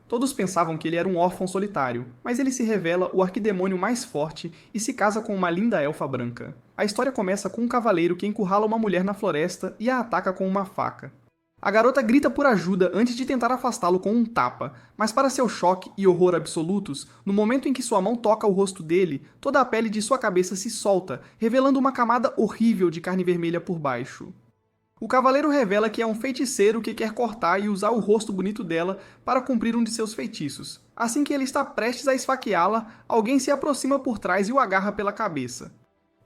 Todos pensavam que ele era um órfão solitário, mas ele se revela o arquidemônio mais forte e se casa com uma linda elfa branca. A história começa com um cavaleiro que encurrala uma mulher na floresta e a ataca com uma faca. A garota grita por ajuda antes de tentar afastá-lo com um tapa, mas para seu choque e horror absolutos, no momento em que sua mão toca o rosto dele, toda a pele de sua cabeça se solta, revelando uma camada horrível de carne vermelha por baixo. O cavaleiro revela que é um feiticeiro que quer cortar e usar o rosto bonito dela para cumprir um de seus feitiços. Assim que ele está prestes a esfaqueá-la, alguém se aproxima por trás e o agarra pela cabeça.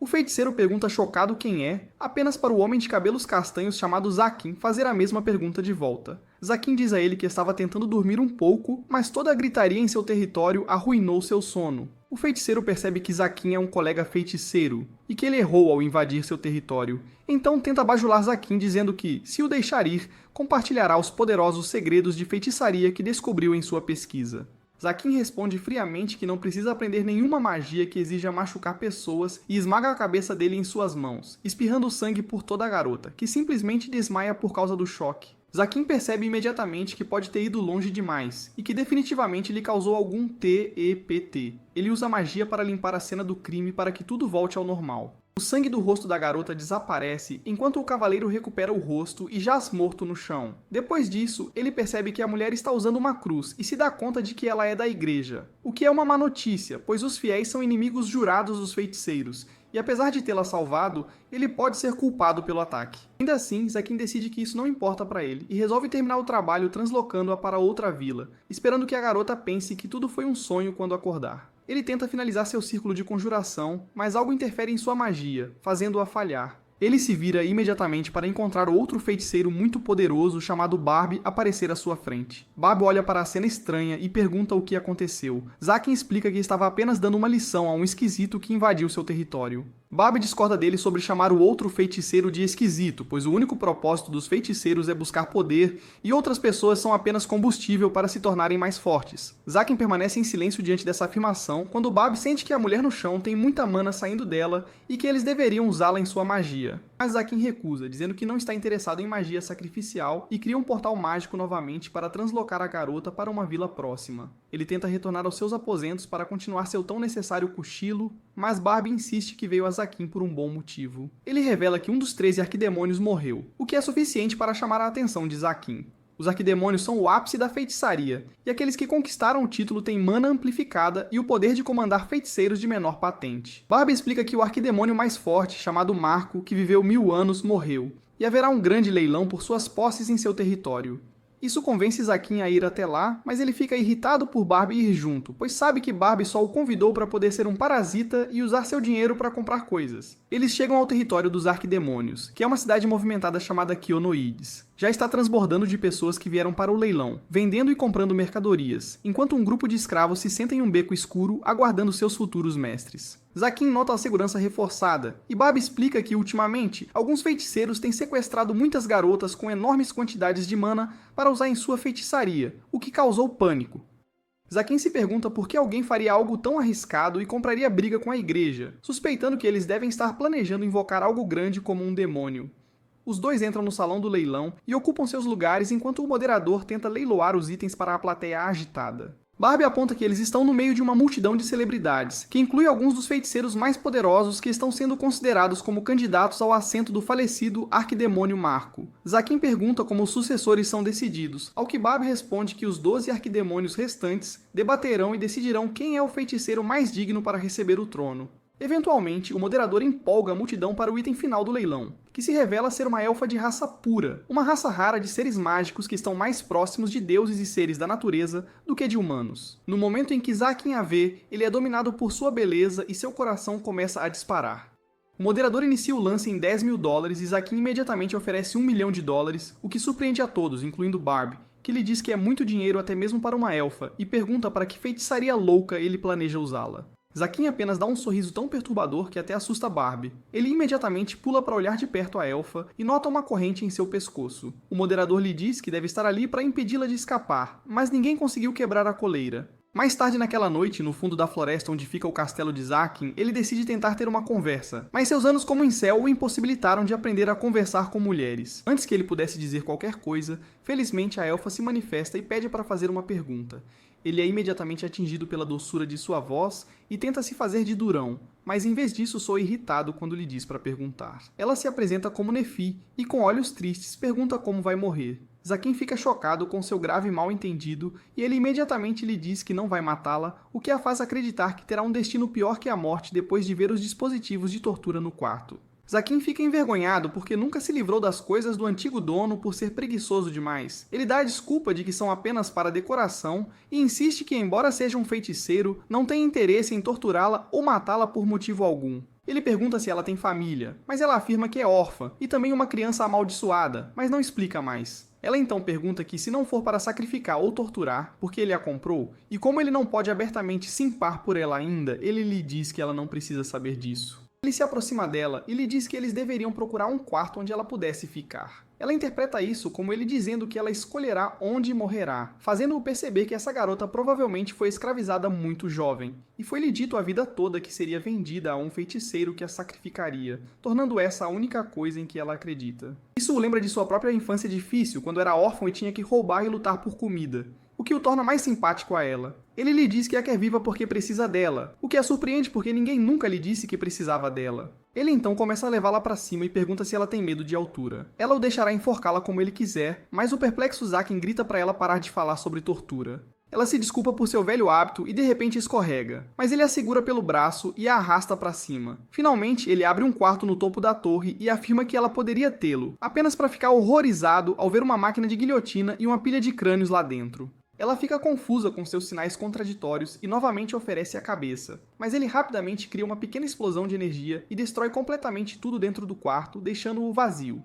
O feiticeiro pergunta chocado quem é, apenas para o homem de cabelos castanhos chamado Zaquin fazer a mesma pergunta de volta. Zaquin diz a ele que estava tentando dormir um pouco, mas toda a gritaria em seu território arruinou seu sono. O feiticeiro percebe que Zaquin é um colega feiticeiro, e que ele errou ao invadir seu território. Então tenta bajular Zaquin dizendo que, se o deixar ir, compartilhará os poderosos segredos de feitiçaria que descobriu em sua pesquisa. Zaquin responde friamente que não precisa aprender nenhuma magia que exija machucar pessoas e esmaga a cabeça dele em suas mãos, espirrando sangue por toda a garota, que simplesmente desmaia por causa do choque. Zaquin percebe imediatamente que pode ter ido longe demais, e que definitivamente lhe causou algum TEPT. Ele usa magia para limpar a cena do crime para que tudo volte ao normal. O sangue do rosto da garota desaparece enquanto o cavaleiro recupera o rosto e jaz morto no chão. Depois disso, ele percebe que a mulher está usando uma cruz e se dá conta de que ela é da igreja. O que é uma má notícia, pois os fiéis são inimigos jurados dos feiticeiros, e apesar de tê-la salvado, ele pode ser culpado pelo ataque. Ainda assim, Zaquin decide que isso não importa para ele e resolve terminar o trabalho translocando-a para outra vila, esperando que a garota pense que tudo foi um sonho quando acordar. Ele tenta finalizar seu círculo de conjuração, mas algo interfere em sua magia, fazendo-a falhar. Ele se vira imediatamente para encontrar outro feiticeiro muito poderoso chamado Barb aparecer à sua frente. Barb olha para a cena estranha e pergunta o que aconteceu. Zaquin explica que estava apenas dando uma lição a um esquisito que invadiu seu território. Barb discorda dele sobre chamar o outro feiticeiro de esquisito, pois o único propósito dos feiticeiros é buscar poder e outras pessoas são apenas combustível para se tornarem mais fortes. Zaquin permanece em silêncio diante dessa afirmação quando Barb sente que a mulher no chão tem muita mana saindo dela e que eles deveriam usá-la em sua magia. Mas Zaquin recusa, dizendo que não está interessado em magia sacrificial e cria um portal mágico novamente para translocar a garota para uma vila próxima. Ele tenta retornar aos seus aposentos para continuar seu tão necessário cochilo, mas Barb insiste que veio a Zaquin por um bom motivo. Ele revela que um dos 13 arquidemônios morreu, o que é suficiente para chamar a atenção de Zaquin. Os arquidemônios são o ápice da feitiçaria, e aqueles que conquistaram o título têm mana amplificada e o poder de comandar feiticeiros de menor patente. Barb explica que o arquidemônio mais forte, chamado Marco, que viveu 1000 anos, morreu, e haverá um grande leilão por suas posses em seu território. Isso convence Zaquin a ir até lá, mas ele fica irritado por Barb ir junto, pois sabe que Barb só o convidou para poder ser um parasita e usar seu dinheiro para comprar coisas. Eles chegam ao território dos Arquidemônios, que é uma cidade movimentada chamada Kionoides. Já está transbordando de pessoas que vieram para o leilão, vendendo e comprando mercadorias, enquanto um grupo de escravos se senta em um beco escuro aguardando seus futuros mestres. Zaquin nota a segurança reforçada, e Barb explica que, ultimamente, alguns feiticeiros têm sequestrado muitas garotas com enormes quantidades de mana para usar em sua feitiçaria, o que causou pânico. Zaquin se pergunta por que alguém faria algo tão arriscado e compraria briga com a igreja, suspeitando que eles devem estar planejando invocar algo grande como um demônio. Os dois entram no salão do leilão e ocupam seus lugares enquanto o moderador tenta leiloar os itens para a plateia agitada. Barb aponta que eles estão no meio de uma multidão de celebridades, que inclui alguns dos feiticeiros mais poderosos que estão sendo considerados como candidatos ao assento do falecido arquidemônio Marco. Zaquin pergunta como os sucessores são decididos, ao que Barb responde que os 12 arquidemônios restantes debaterão e decidirão quem é o feiticeiro mais digno para receber o trono. Eventualmente, o moderador empolga a multidão para o item final do leilão, que se revela ser uma elfa de raça pura, uma raça rara de seres mágicos que estão mais próximos de deuses e seres da natureza do que de humanos. No momento em que Zaquin a vê, ele é dominado por sua beleza e seu coração começa a disparar. O moderador inicia o lance em $10.000 e Zaquin imediatamente oferece $1 milhão, o que surpreende a todos, incluindo Barb, que lhe diz que é muito dinheiro até mesmo para uma elfa e pergunta para que feitiçaria louca ele planeja usá-la. Zaquin apenas dá um sorriso tão perturbador que até assusta Barb. Ele imediatamente pula para olhar de perto a elfa e nota uma corrente em seu pescoço. O moderador lhe diz que deve estar ali para impedi-la de escapar, mas ninguém conseguiu quebrar a coleira. Mais tarde naquela noite, no fundo da floresta onde fica o castelo de Zakin, ele decide tentar ter uma conversa, mas seus anos como incel o impossibilitaram de aprender a conversar com mulheres. Antes que ele pudesse dizer qualquer coisa, felizmente a elfa se manifesta e pede para fazer uma pergunta. Ele é imediatamente atingido pela doçura de sua voz e tenta se fazer de durão, mas em vez disso soa irritado quando lhe diz para perguntar. Ela se apresenta como Nefi e com olhos tristes pergunta como vai morrer. Zakin fica chocado com seu grave mal-entendido e ele imediatamente lhe diz que não vai matá-la, o que a faz acreditar que terá um destino pior que a morte depois de ver os dispositivos de tortura no quarto. Zakin fica envergonhado porque nunca se livrou das coisas do antigo dono por ser preguiçoso demais. Ele dá a desculpa de que são apenas para decoração e insiste que, embora seja um feiticeiro, não tem interesse em torturá-la ou matá-la por motivo algum. Ele pergunta se ela tem família, mas ela afirma que é órfã e também uma criança amaldiçoada, mas não explica mais. Ela então pergunta que se não for para sacrificar ou torturar, porque ele a comprou, e como ele não pode abertamente se impar por ela ainda, ele lhe diz que ela não precisa saber disso. Ele se aproxima dela e lhe diz que eles deveriam procurar um quarto onde ela pudesse ficar. Ela interpreta isso como ele dizendo que ela escolherá onde morrerá, fazendo-o perceber que essa garota provavelmente foi escravizada muito jovem, e foi-lhe dito a vida toda que seria vendida a um feiticeiro que a sacrificaria, tornando essa a única coisa em que ela acredita. Isso o lembra de sua própria infância difícil, quando era órfão e tinha que roubar e lutar por comida, o que o torna mais simpático a ela. Ele lhe diz que a quer viva porque precisa dela, o que a surpreende porque ninguém nunca lhe disse que precisava dela. Ele então começa a levá-la para cima e pergunta se ela tem medo de altura. Ela o deixará enforcá-la como ele quiser, mas o perplexo Zakin grita para ela parar de falar sobre tortura. Ela se desculpa por seu velho hábito e de repente escorrega, mas ele a segura pelo braço e a arrasta para cima. Finalmente, ele abre um quarto no topo da torre e afirma que ela poderia tê-lo, apenas para ficar horrorizado ao ver uma máquina de guilhotina e uma pilha de crânios lá dentro. Ela fica confusa com seus sinais contraditórios e novamente oferece a cabeça, mas ele rapidamente cria uma pequena explosão de energia e destrói completamente tudo dentro do quarto, deixando-o vazio.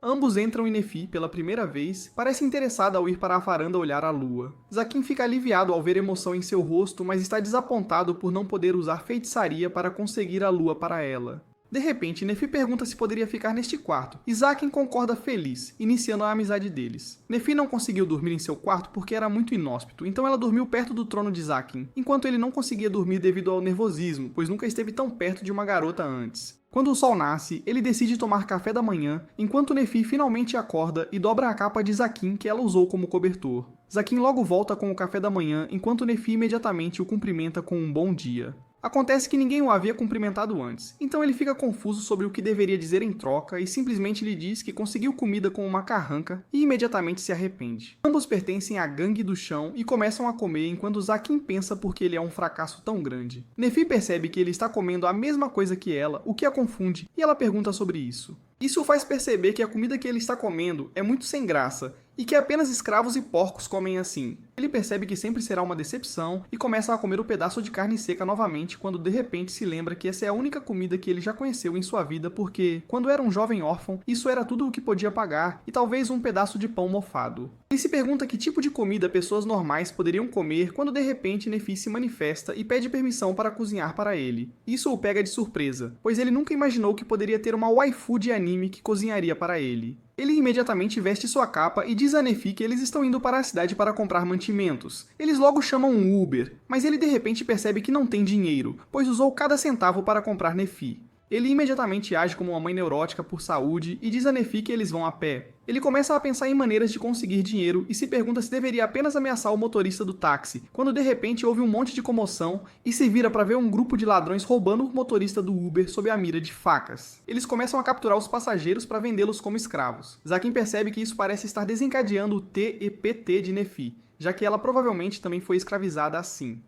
Ambos entram em Nefi pela primeira vez, parece interessada ao ir para a varanda olhar a lua. Zakin fica aliviado ao ver emoção em seu rosto, mas está desapontado por não poder usar feitiçaria para conseguir a lua para ela. De repente, Nefi pergunta se poderia ficar neste quarto, e Zakin concorda feliz, iniciando a amizade deles. Nefi não conseguiu dormir em seu quarto porque era muito inóspito, então ela dormiu perto do trono de Zakin, enquanto ele não conseguia dormir devido ao nervosismo, pois nunca esteve tão perto de uma garota antes. Quando o sol nasce, ele decide tomar café da manhã, enquanto Nefi finalmente acorda e dobra a capa de Zakin que ela usou como cobertor. Zakin logo volta com o café da manhã, enquanto Nefi imediatamente o cumprimenta com um bom dia. Acontece que ninguém o havia cumprimentado antes, então ele fica confuso sobre o que deveria dizer em troca e simplesmente lhe diz que conseguiu comida com uma carranca e imediatamente se arrepende. Ambos pertencem à gangue do chão e começam a comer enquanto Zakin pensa porque ele é um fracasso tão grande. Nefi percebe que ele está comendo a mesma coisa que ela, o que a confunde, e ela pergunta sobre isso. Isso o faz perceber que a comida que ele está comendo é muito sem graça e que apenas escravos e porcos comem assim. Ele percebe que sempre será uma decepção e começa a comer o pedaço de carne seca novamente quando de repente se lembra que essa é a única comida que ele já conheceu em sua vida porque, quando era um jovem órfão, isso era tudo o que podia pagar e talvez um pedaço de pão mofado. Ele se pergunta que tipo de comida pessoas normais poderiam comer quando de repente Nefi se manifesta e pede permissão para cozinhar para ele. Isso o pega de surpresa, pois ele nunca imaginou que poderia ter uma waifu de anime que cozinharia para ele. Ele imediatamente veste sua capa e diz a Nefi que eles estão indo para a cidade para comprar mantimentos. Eles logo chamam um Uber, mas ele de repente percebe que não tem dinheiro, pois usou cada centavo para comprar Nefi. Ele imediatamente age como uma mãe neurótica por saúde e diz a Nefi que eles vão a pé. Ele começa a pensar em maneiras de conseguir dinheiro e se pergunta se deveria apenas ameaçar o motorista do táxi, quando de repente houve um monte de comoção e se vira para ver um grupo de ladrões roubando o motorista do Uber sob a mira de facas. Eles começam a capturar os passageiros para vendê-los como escravos. Zakin percebe que isso parece estar desencadeando o TEPT de Nefi, já que ela provavelmente também foi escravizada assim.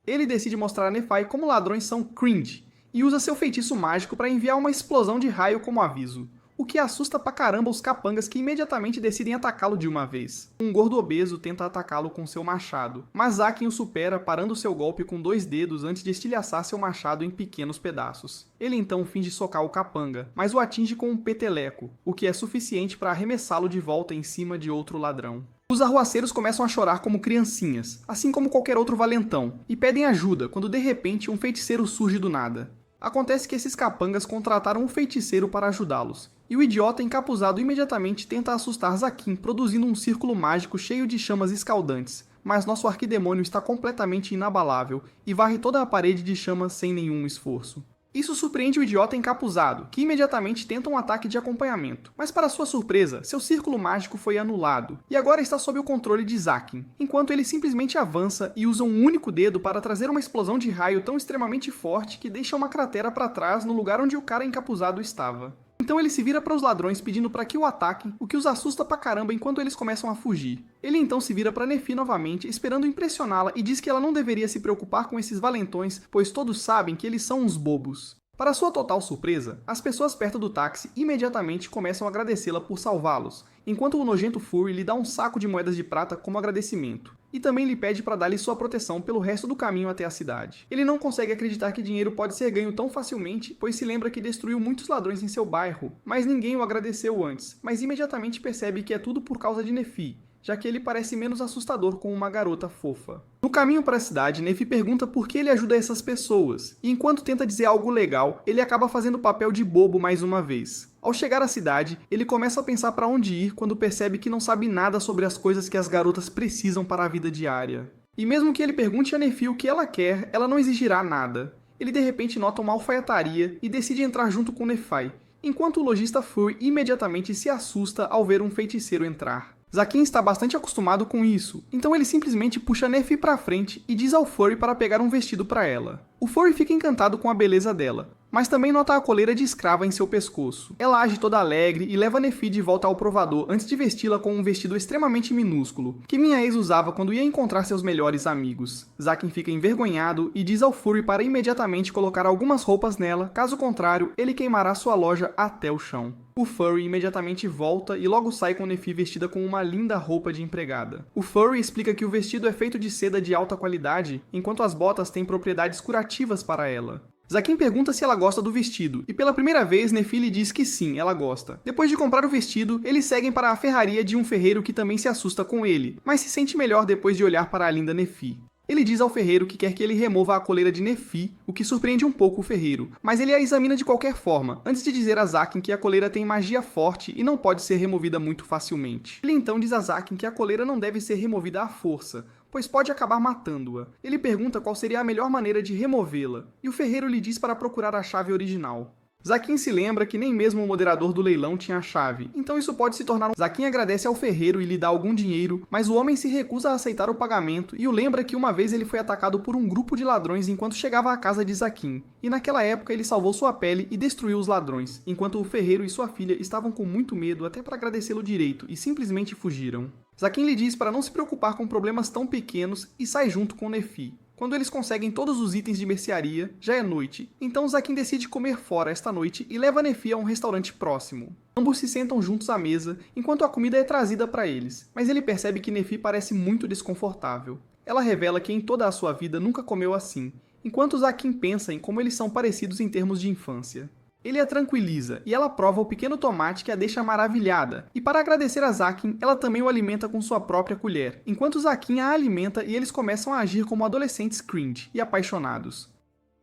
Ele decide mostrar a Nefi como ladrões são cringe, e usa seu feitiço mágico para enviar uma explosão de raio como aviso, o que assusta pra caramba os capangas que imediatamente decidem atacá-lo de uma vez. Um gordo obeso tenta atacá-lo com seu machado, mas Zakin o supera parando seu golpe com 2 dedos antes de estilhaçar seu machado em pequenos pedaços. Ele então finge socar o capanga, mas o atinge com um peteleco, o que é suficiente para arremessá-lo de volta em cima de outro ladrão. Os arruaceiros começam a chorar como criancinhas, assim como qualquer outro valentão, e pedem ajuda quando de repente um feiticeiro surge do nada. Acontece que esses capangas contrataram um feiticeiro para ajudá-los, e o idiota encapuzado imediatamente tenta assustar Zakin produzindo um círculo mágico cheio de chamas escaldantes, mas nosso arquidemônio está completamente inabalável e varre toda a parede de chamas sem nenhum esforço. Isso surpreende o idiota encapuzado, que imediatamente tenta um ataque de acompanhamento. Mas para sua surpresa, seu círculo mágico foi anulado, e agora está sob o controle de Zakin, enquanto ele simplesmente avança e usa um único dedo para trazer uma explosão de raio tão extremamente forte que deixa uma cratera para trás no lugar onde o cara encapuzado estava. Então ele se vira para os ladrões pedindo para que o ataquem, o que os assusta pra caramba enquanto eles começam a fugir. Ele então se vira para Nefi novamente, esperando impressioná-la, e diz que ela não deveria se preocupar com esses valentões, pois todos sabem que eles são uns bobos. Para sua total surpresa, as pessoas perto do táxi imediatamente começam a agradecê-la por salvá-los, enquanto o nojento Fury lhe dá um saco de moedas de prata como agradecimento, e também lhe pede para dar-lhe sua proteção pelo resto do caminho até a cidade. Ele não consegue acreditar que dinheiro pode ser ganho tão facilmente, pois se lembra que destruiu muitos ladrões em seu bairro, mas ninguém o agradeceu antes, mas imediatamente percebe que é tudo por causa de Nefi, já que ele parece menos assustador com uma garota fofa. No caminho para a cidade, Nefi pergunta por que ele ajuda essas pessoas, e enquanto tenta dizer algo legal, ele acaba fazendo o papel de bobo mais uma vez. Ao chegar à cidade, ele começa a pensar para onde ir quando percebe que não sabe nada sobre as coisas que as garotas precisam para a vida diária. E mesmo que ele pergunte a Nefi o que ela quer, ela não exigirá nada. Ele de repente nota uma alfaiataria e decide entrar junto com Nephi, enquanto o lojista Fury imediatamente se assusta ao ver um feiticeiro entrar. Zakin está bastante acostumado com isso, então ele simplesmente puxa Nefi para frente e diz ao Fury para pegar um vestido para ela. O Fury fica encantado com a beleza dela, mas também nota a coleira de escrava em seu pescoço. Ela age toda alegre e leva Nefi de volta ao provador antes de vesti-la com um vestido extremamente minúsculo, que minha ex usava quando ia encontrar seus melhores amigos. Zakin fica envergonhado e diz ao Fury para imediatamente colocar algumas roupas nela, caso contrário, ele queimará sua loja até o chão. O Fury imediatamente volta e logo sai com Nefi vestida com uma linda roupa de empregada. O Fury explica que o vestido é feito de seda de alta qualidade, enquanto as botas têm propriedades curativas para ela. Zakin pergunta se ela gosta do vestido, e pela primeira vez Nefi lhe diz que sim, ela gosta. Depois de comprar o vestido, eles seguem para a ferraria de um ferreiro que também se assusta com ele, mas se sente melhor depois de olhar para a linda Nefi. Ele diz ao ferreiro que quer que ele remova a coleira de Nefi, o que surpreende um pouco o ferreiro, mas ele a examina de qualquer forma, antes de dizer a Zakin que a coleira tem magia forte e não pode ser removida muito facilmente. Ele então diz a Zakin que a coleira não deve ser removida à força, pois pode acabar matando-a. Ele pergunta qual seria a melhor maneira de removê-la, e o ferreiro lhe diz para procurar a chave original. Zakin se lembra que nem mesmo o moderador do leilão tinha a chave, então isso pode se tornar um... Zakin agradece ao ferreiro e lhe dá algum dinheiro, mas o homem se recusa a aceitar o pagamento e o lembra que uma vez ele foi atacado por um grupo de ladrões enquanto chegava à casa de Zakin, e naquela época ele salvou sua pele e destruiu os ladrões, enquanto o ferreiro e sua filha estavam com muito medo até para agradecê-lo direito e simplesmente fugiram. Zakin lhe diz para não se preocupar com problemas tão pequenos e sai junto com Nefi. Quando eles conseguem todos os itens de mercearia, já é noite, então Zakin decide comer fora esta noite e leva Nefi a um restaurante próximo. Ambos se sentam juntos à mesa, enquanto a comida é trazida para eles, mas ele percebe que Nefi parece muito desconfortável. Ela revela que em toda a sua vida nunca comeu assim, enquanto Zakin pensa em como eles são parecidos em termos de infância. Ele a tranquiliza, e ela prova o pequeno tomate que a deixa maravilhada, e para agradecer a Zakin, ela também o alimenta com sua própria colher, enquanto Zakin a alimenta e eles começam a agir como adolescentes cringe e apaixonados.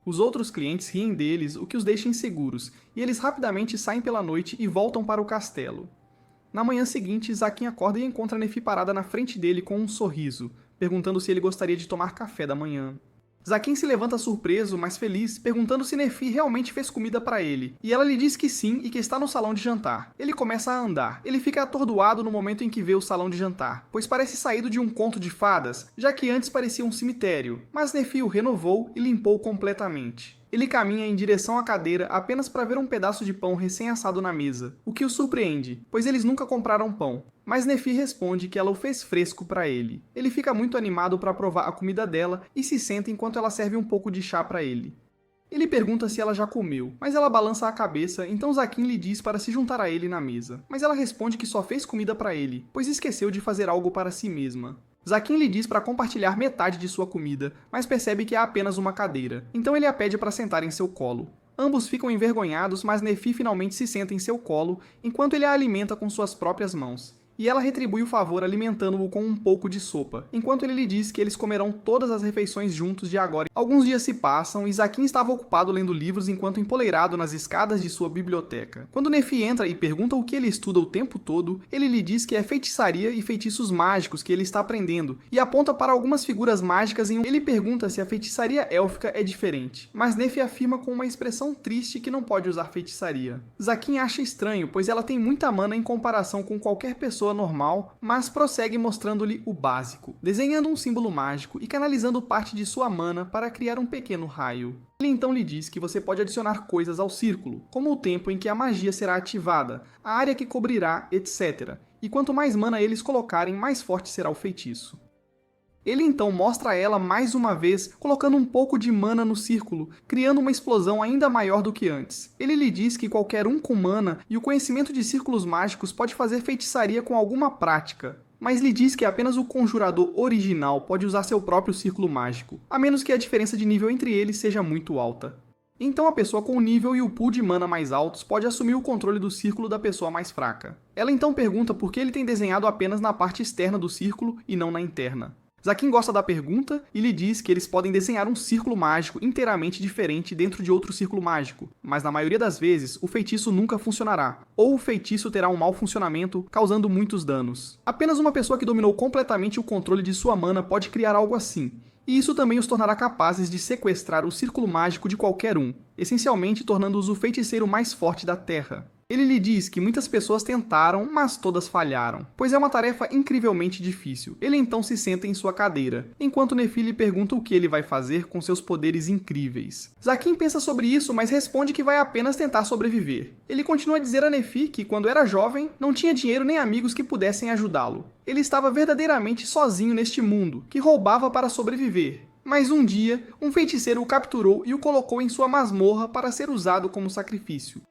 Os outros clientes riem deles, o que os deixa inseguros, e eles rapidamente saem pela noite e voltam para o castelo. Na manhã seguinte, Zakin acorda e encontra Nefi parada na frente dele com um sorriso, perguntando se ele gostaria de tomar café da manhã. Zakin se levanta surpreso, mas feliz, perguntando se Nefi realmente fez comida para ele, e ela lhe diz que sim e que está no salão de jantar. Ele começa a andar. Ele fica atordoado no momento em que vê o salão de jantar, pois parece saído de um conto de fadas, já que antes parecia um cemitério, mas Nefi o renovou e limpou completamente. Ele caminha em direção à cadeira apenas para ver um pedaço de pão recém-assado na mesa, o que o surpreende, pois eles nunca compraram pão. Mas Nefi responde que ela o fez fresco para ele. Ele fica muito animado para provar a comida dela e se senta enquanto ela serve um pouco de chá para ele. Ele pergunta se ela já comeu, mas ela balança a cabeça, então Zakin lhe diz para se juntar a ele na mesa. Mas ela responde que só fez comida para ele, pois esqueceu de fazer algo para si mesma. Zakin lhe diz para compartilhar metade de sua comida, mas percebe que há apenas uma cadeira, então ele a pede para sentar em seu colo. Ambos ficam envergonhados, mas Nefi finalmente se senta em seu colo, enquanto ele a alimenta com suas próprias mãos. e ela retribui o favor alimentando-o com um pouco de sopa, enquanto ele lhe diz que eles comerão todas as refeições juntos de agora. Alguns dias se passam e Zaquim estava ocupado lendo livros enquanto empoleirado nas escadas de sua biblioteca. Quando Nefi entra e pergunta o que ele estuda o tempo todo, ele lhe diz que é feitiçaria e feitiços mágicos que ele está aprendendo, e aponta para algumas figuras mágicas em um... Ele pergunta se a feitiçaria élfica é diferente, mas Nefi afirma com uma expressão triste que não pode usar feitiçaria. Zaquim acha estranho, pois ela tem muita mana em comparação com qualquer pessoa normal, mas prossegue mostrando-lhe o básico, desenhando um símbolo mágico e canalizando parte de sua mana para criar um pequeno raio. Ele então lhe diz que você pode adicionar coisas ao círculo, como o tempo em que a magia será ativada, a área que cobrirá, etc. E quanto mais mana eles colocarem, mais forte será o feitiço. Ele então mostra a ela mais uma vez, colocando um pouco de mana no círculo, criando uma explosão ainda maior do que antes. Ele lhe diz que qualquer um com mana e o conhecimento de círculos mágicos pode fazer feitiçaria com alguma prática, mas lhe diz que apenas o conjurador original pode usar seu próprio círculo mágico, a menos que a diferença de nível entre eles seja muito alta. Então a pessoa com o nível e o pool de mana mais altos pode assumir o controle do círculo da pessoa mais fraca. Ela então pergunta por que ele tem desenhado apenas na parte externa do círculo e não na interna. Zaquim gosta da pergunta e lhe diz que eles podem desenhar um círculo mágico inteiramente diferente dentro de outro círculo mágico, mas na maioria das vezes o feitiço nunca funcionará, ou o feitiço terá um mau funcionamento, causando muitos danos. Apenas uma pessoa que dominou completamente o controle de sua mana pode criar algo assim, e isso também os tornará capazes de sequestrar o círculo mágico de qualquer um, essencialmente tornando-os o feiticeiro mais forte da Terra. Ele lhe diz que muitas pessoas tentaram, mas todas falharam, pois é uma tarefa incrivelmente difícil. Ele então se senta em sua cadeira, enquanto Nefi lhe pergunta o que ele vai fazer com seus poderes incríveis. Zaquim pensa sobre isso, mas responde que vai apenas tentar sobreviver. Ele continua a dizer a Nefi que, quando era jovem, não tinha dinheiro nem amigos que pudessem ajudá-lo. Ele estava verdadeiramente sozinho neste mundo, que roubava para sobreviver. Mas um dia, um feiticeiro o capturou e o colocou em sua masmorra para ser usado como sacrifício.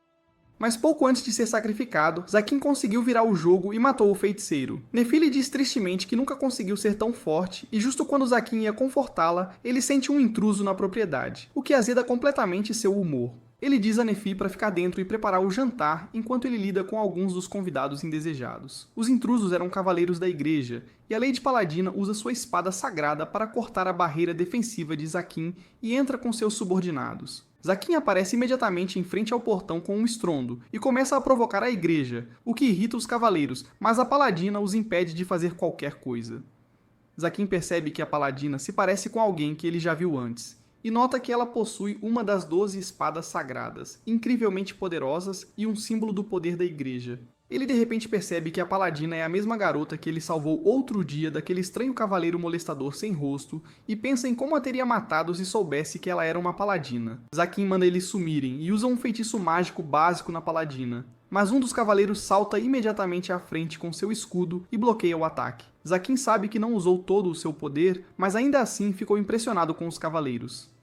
Mas pouco antes de ser sacrificado, Zaquim conseguiu virar o jogo e matou o feiticeiro. Nefi lhe diz tristemente que nunca conseguiu ser tão forte, e justo quando Zaquim ia confortá-la, ele sente um intruso na propriedade, o que azeda completamente seu humor. Ele diz a Nefi para ficar dentro e preparar o jantar, enquanto ele lida com alguns dos convidados indesejados. Os intrusos eram cavaleiros da igreja, e a Lady Paladina usa sua espada sagrada para cortar a barreira defensiva de Zaquim e entra com seus subordinados. Zaquim aparece imediatamente em frente ao portão com um estrondo e começa a provocar a igreja, o que irrita os cavaleiros, mas a Paladina os impede de fazer qualquer coisa. Zaquim percebe que a Paladina se parece com alguém que ele já viu antes, e nota que ela possui uma das 12 espadas sagradas, incrivelmente poderosas e um símbolo do poder da igreja. Ele de repente percebe que a Paladina é a mesma garota que ele salvou outro dia daquele estranho cavaleiro molestador sem rosto e pensa em como a teria matado se soubesse que ela era uma paladina. Zaquim manda eles sumirem e usa um feitiço mágico básico na Paladina, mas um dos cavaleiros salta imediatamente à frente com seu escudo e bloqueia o ataque. Zaquim sabe que não usou todo o seu poder, mas ainda assim ficou impressionado com os cavaleiros.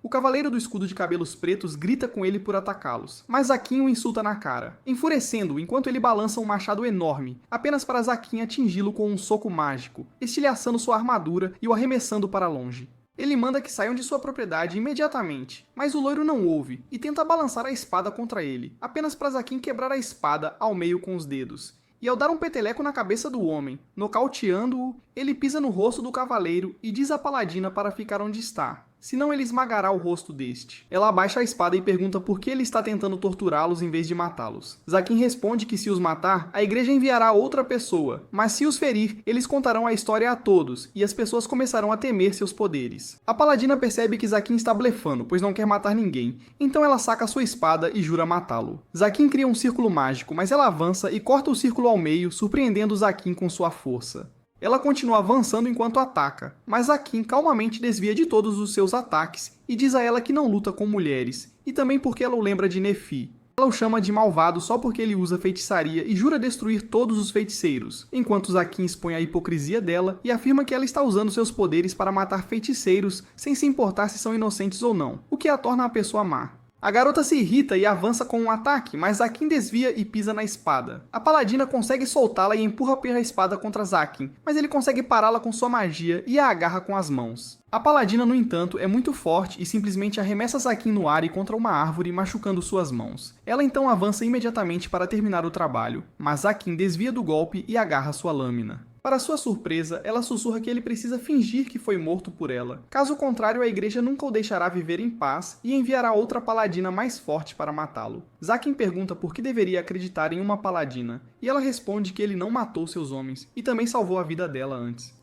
O cavaleiro do escudo de cabelos pretos grita com ele por atacá-los, mas Zaquim o insulta na cara, enfurecendo-o enquanto ele balança um machado enorme, apenas para Zaquim atingi-lo com um soco mágico, estilhaçando sua armadura e o arremessando para longe. Ele manda que saiam de sua propriedade imediatamente, mas o loiro não ouve e tenta balançar a espada contra ele, apenas para Zaquim quebrar a espada ao meio com os dedos. E ao dar um peteleco na cabeça do homem, nocauteando-o, ele pisa no rosto do cavaleiro e diz à Paladina para ficar onde está, senão ele esmagará o rosto deste. Ela abaixa a espada e pergunta por que ele está tentando torturá-los em vez de matá-los. Zaquim responde que se os matar, a igreja enviará outra pessoa, mas se os ferir, eles contarão a história a todos, e as pessoas começarão a temer seus poderes. A Paladina percebe que Zaquim está blefando, pois não quer matar ninguém, então ela saca sua espada e jura matá-lo. Zaquim cria um círculo mágico, mas ela avança e corta o círculo ao meio, surpreendendo Zaquim com sua força. Ela continua avançando enquanto ataca, mas Zaquim calmamente desvia de todos os seus ataques e diz a ela que não luta com mulheres, e também porque ela o lembra de Nefi. Ela o chama de malvado só porque ele usa feitiçaria e jura destruir todos os feiticeiros, enquanto Zaquim expõe a hipocrisia dela e afirma que ela está usando seus poderes para matar feiticeiros sem se importar se são inocentes ou não, o que a torna a pessoa má. A garota se irrita e avança com um ataque, mas Zakin desvia e pisa na espada. A paladina consegue soltá-la e empurra pela espada contra Zakin, mas ele consegue pará-la com sua magia e a agarra com as mãos. A paladina, no entanto, é muito forte e simplesmente arremessa Zakin no ar e contra uma árvore, machucando suas mãos. Ela então avança imediatamente para terminar o trabalho, mas Zakin desvia do golpe e agarra sua lâmina. Para sua surpresa, ela sussurra que ele precisa fingir que foi morto por ela. Caso contrário, a igreja nunca o deixará viver em paz e enviará outra paladina mais forte para matá-lo. Zakin pergunta por que deveria acreditar em uma paladina, e ela responde que ele não matou seus homens e também salvou a vida dela antes.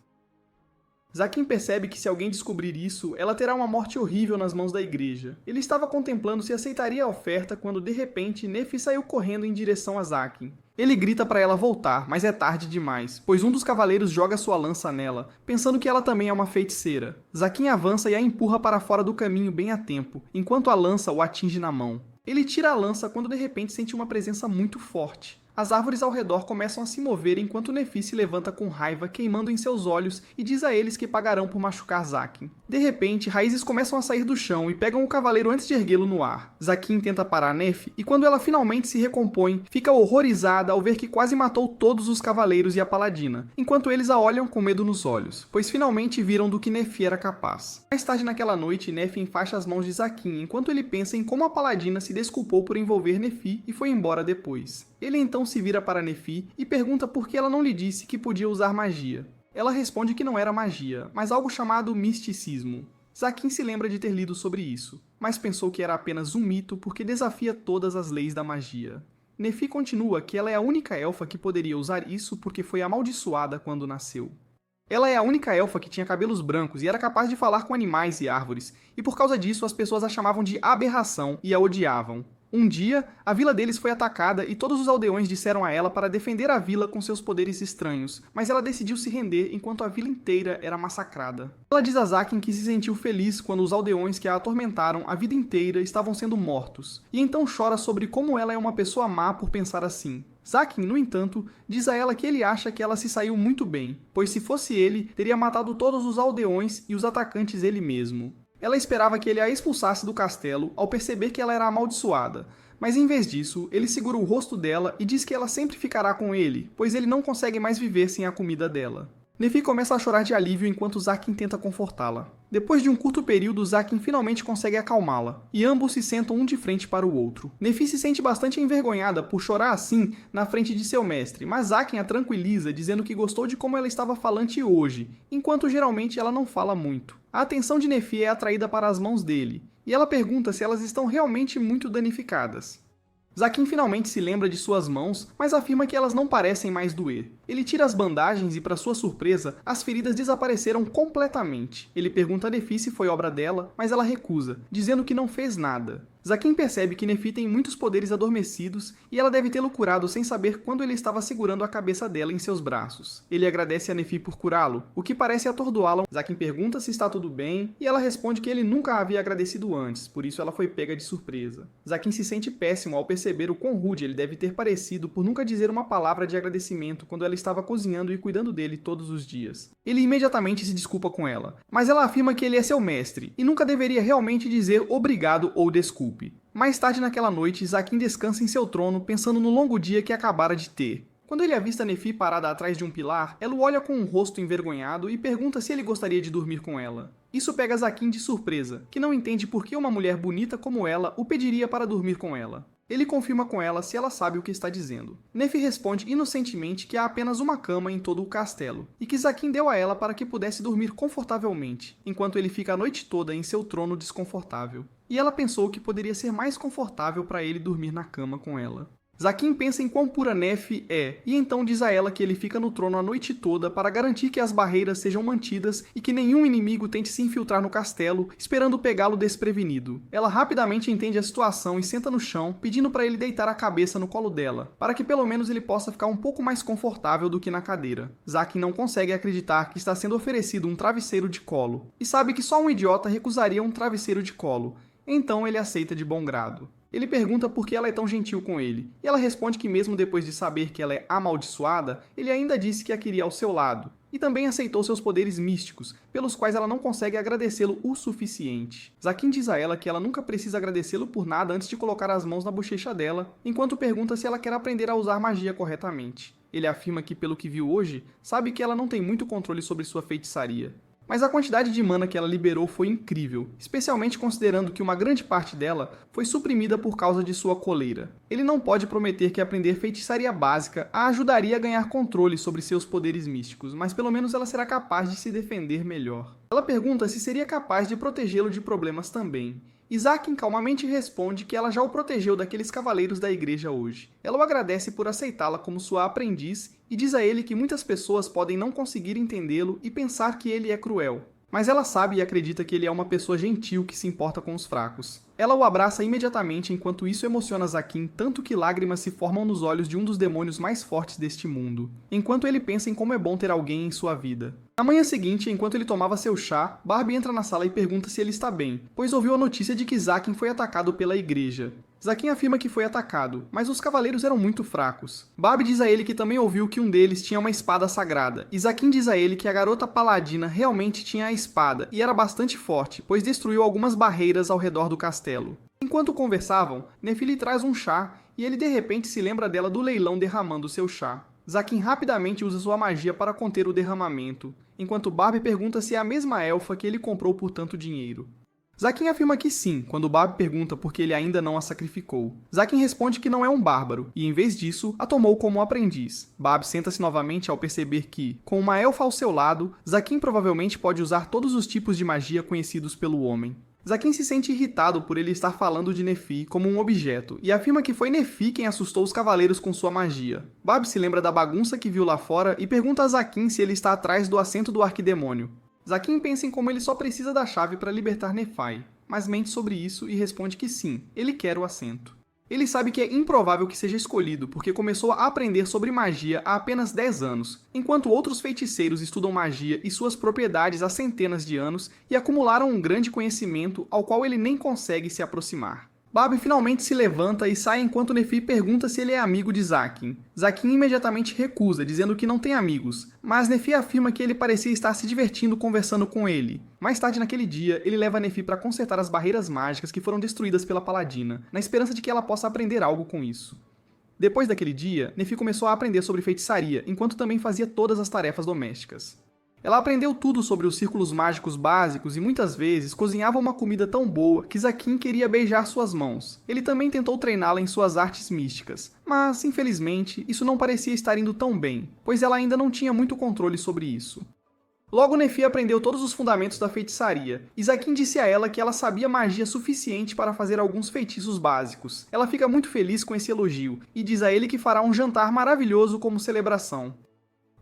Zakin percebe que se alguém descobrir isso, ela terá uma morte horrível nas mãos da igreja. Ele estava contemplando se aceitaria a oferta quando, de repente, Nefi saiu correndo em direção a Zakin. Ele grita para ela voltar, mas é tarde demais, pois um dos cavaleiros joga sua lança nela, pensando que ela também é uma feiticeira. Zakin avança e a empurra para fora do caminho bem a tempo, enquanto a lança o atinge na mão. Ele tira a lança quando de repente sente uma presença muito forte. As árvores ao redor começam a se mover enquanto Nefi se levanta com raiva, queimando em seus olhos, e diz a eles que pagarão por machucar Zakin. De repente, raízes começam a sair do chão e pegam o cavaleiro antes de erguê-lo no ar. Zakin tenta parar Nefi, e quando ela finalmente se recompõe, fica horrorizada ao ver que quase matou todos os cavaleiros e a paladina, enquanto eles a olham com medo nos olhos, pois finalmente viram do que Nefi era capaz. Mais tarde naquela noite, Nefi enfaixa as mãos de Zakin, enquanto ele pensa em como a paladina se desculpou por envolver Nefi e foi embora depois. Ele então se vira para Nefi e pergunta por que ela não lhe disse que podia usar magia. Ela responde que não era magia, mas algo chamado misticismo. Zakin se lembra de ter lido sobre isso, mas pensou que era apenas um mito porque desafia todas as leis da magia. Nefi continua que ela é a única elfa que poderia usar isso porque foi amaldiçoada quando nasceu. Ela é a única elfa que tinha cabelos brancos e era capaz de falar com animais e árvores, e por causa disso as pessoas a chamavam de aberração e a odiavam. Um dia, a vila deles foi atacada e todos os aldeões disseram a ela para defender a vila com seus poderes estranhos, mas ela decidiu se render enquanto a vila inteira era massacrada. Ela diz a Zakin que se sentiu feliz quando os aldeões que a atormentaram a vida inteira estavam sendo mortos, e então chora sobre como ela é uma pessoa má por pensar assim. Zakin, no entanto, diz a ela que ele acha que ela se saiu muito bem, pois se fosse ele, teria matado todos os aldeões e os atacantes ele mesmo. Ela esperava que ele a expulsasse do castelo ao perceber que ela era amaldiçoada, mas em vez disso, ele segura o rosto dela e diz que ela sempre ficará com ele, pois ele não consegue mais viver sem a comida dela. Nefi começa a chorar de alívio enquanto Zakin tenta confortá-la. Depois de um curto período, Zakin finalmente consegue acalmá-la, e ambos se sentam um de frente para o outro. Nefi se sente bastante envergonhada por chorar assim na frente de seu mestre, mas Zakin a tranquiliza dizendo que gostou de como ela estava falante hoje, enquanto geralmente ela não fala muito. A atenção de Nefi é atraída para as mãos dele, e ela pergunta se elas estão realmente muito danificadas. Zakin finalmente se lembra de suas mãos, mas afirma que elas não parecem mais doer. Ele tira as bandagens e, para sua surpresa, as feridas desapareceram completamente. Ele pergunta a Nefi se foi obra dela, mas ela recusa, dizendo que não fez nada. Zakin percebe que Nefi tem muitos poderes adormecidos e ela deve tê-lo curado sem saber quando ele estava segurando a cabeça dela em seus braços. Ele agradece a Nefi por curá-lo, o que parece atordoá-la. Zakin pergunta se está tudo bem e ela responde que ele nunca a havia agradecido antes, por isso ela foi pega de surpresa. Zakin se sente péssimo ao perceber o quão rude ele deve ter parecido por nunca dizer uma palavra de agradecimento quando ela estava cozinhando e cuidando dele todos os dias. Ele imediatamente se desculpa com ela, mas ela afirma que ele é seu mestre e nunca deveria realmente dizer obrigado ou desculpe. Mais tarde naquela noite, Zakin descansa em seu trono pensando no longo dia que acabara de ter. Quando ele avista Nefi parada atrás de um pilar, ela o olha com um rosto envergonhado e pergunta se ele gostaria de dormir com ela. Isso pega Zakin de surpresa, que não entende por que uma mulher bonita como ela o pediria para dormir com ela. Ele confirma com ela se ela sabe o que está dizendo. Nefi responde inocentemente que há apenas uma cama em todo o castelo, e que Zakin deu a ela para que pudesse dormir confortavelmente, enquanto ele fica a noite toda em seu trono desconfortável. E ela pensou que poderia ser mais confortável para ele dormir na cama com ela. Zakin pensa em quão pura Nefi é, e então diz a ela que ele fica no trono a noite toda para garantir que as barreiras sejam mantidas e que nenhum inimigo tente se infiltrar no castelo, esperando pegá-lo desprevenido. Ela rapidamente entende a situação e senta no chão, pedindo para ele deitar a cabeça no colo dela, para que pelo menos ele possa ficar um pouco mais confortável do que na cadeira. Zakin não consegue acreditar que está sendo oferecido um travesseiro de colo, e sabe que só um idiota recusaria um travesseiro de colo, então ele aceita de bom grado. Ele pergunta por que ela é tão gentil com ele, e ela responde que mesmo depois de saber que ela é amaldiçoada, ele ainda disse que a queria ao seu lado. e também aceitou seus poderes místicos, pelos quais ela não consegue agradecê-lo o suficiente. Zaquin diz a ela que ela nunca precisa agradecê-lo por nada antes de colocar as mãos na bochecha dela, enquanto pergunta se ela quer aprender a usar magia corretamente. Ele afirma que, pelo que viu hoje, sabe que ela não tem muito controle sobre sua feitiçaria. Mas a quantidade de mana que ela liberou foi incrível, especialmente considerando que uma grande parte dela foi suprimida por causa de sua coleira. Ele não pode prometer que aprender feitiçaria básica a ajudaria a ganhar controle sobre seus poderes místicos, mas pelo menos ela será capaz de se defender melhor. Ela pergunta se seria capaz de protegê-lo de problemas também. Zaquin calmamente responde que ela já o protegeu daqueles cavaleiros da igreja hoje. Ela o agradece por aceitá-la como sua aprendiz e diz a ele que muitas pessoas podem não conseguir entendê-lo e pensar que ele é cruel. Mas ela sabe e acredita que ele é uma pessoa gentil que se importa com os fracos. Ela o abraça imediatamente enquanto isso emociona Zaquin tanto que lágrimas se formam nos olhos de um dos demônios mais fortes deste mundo, enquanto ele pensa em como é bom ter alguém em sua vida. Na manhã seguinte, enquanto ele tomava seu chá, Barbie entra na sala e pergunta se ele está bem, pois ouviu a notícia de que Zaquin foi atacado pela igreja. Zaquin afirma que foi atacado, mas os cavaleiros eram muito fracos. Barbie diz a ele que também ouviu que um deles tinha uma espada sagrada, e Zaquin diz a ele que a garota paladina realmente tinha a espada e era bastante forte, pois destruiu algumas barreiras ao redor do castelo. Enquanto conversavam, Nefi lhe traz um chá, e ele de repente se lembra dela do leilão derramando seu chá. Zaquin rapidamente usa sua magia para conter o derramamento, enquanto Barbie pergunta se é a mesma elfa que ele comprou por tanto dinheiro. Zaquin afirma que sim, quando Barbie pergunta por que ele ainda não a sacrificou. Zaquin responde que não é um bárbaro, e em vez disso, a tomou como aprendiz. Barbie senta-se novamente ao perceber que, com uma elfa ao seu lado, Zaquin provavelmente pode usar todos os tipos de magia conhecidos pelo homem. Zaquin se sente irritado por ele estar falando de Nefi como um objeto, e afirma que foi Nefi quem assustou os cavaleiros com sua magia. Barbie se lembra da bagunça que viu lá fora e pergunta a Zaquin se ele está atrás do assento do arquidemônio. Zaquin pensa em como ele só precisa da chave para libertar Nephi, mas mente sobre isso e responde que sim, ele quer o assento. Ele sabe que é improvável que seja escolhido, porque começou a aprender sobre magia há apenas 10 anos, enquanto outros feiticeiros estudam magia e suas propriedades há centenas de anos e acumularam um grande conhecimento ao qual ele nem consegue se aproximar. Barbie finalmente se levanta e sai enquanto Nefi pergunta se ele é amigo de Zaquin. Zaquin imediatamente recusa, dizendo que não tem amigos, mas Nefi afirma que ele parecia estar se divertindo conversando com ele. Mais tarde naquele dia, ele leva Nefi para consertar as barreiras mágicas que foram destruídas pela Paladina, na esperança de que ela possa aprender algo com isso. Depois daquele dia, Nefi começou a aprender sobre feitiçaria, enquanto também fazia todas as tarefas domésticas. Ela aprendeu tudo sobre os círculos mágicos básicos e muitas vezes cozinhava uma comida tão boa que Zaquin queria beijar suas mãos. Ele também tentou treiná-la em suas artes místicas, mas, infelizmente, isso não parecia estar indo tão bem, pois ela ainda não tinha muito controle sobre isso. Logo, Nefi aprendeu todos os fundamentos da feitiçaria, e Zaquin disse a ela que ela sabia magia suficiente para fazer alguns feitiços básicos. Ela fica muito feliz com esse elogio, e diz a ele que fará um jantar maravilhoso como celebração.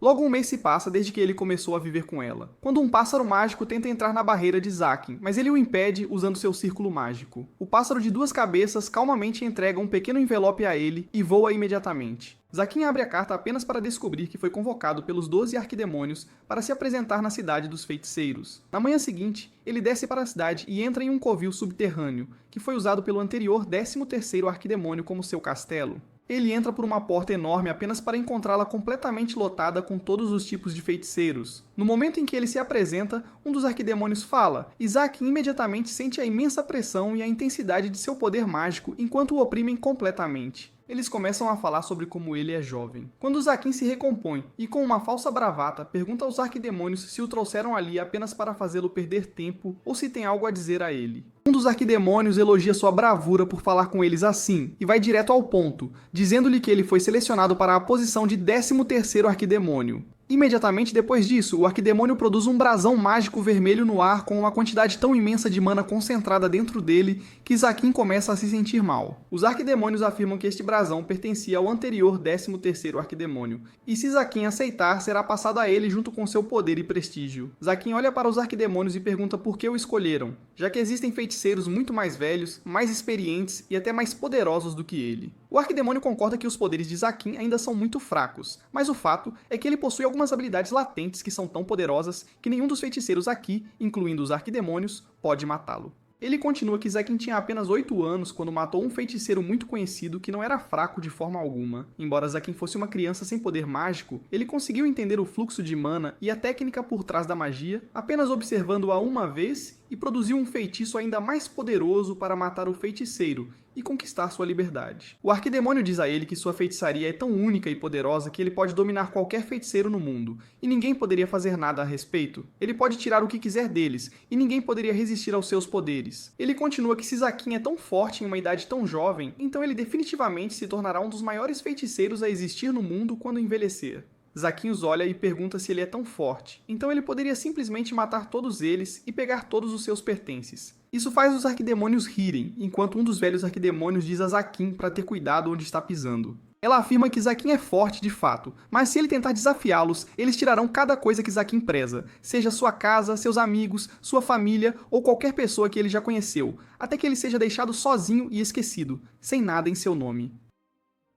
Logo um mês se passa desde que ele começou a viver com ela, quando um pássaro mágico tenta entrar na barreira de Zaquin, mas ele o impede usando seu círculo mágico. O pássaro de duas cabeças calmamente entrega um pequeno envelope a ele e voa imediatamente. Zaquin abre a carta apenas para descobrir que foi convocado pelos 12 arquidemônios para se apresentar na cidade dos feiticeiros. Na manhã seguinte, ele desce para a cidade e entra em um covil subterrâneo, que foi usado pelo anterior 13º arquidemônio como seu castelo. Ele entra por uma porta enorme apenas para encontrá-la completamente lotada com todos os tipos de feiticeiros. No momento em que ele se apresenta, um dos arquidemônios fala, e Zaquin imediatamente sente a imensa pressão e a intensidade de seu poder mágico enquanto o oprimem completamente. Eles começam a falar sobre como ele é jovem. Quando Zaquin se recompõe e, com uma falsa bravata, pergunta aos arquidemônios se o trouxeram ali apenas para fazê-lo perder tempo ou se tem algo a dizer a ele. Um dos arquidemônios elogia sua bravura por falar com eles assim, e vai direto ao ponto, dizendo-lhe que ele foi selecionado para a posição de 13º arquidemônio. Imediatamente depois disso, o arquidemônio produz um brasão mágico vermelho no ar com uma quantidade tão imensa de mana concentrada dentro dele que Zaquin começa a se sentir mal. Os arquidemônios afirmam que este brasão pertencia ao anterior 13º arquidemônio, e se Zaquin aceitar, será passado a ele junto com seu poder e prestígio. Zaquin olha para os arquidemônios e pergunta por que o escolheram, já que existem feiticeiros muito mais velhos, mais experientes e até mais poderosos do que ele. O arquidemônio concorda que os poderes de Zaquin ainda são muito fracos, mas o fato é que ele possui algumas habilidades latentes que são tão poderosas que nenhum dos feiticeiros aqui, incluindo os arquidemônios, pode matá-lo. Ele continua que Zaquin tinha apenas 8 anos quando matou um feiticeiro muito conhecido que não era fraco de forma alguma. Embora Zaquin fosse uma criança sem poder mágico, ele conseguiu entender o fluxo de mana e a técnica por trás da magia, apenas observando-a uma vez, e produziu um feitiço ainda mais poderoso para matar o feiticeiro e conquistar sua liberdade. O arquidemônio diz a ele que sua feitiçaria é tão única e poderosa que ele pode dominar qualquer feiticeiro no mundo, e ninguém poderia fazer nada a respeito. Ele pode tirar o que quiser deles, e ninguém poderia resistir aos seus poderes. Ele continua que se Zaquin é tão forte em uma idade tão jovem, então ele definitivamente se tornará um dos maiores feiticeiros a existir no mundo quando envelhecer. Zaquin os olha e pergunta se ele é tão forte, então ele poderia simplesmente matar todos eles e pegar todos os seus pertences. Isso faz os arquidemônios rirem, enquanto um dos velhos arquidemônios diz a Zaquin para ter cuidado onde está pisando. Ela afirma que Zaquin é forte de fato, mas se ele tentar desafiá-los, eles tirarão cada coisa que Zaquin preza, seja sua casa, seus amigos, sua família ou qualquer pessoa que ele já conheceu, até que ele seja deixado sozinho e esquecido, sem nada em seu nome.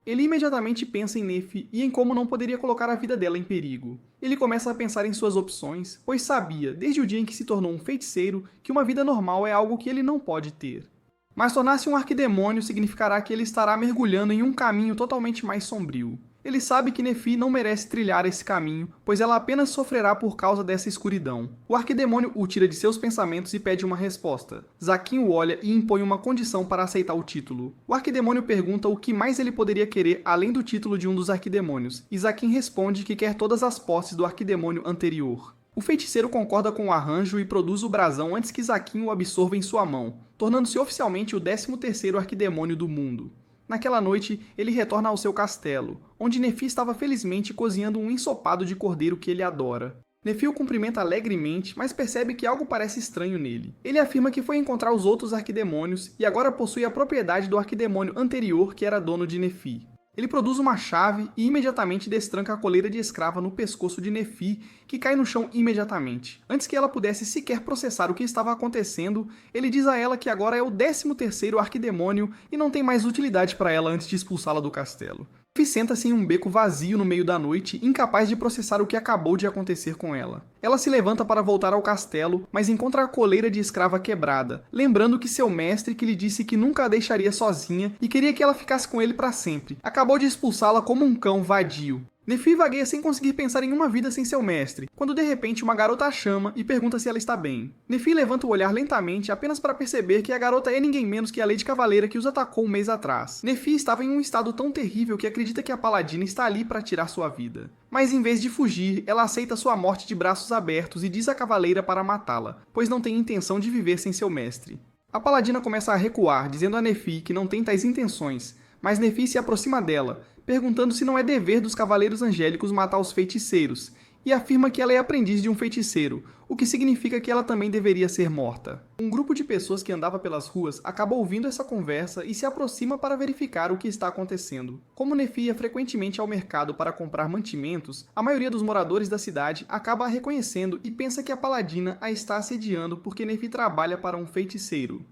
Ele imediatamente pensa em Nefi e em como não poderia colocar a vida dela em perigo. Ele começa a pensar em suas opções, pois sabia, desde o dia em que se tornou um feiticeiro, que uma vida normal é algo que ele não pode ter. Mas tornar-se um arquidemônio significará que ele estará mergulhando em um caminho totalmente mais sombrio. Ele sabe que Nefi não merece trilhar esse caminho, pois ela apenas sofrerá por causa dessa escuridão. O arquidemônio o tira de seus pensamentos e pede uma resposta. Zaquin o olha e impõe uma condição para aceitar o título. O arquidemônio pergunta o que mais ele poderia querer além do título de um dos arquidemônios, e Zaquin responde que quer todas as posses do arquidemônio anterior. O feiticeiro concorda com o arranjo e produz o brasão antes que Zaquin o absorva em sua mão, tornando-se oficialmente o 13º arquidemônio do mundo. Naquela noite, ele retorna ao seu castelo, onde Nefi estava felizmente cozinhando um ensopado de cordeiro que ele adora. Nefi o cumprimenta alegremente, mas percebe que algo parece estranho nele. Ele afirma que foi encontrar os outros arquidemônios e agora possui a propriedade do arquidemônio anterior que era dono de Nefi. Ele produz uma chave e imediatamente destranca a coleira de escrava no pescoço de Nefi, que cai no chão imediatamente. Antes que ela pudesse sequer processar o que estava acontecendo, ele diz a ela que agora é o 13º arquidemônio e não tem mais utilidade para ela antes de expulsá-la do castelo. Nefi senta-se em um beco vazio no meio da noite, incapaz de processar o que acabou de acontecer com ela. Ela se levanta para voltar ao castelo, mas encontra a coleira de escrava quebrada, lembrando que seu mestre, que lhe disse que nunca a deixaria sozinha e queria que ela ficasse com ele para sempre, acabou de expulsá-la como um cão vadio. Nefi vagueia sem conseguir pensar em uma vida sem seu mestre, quando de repente uma garota a chama e pergunta se ela está bem. Nefi levanta o olhar lentamente apenas para perceber que a garota é ninguém menos que a Lady Cavaleira que os atacou um mês atrás. Nefi estava em um estado tão terrível que acredita que a paladina está ali para tirar sua vida. Mas em vez de fugir, ela aceita sua morte de braços abertos e diz à Cavaleira para matá-la, pois não tem intenção de viver sem seu mestre. A paladina começa a recuar, dizendo a Nefi que não tem tais intenções, mas Nefi se aproxima dela, perguntando se não é dever dos cavaleiros angélicos matar os feiticeiros, e afirma que ela é aprendiz de um feiticeiro, o que significa que ela também deveria ser morta. Um grupo de pessoas que andava pelas ruas acaba ouvindo essa conversa e se aproxima para verificar o que está acontecendo. Como Nefi ia frequentemente ao mercado para comprar mantimentos, a maioria dos moradores da cidade acaba a reconhecendo e pensa que a paladina a está assediando porque Nefi trabalha para um feiticeiro.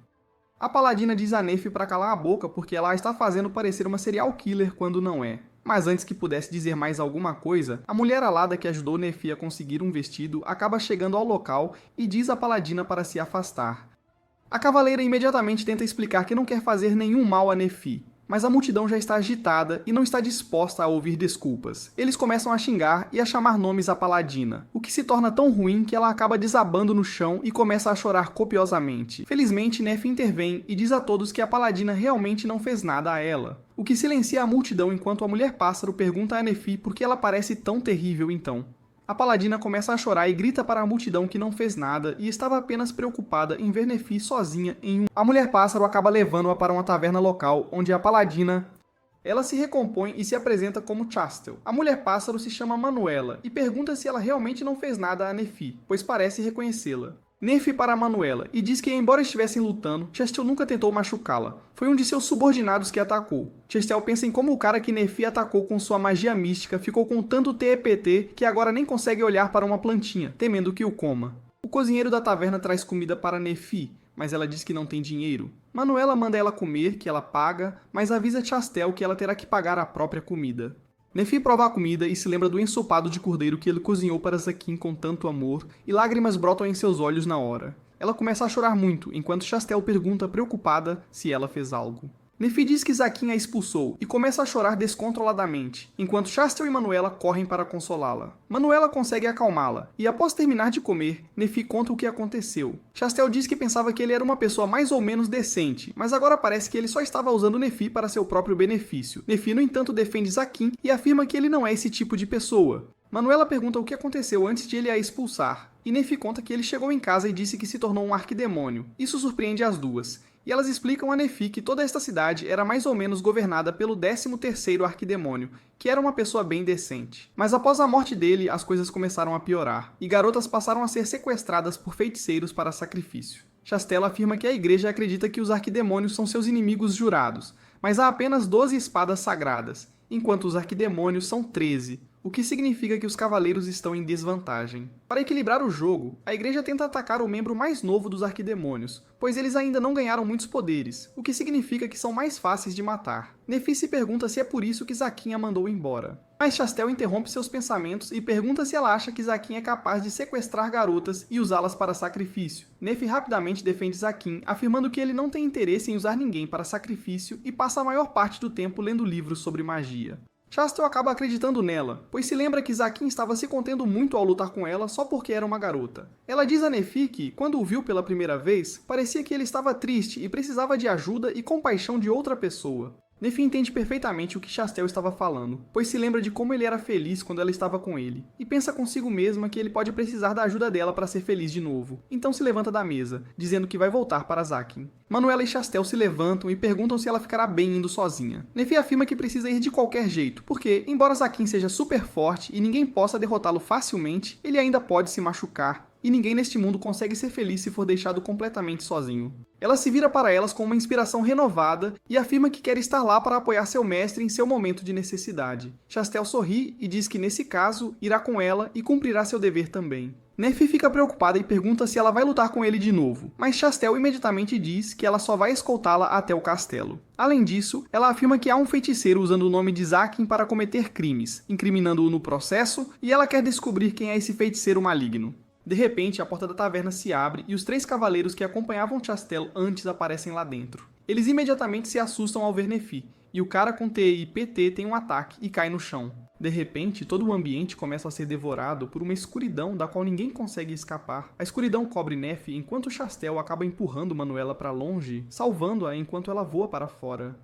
A paladina diz a Nefi para calar a boca porque ela a está fazendo parecer uma serial killer quando não é. Mas antes que pudesse dizer mais alguma coisa, a mulher alada que ajudou Nefi a conseguir um vestido acaba chegando ao local e diz à paladina para se afastar. A cavaleira imediatamente tenta explicar que não quer fazer nenhum mal a Nefi, mas a multidão já está agitada e não está disposta a ouvir desculpas. Eles começam a xingar e a chamar nomes à paladina, o que se torna tão ruim que ela acaba desabando no chão e começa a chorar copiosamente. Felizmente, Nefi intervém e diz a todos que a paladina realmente não fez nada a ela, o que silencia a multidão enquanto a mulher-pássaro pergunta a Nefi por que ela parece tão terrível então. A paladina começa a chorar e grita para a multidão que não fez nada e estava apenas preocupada em ver Nefi sozinha em um... A mulher-pássaro acaba levando-a para uma taverna local, onde a paladina... Ela se recompõe e se apresenta como Chastel. A mulher-pássaro se chama Manuela e pergunta se ela realmente não fez nada a Nefi, pois parece reconhecê-la. Nefi para Manuela e diz que, embora estivessem lutando, Chastel nunca tentou machucá-la. Foi um de seus subordinados que atacou. Chastel pensa em como o cara que Nefi atacou com sua magia mística ficou com tanto TEPT que agora nem consegue olhar para uma plantinha, temendo que o coma. O cozinheiro da taverna traz comida para Nefi, mas ela diz que não tem dinheiro. Manuela manda ela comer, que ela paga, mas avisa Chastel que ela terá que pagar a própria comida. Nefi prova a comida e se lembra do ensopado de cordeiro que ele cozinhou para Zaquin com tanto amor, e lágrimas brotam em seus olhos na hora. Ela começa a chorar muito, enquanto Chastel pergunta preocupada se ela fez algo. Nefi diz que Zaquim a expulsou e começa a chorar descontroladamente, enquanto Chastel e Manuela correm para consolá-la. Manuela consegue acalmá-la, e após terminar de comer, Nefi conta o que aconteceu. Chastel diz que pensava que ele era uma pessoa mais ou menos decente, mas agora parece que ele só estava usando Nefi para seu próprio benefício. Nefi, no entanto, defende Zaquim e afirma que ele não é esse tipo de pessoa. Manuela pergunta o que aconteceu antes de ele a expulsar, e Nefi conta que ele chegou em casa e disse que se tornou um arquidemônio. Isso surpreende as duas. E elas explicam a Nefi que toda esta cidade era mais ou menos governada pelo 13º arquidemônio, que era uma pessoa bem decente. Mas após a morte dele, as coisas começaram a piorar, e garotas passaram a ser sequestradas por feiticeiros para sacrifício. Chastel afirma que a igreja acredita que os arquidemônios são seus inimigos jurados, mas há apenas 12 espadas sagradas, enquanto os arquidemônios são 13, o que significa que os cavaleiros estão em desvantagem. Para equilibrar o jogo, a igreja tenta atacar o membro mais novo dos arquidemônios, pois eles ainda não ganharam muitos poderes, o que significa que são mais fáceis de matar. Nefi se pergunta se é por isso que Zaquim a mandou embora. Mas Chastel interrompe seus pensamentos e pergunta se ela acha que Zaquim é capaz de sequestrar garotas e usá-las para sacrifício. Nefi rapidamente defende Zaquim, afirmando que ele não tem interesse em usar ninguém para sacrifício e passa a maior parte do tempo lendo livros sobre magia. Chastel acaba acreditando nela, pois se lembra que Zaquim estava se contendo muito ao lutar com ela só porque era uma garota. Ela diz a Nefi que, quando o viu pela primeira vez, parecia que ele estava triste e precisava de ajuda e compaixão de outra pessoa. Nefi entende perfeitamente o que Chastel estava falando, pois se lembra de como ele era feliz quando ela estava com ele, e pensa consigo mesma que ele pode precisar da ajuda dela para ser feliz de novo. Então se levanta da mesa, dizendo que vai voltar para Zaquim. Manuela e Chastel se levantam e perguntam se ela ficará bem indo sozinha. Nefi afirma que precisa ir de qualquer jeito, porque, embora Zaquim seja super forte e ninguém possa derrotá-lo facilmente, ele ainda pode se machucar, e ninguém neste mundo consegue ser feliz se for deixado completamente sozinho. Ela se vira para elas com uma inspiração renovada e afirma que quer estar lá para apoiar seu mestre em seu momento de necessidade. Chastel sorri e diz que nesse caso irá com ela e cumprirá seu dever também. Nefi fica preocupada e pergunta se ela vai lutar com ele de novo, mas Chastel imediatamente diz que ela só vai escoltá-la até o castelo. Além disso, ela afirma que há um feiticeiro usando o nome de Zaquim para cometer crimes, incriminando-o no processo, e ela quer descobrir quem é esse feiticeiro maligno. De repente, a porta da taverna se abre e os 3 cavaleiros que acompanhavam Chastel antes aparecem lá dentro. Eles imediatamente se assustam ao ver Nefi, e o cara com TI e PT tem um ataque e cai no chão. De repente, todo o ambiente começa a ser devorado por uma escuridão da qual ninguém consegue escapar. A escuridão cobre Nefi enquanto Chastel acaba empurrando Manuela para longe, salvando-a enquanto ela voa para fora.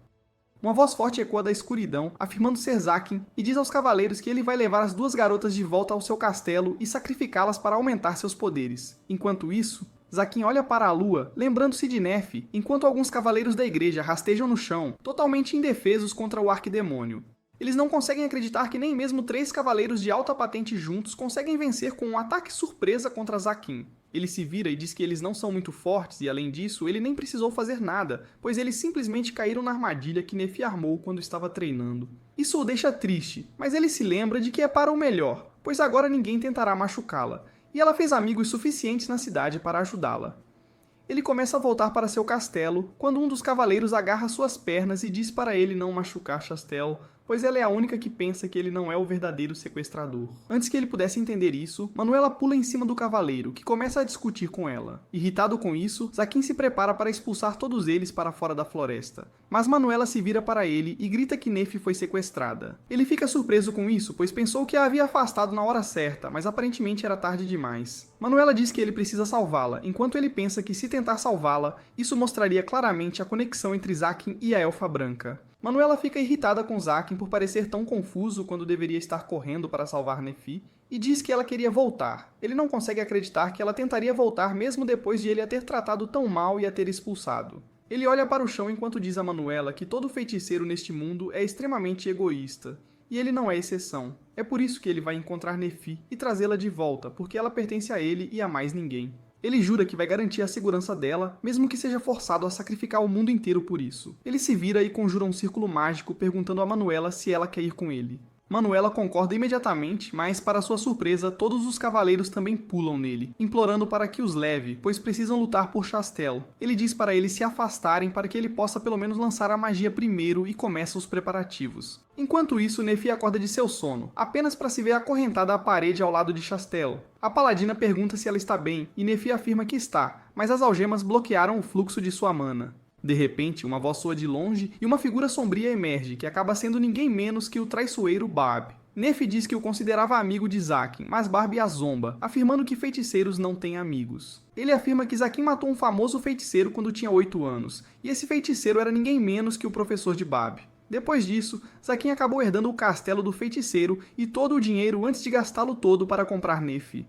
Uma voz forte ecoa da escuridão, afirmando ser Zaquim, e diz aos cavaleiros que ele vai levar as 2 garotas de volta ao seu castelo e sacrificá-las para aumentar seus poderes. Enquanto isso, Zaquim olha para a lua, lembrando-se de Nefi, enquanto alguns cavaleiros da igreja rastejam no chão, totalmente indefesos contra o arquidemônio. Eles não conseguem acreditar que nem mesmo 3 cavaleiros de alta patente juntos conseguem vencer com um ataque surpresa contra Zaquim. Ele se vira e diz que eles não são muito fortes e, além disso, ele nem precisou fazer nada, pois eles simplesmente caíram na armadilha que Nefi armou quando estava treinando. Isso o deixa triste, mas ele se lembra de que é para o melhor, pois agora ninguém tentará machucá-la, e ela fez amigos suficientes na cidade para ajudá-la. Ele começa a voltar para seu castelo, quando um dos cavaleiros agarra suas pernas e diz para ele não machucar Chastel, pois ela é a única que pensa que ele não é o verdadeiro sequestrador. Antes que ele pudesse entender isso, Manuela pula em cima do cavaleiro, que começa a discutir com ela. Irritado com isso, Zaquim se prepara para expulsar todos eles para fora da floresta. Mas Manuela se vira para ele e grita que Nefi foi sequestrada. Ele fica surpreso com isso, pois pensou que a havia afastado na hora certa, mas aparentemente era tarde demais. Manuela diz que ele precisa salvá-la, enquanto ele pensa que se tentar salvá-la, isso mostraria claramente a conexão entre Zaquim e a Elfa Branca. Manuela fica irritada com Zaquim por parecer tão confuso quando deveria estar correndo para salvar Nefi, e diz que ela queria voltar. Ele não consegue acreditar que ela tentaria voltar mesmo depois de ele a ter tratado tão mal e a ter expulsado. Ele olha para o chão enquanto diz a Manuela que todo feiticeiro neste mundo é extremamente egoísta, e ele não é exceção. É por isso que ele vai encontrar Nefi e trazê-la de volta, porque ela pertence a ele e a mais ninguém. Ele jura que vai garantir a segurança dela, mesmo que seja forçado a sacrificar o mundo inteiro por isso. Ele se vira e conjura um círculo mágico perguntando a Manuela se ela quer ir com ele. Manuela concorda imediatamente, mas, para sua surpresa, todos os cavaleiros também pulam nele, implorando para que os leve, pois precisam lutar por Chastel. Ele diz para eles se afastarem para que ele possa pelo menos lançar a magia primeiro e começa os preparativos. Enquanto isso, Nefi acorda de seu sono, apenas para se ver acorrentada à parede ao lado de Chastel. A paladina pergunta se ela está bem, e Nefi afirma que está, mas as algemas bloquearam o fluxo de sua mana. De repente, uma voz soa de longe e uma figura sombria emerge, que acaba sendo ninguém menos que o traiçoeiro Barb. Nefi diz que o considerava amigo de Zakin, mas Barb a zomba, afirmando que feiticeiros não têm amigos. Ele afirma que Zakin matou um famoso feiticeiro quando tinha 8 anos, e esse feiticeiro era ninguém menos que o professor de Barb. Depois disso, Zakin acabou herdando o castelo do feiticeiro e todo o dinheiro antes de gastá-lo todo para comprar Nefi.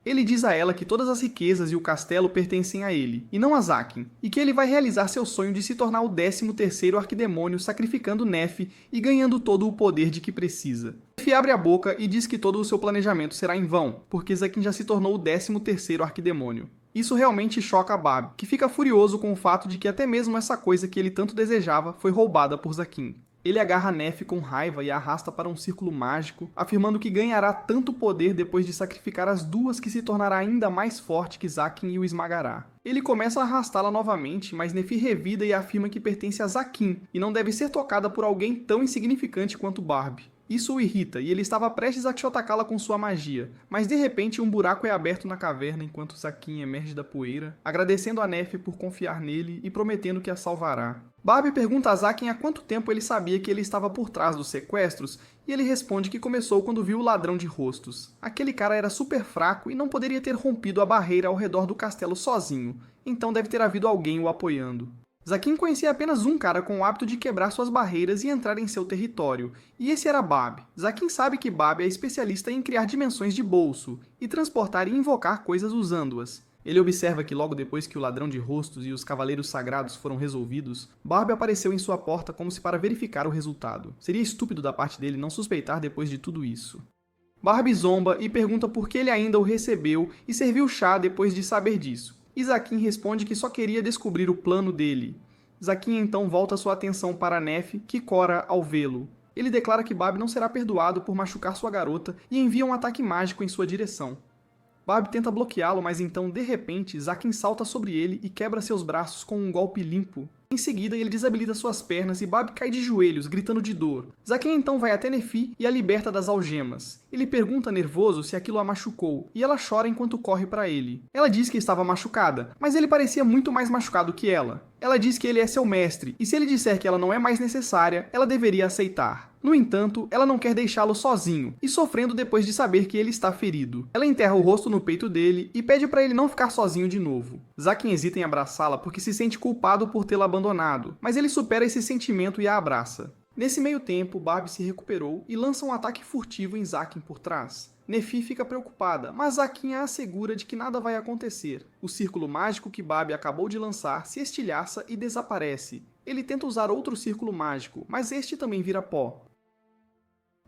Ele diz a ela que todas as riquezas e o castelo pertencem a ele, e não a Zakin, e que ele vai realizar seu sonho de se tornar o 13º arquidemônio sacrificando Nefi e ganhando todo o poder de que precisa. Nefi abre a boca e diz que todo o seu planejamento será em vão, porque Zakin já se tornou o 13º arquidemônio. Isso realmente choca Barb, que fica furioso com o fato de que até mesmo essa coisa que ele tanto desejava foi roubada por Zakin. Ele agarra Nefi com raiva e a arrasta para um círculo mágico, afirmando que ganhará tanto poder depois de sacrificar as duas que se tornará ainda mais forte que Zakin e o esmagará. Ele começa a arrastá-la novamente, mas Nefi revida e afirma que pertence a Zakin e não deve ser tocada por alguém tão insignificante quanto Barb. Isso o irrita e ele estava prestes a atacá-la com sua magia, mas de repente um buraco é aberto na caverna enquanto Zakin emerge da poeira, agradecendo a Nefi por confiar nele e prometendo que a salvará. Barb pergunta a Zakin há quanto tempo ele sabia que ele estava por trás dos sequestros, e ele responde que começou quando viu o ladrão de rostos. Aquele cara era super fraco e não poderia ter rompido a barreira ao redor do castelo sozinho, então deve ter havido alguém o apoiando. Zakin conhecia apenas um cara com o hábito de quebrar suas barreiras e entrar em seu território, e esse era Barb. Zakin sabe que Barb é especialista em criar dimensões de bolso, e transportar e invocar coisas usando-as. Ele observa que logo depois que o ladrão de rostos e os cavaleiros sagrados foram resolvidos, Barb apareceu em sua porta como se para verificar o resultado. Seria estúpido da parte dele não suspeitar depois de tudo isso. Barb zomba e pergunta por que ele ainda o recebeu e serviu chá depois de saber disso. E Zakin responde que só queria descobrir o plano dele. Zakin então volta sua atenção para Nefi, que cora ao vê-lo. Ele declara que Barb não será perdoado por machucar sua garota e envia um ataque mágico em sua direção. Barb tenta bloqueá-lo, mas então, de repente, Zakin salta sobre ele e quebra seus braços com um golpe limpo. Em seguida, ele desabilita suas pernas e Barb cai de joelhos, gritando de dor. Zakin então vai até Nefi e a liberta das algemas. Ele pergunta nervoso se aquilo a machucou, e ela chora enquanto corre para ele. Ela diz que estava machucada, mas ele parecia muito mais machucado que ela. Ela diz que ele é seu mestre, e se ele disser que ela não é mais necessária, ela deveria aceitar. No entanto, ela não quer deixá-lo sozinho, e sofrendo depois de saber que ele está ferido. Ela enterra o rosto no peito dele e pede para ele não ficar sozinho de novo. Zakin hesita em abraçá-la porque se sente culpado por tê-la abandonado, mas ele supera esse sentimento e a abraça. Nesse meio tempo, Barb se recuperou e lança um ataque furtivo em Zakin por trás. Nefi fica preocupada, mas Zakin a assegura de que nada vai acontecer. O círculo mágico que Barb acabou de lançar se estilhaça e desaparece. Ele tenta usar outro círculo mágico, mas este também vira pó.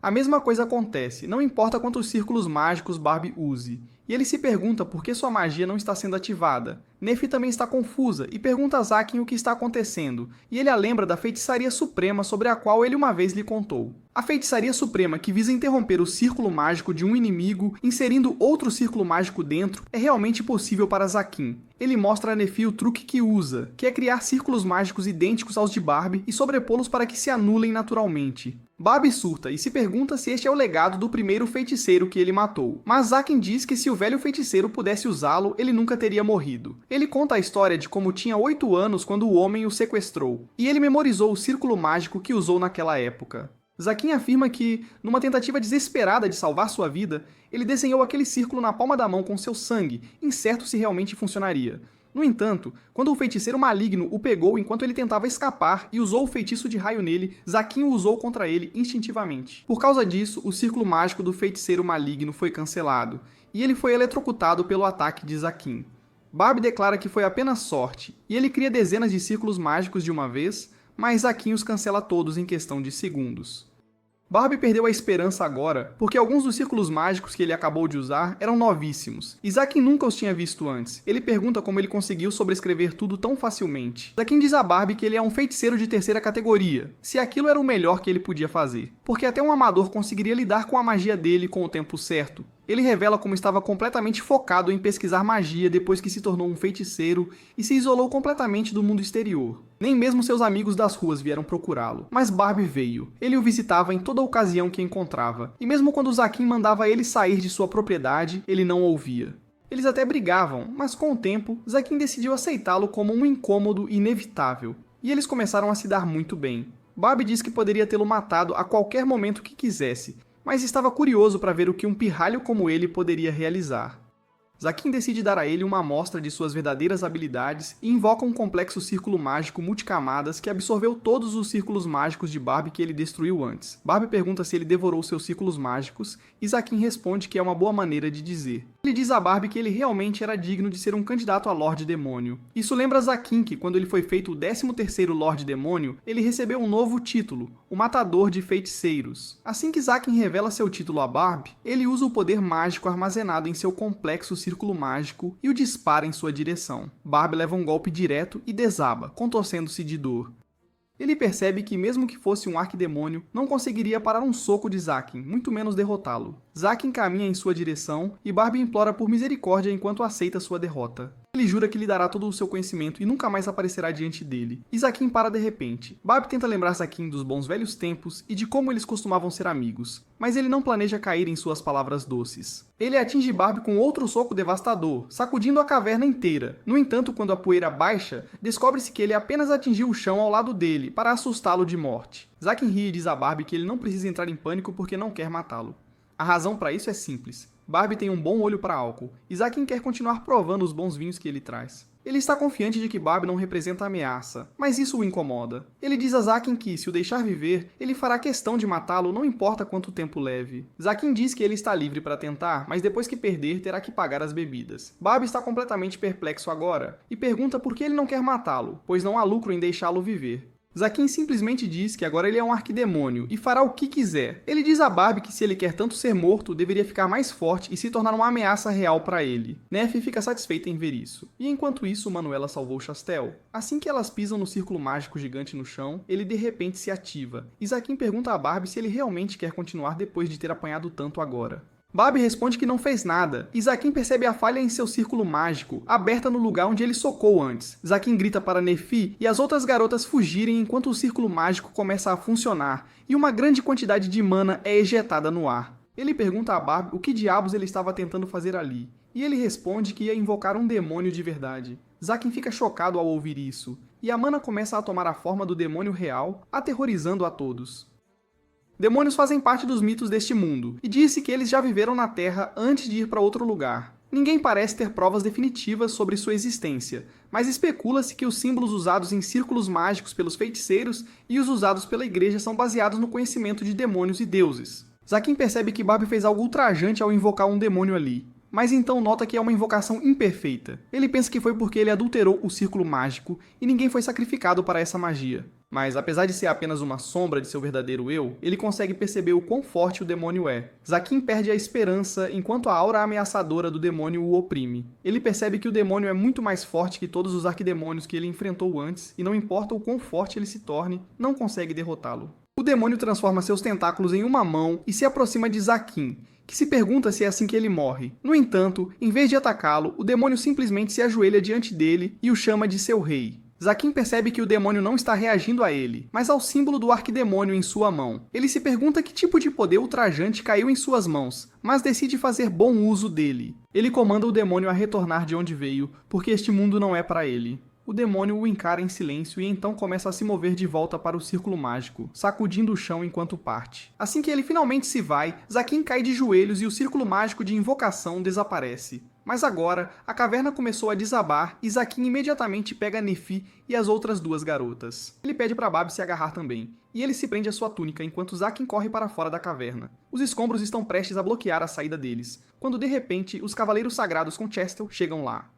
A mesma coisa acontece, não importa quantos círculos mágicos Barb use, e ele se pergunta por que sua magia não está sendo ativada. Nefi também está confusa e pergunta a Zakin o que está acontecendo, e ele a lembra da feitiçaria suprema sobre a qual ele uma vez lhe contou. A feitiçaria suprema que visa interromper o círculo mágico de um inimigo, inserindo outro círculo mágico dentro, é realmente possível para Zakin. Ele mostra a Nefi o truque que usa, que é criar círculos mágicos idênticos aos de Barb e sobrepô-los para que se anulem naturalmente. Barb surta e se pergunta se este é o legado do primeiro feiticeiro que ele matou, mas Zakin diz que se o velho feiticeiro pudesse usá-lo, ele nunca teria morrido. Ele conta a história de como tinha 8 anos quando o homem o sequestrou, e ele memorizou o círculo mágico que usou naquela época. Zakin afirma que, numa tentativa desesperada de salvar sua vida, ele desenhou aquele círculo na palma da mão com seu sangue, incerto se realmente funcionaria. No entanto, quando o feiticeiro maligno o pegou enquanto ele tentava escapar e usou o feitiço de raio nele, Zakin o usou contra ele instintivamente. Por causa disso, o círculo mágico do feiticeiro maligno foi cancelado, e ele foi eletrocutado pelo ataque de Zakin. Barb declara que foi apenas sorte, e ele cria dezenas de círculos mágicos de uma vez, mas Zakin os cancela todos em questão de segundos. Barbie perdeu a esperança agora, porque alguns dos círculos mágicos que ele acabou de usar eram novíssimos. E Zakin nunca os tinha visto antes. Ele pergunta como ele conseguiu sobrescrever tudo tão facilmente. Zakin diz a Barbie que ele é um feiticeiro de terceira categoria, se aquilo era o melhor que ele podia fazer. Porque até um amador conseguiria lidar com a magia dele com o tempo certo. Ele revela como estava completamente focado em pesquisar magia depois que se tornou um feiticeiro e se isolou completamente do mundo exterior. Nem mesmo seus amigos das ruas vieram procurá-lo, mas Barbie veio. Ele o visitava em toda ocasião que encontrava, e mesmo quando Zakin mandava ele sair de sua propriedade, ele não ouvia. Eles até brigavam, mas com o tempo, Zakin decidiu aceitá-lo como um incômodo inevitável, e eles começaram a se dar muito bem. Barbie diz que poderia tê-lo matado a qualquer momento que quisesse, mas estava curioso para ver o que um pirralho como ele poderia realizar. Zakin decide dar a ele uma amostra de suas verdadeiras habilidades e invoca um complexo círculo mágico multicamadas que absorveu todos os círculos mágicos de Barbie que ele destruiu antes. Barbie pergunta se ele devorou seus círculos mágicos e Zakin responde que é uma boa maneira de dizer. Ele diz a Barbie que ele realmente era digno de ser um candidato a Lorde Demônio. Isso lembra Zakin que, quando ele foi feito o 13º Lorde Demônio, ele recebeu um novo título, o Matador de Feiticeiros. Assim que Zakin revela seu título a Barbie, ele usa o poder mágico armazenado em seu complexo círculo mágico e o dispara em sua direção. Barbie leva um golpe direto e desaba, contorcendo-se de dor. Ele percebe que, mesmo que fosse um arquidemônio, não conseguiria parar um soco de Zakin, muito menos derrotá-lo. Zakin caminha em sua direção e Barbie implora por misericórdia enquanto aceita sua derrota. Ele jura que lhe dará todo o seu conhecimento e nunca mais aparecerá diante dele. E Zakin para de repente. Barbie tenta lembrar Zakin dos bons velhos tempos e de como eles costumavam ser amigos, mas ele não planeja cair em suas palavras doces. Ele atinge Barbie com outro soco devastador, sacudindo a caverna inteira. No entanto, quando a poeira baixa, descobre-se que ele apenas atingiu o chão ao lado dele, para assustá-lo de morte. Zakin ri e diz a Barbie que ele não precisa entrar em pânico porque não quer matá-lo. A razão para isso é simples. Barbie tem um bom olho para álcool, e Zakin quer continuar provando os bons vinhos que ele traz. Ele está confiante de que Barbie não representa ameaça, mas isso o incomoda. Ele diz a Zakin que, se o deixar viver, ele fará questão de matá-lo não importa quanto tempo leve. Zakin diz que ele está livre para tentar, mas depois que perder, terá que pagar as bebidas. Barbie está completamente perplexo agora, e pergunta por que ele não quer matá-lo, pois não há lucro em deixá-lo viver. Zakin simplesmente diz que agora ele é um arquidemônio e fará o que quiser. Ele diz a Barbie que se ele quer tanto ser morto, deveria ficar mais forte e se tornar uma ameaça real para ele. Neff fica satisfeita em ver isso. E enquanto isso, Manuela salvou Chastel. Assim que elas pisam no círculo mágico gigante no chão, ele de repente se ativa. E Zakin pergunta a Barbie se ele realmente quer continuar depois de ter apanhado tanto agora. Barbie responde que não fez nada, e Zakin percebe a falha em seu círculo mágico, aberta no lugar onde ele socou antes. Zakin grita para Nefi e as outras garotas fugirem enquanto o círculo mágico começa a funcionar, e uma grande quantidade de mana é ejetada no ar. Ele pergunta a Barbie o que diabos ele estava tentando fazer ali, e ele responde que ia invocar um demônio de verdade. Zakin fica chocado ao ouvir isso, e a mana começa a tomar a forma do demônio real, aterrorizando a todos. Demônios fazem parte dos mitos deste mundo, e disse que eles já viveram na Terra antes de ir para outro lugar. Ninguém parece ter provas definitivas sobre sua existência, mas especula-se que os símbolos usados em círculos mágicos pelos feiticeiros e os usados pela igreja são baseados no conhecimento de demônios e deuses. Zakin percebe que Barbie fez algo ultrajante ao invocar um demônio ali, mas então nota que é uma invocação imperfeita. Ele pensa que foi porque ele adulterou o círculo mágico e ninguém foi sacrificado para essa magia. Mas, apesar de ser apenas uma sombra de seu verdadeiro eu, ele consegue perceber o quão forte o demônio é. Zakin perde a esperança enquanto a aura ameaçadora do demônio o oprime. Ele percebe que o demônio é muito mais forte que todos os arquidemônios que ele enfrentou antes, e não importa o quão forte ele se torne, não consegue derrotá-lo. O demônio transforma seus tentáculos em uma mão e se aproxima de Zakin, que se pergunta se é assim que ele morre. No entanto, em vez de atacá-lo, o demônio simplesmente se ajoelha diante dele e o chama de seu rei. Zakin percebe que o demônio não está reagindo a ele, mas ao símbolo do arquidemônio em sua mão. Ele se pergunta que tipo de poder ultrajante caiu em suas mãos, mas decide fazer bom uso dele. Ele comanda o demônio a retornar de onde veio, porque este mundo não é para ele. O demônio o encara em silêncio e então começa a se mover de volta para o círculo mágico, sacudindo o chão enquanto parte. Assim que ele finalmente se vai, Zakin cai de joelhos e o círculo mágico de invocação desaparece. Mas agora, a caverna começou a desabar e Zakin imediatamente pega Nefi e as outras duas garotas. Ele pede para Barbie se agarrar também, e ele se prende à sua túnica enquanto Zakin corre para fora da caverna. Os escombros estão prestes a bloquear a saída deles, quando de repente os Cavaleiros Sagrados com Chastel chegam lá.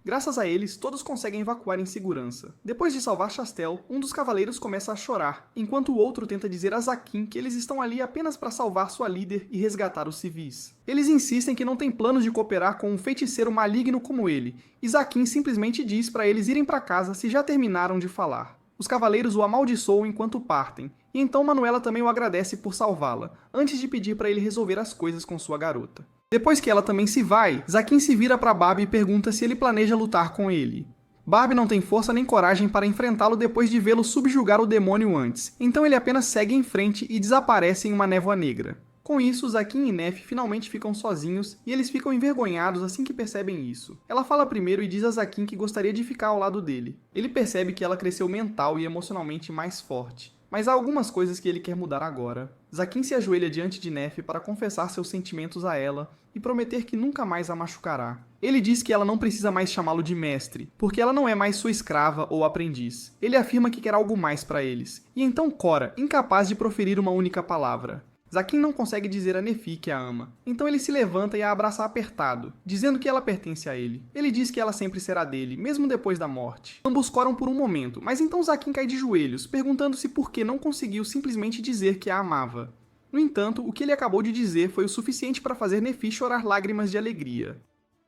Graças a eles, todos conseguem evacuar em segurança. Depois de salvar Chastel, um dos cavaleiros começa a chorar, enquanto o outro tenta dizer a Zaquin que eles estão ali apenas para salvar sua líder e resgatar os civis. Eles insistem que não têm planos de cooperar com um feiticeiro maligno como ele, e Zaquin simplesmente diz para eles irem para casa se já terminaram de falar. Os cavaleiros o amaldiçoam enquanto partem, e então Manuela também o agradece por salvá-la, antes de pedir para ele resolver as coisas com sua garota. Depois que ela também se vai, Zaquin se vira para Barbie e pergunta se ele planeja lutar com ele. Barbie não tem força nem coragem para enfrentá-lo depois de vê-lo subjugar o demônio antes, então ele apenas segue em frente e desaparece em uma névoa negra. Com isso, Zaquin e Nef finalmente ficam sozinhos e eles ficam envergonhados assim que percebem isso. Ela fala primeiro e diz a Zaquin que gostaria de ficar ao lado dele. Ele percebe que ela cresceu mental e emocionalmente mais forte. Mas há algumas coisas que ele quer mudar agora. Zaquin se ajoelha diante de Nef para confessar seus sentimentos a ela e prometer que nunca mais a machucará. Ele diz que ela não precisa mais chamá-lo de mestre, porque ela não é mais sua escrava ou aprendiz. Ele afirma que quer algo mais para eles. E então Cora, incapaz de proferir uma única palavra. Zaquin não consegue dizer a Nefi que a ama, então ele se levanta e a abraça apertado, dizendo que ela pertence a ele. Ele diz que ela sempre será dele, mesmo depois da morte. Ambos coram por um momento, mas então Zaquin cai de joelhos, perguntando-se por que não conseguiu simplesmente dizer que a amava. No entanto, o que ele acabou de dizer foi o suficiente para fazer Nefi chorar lágrimas de alegria.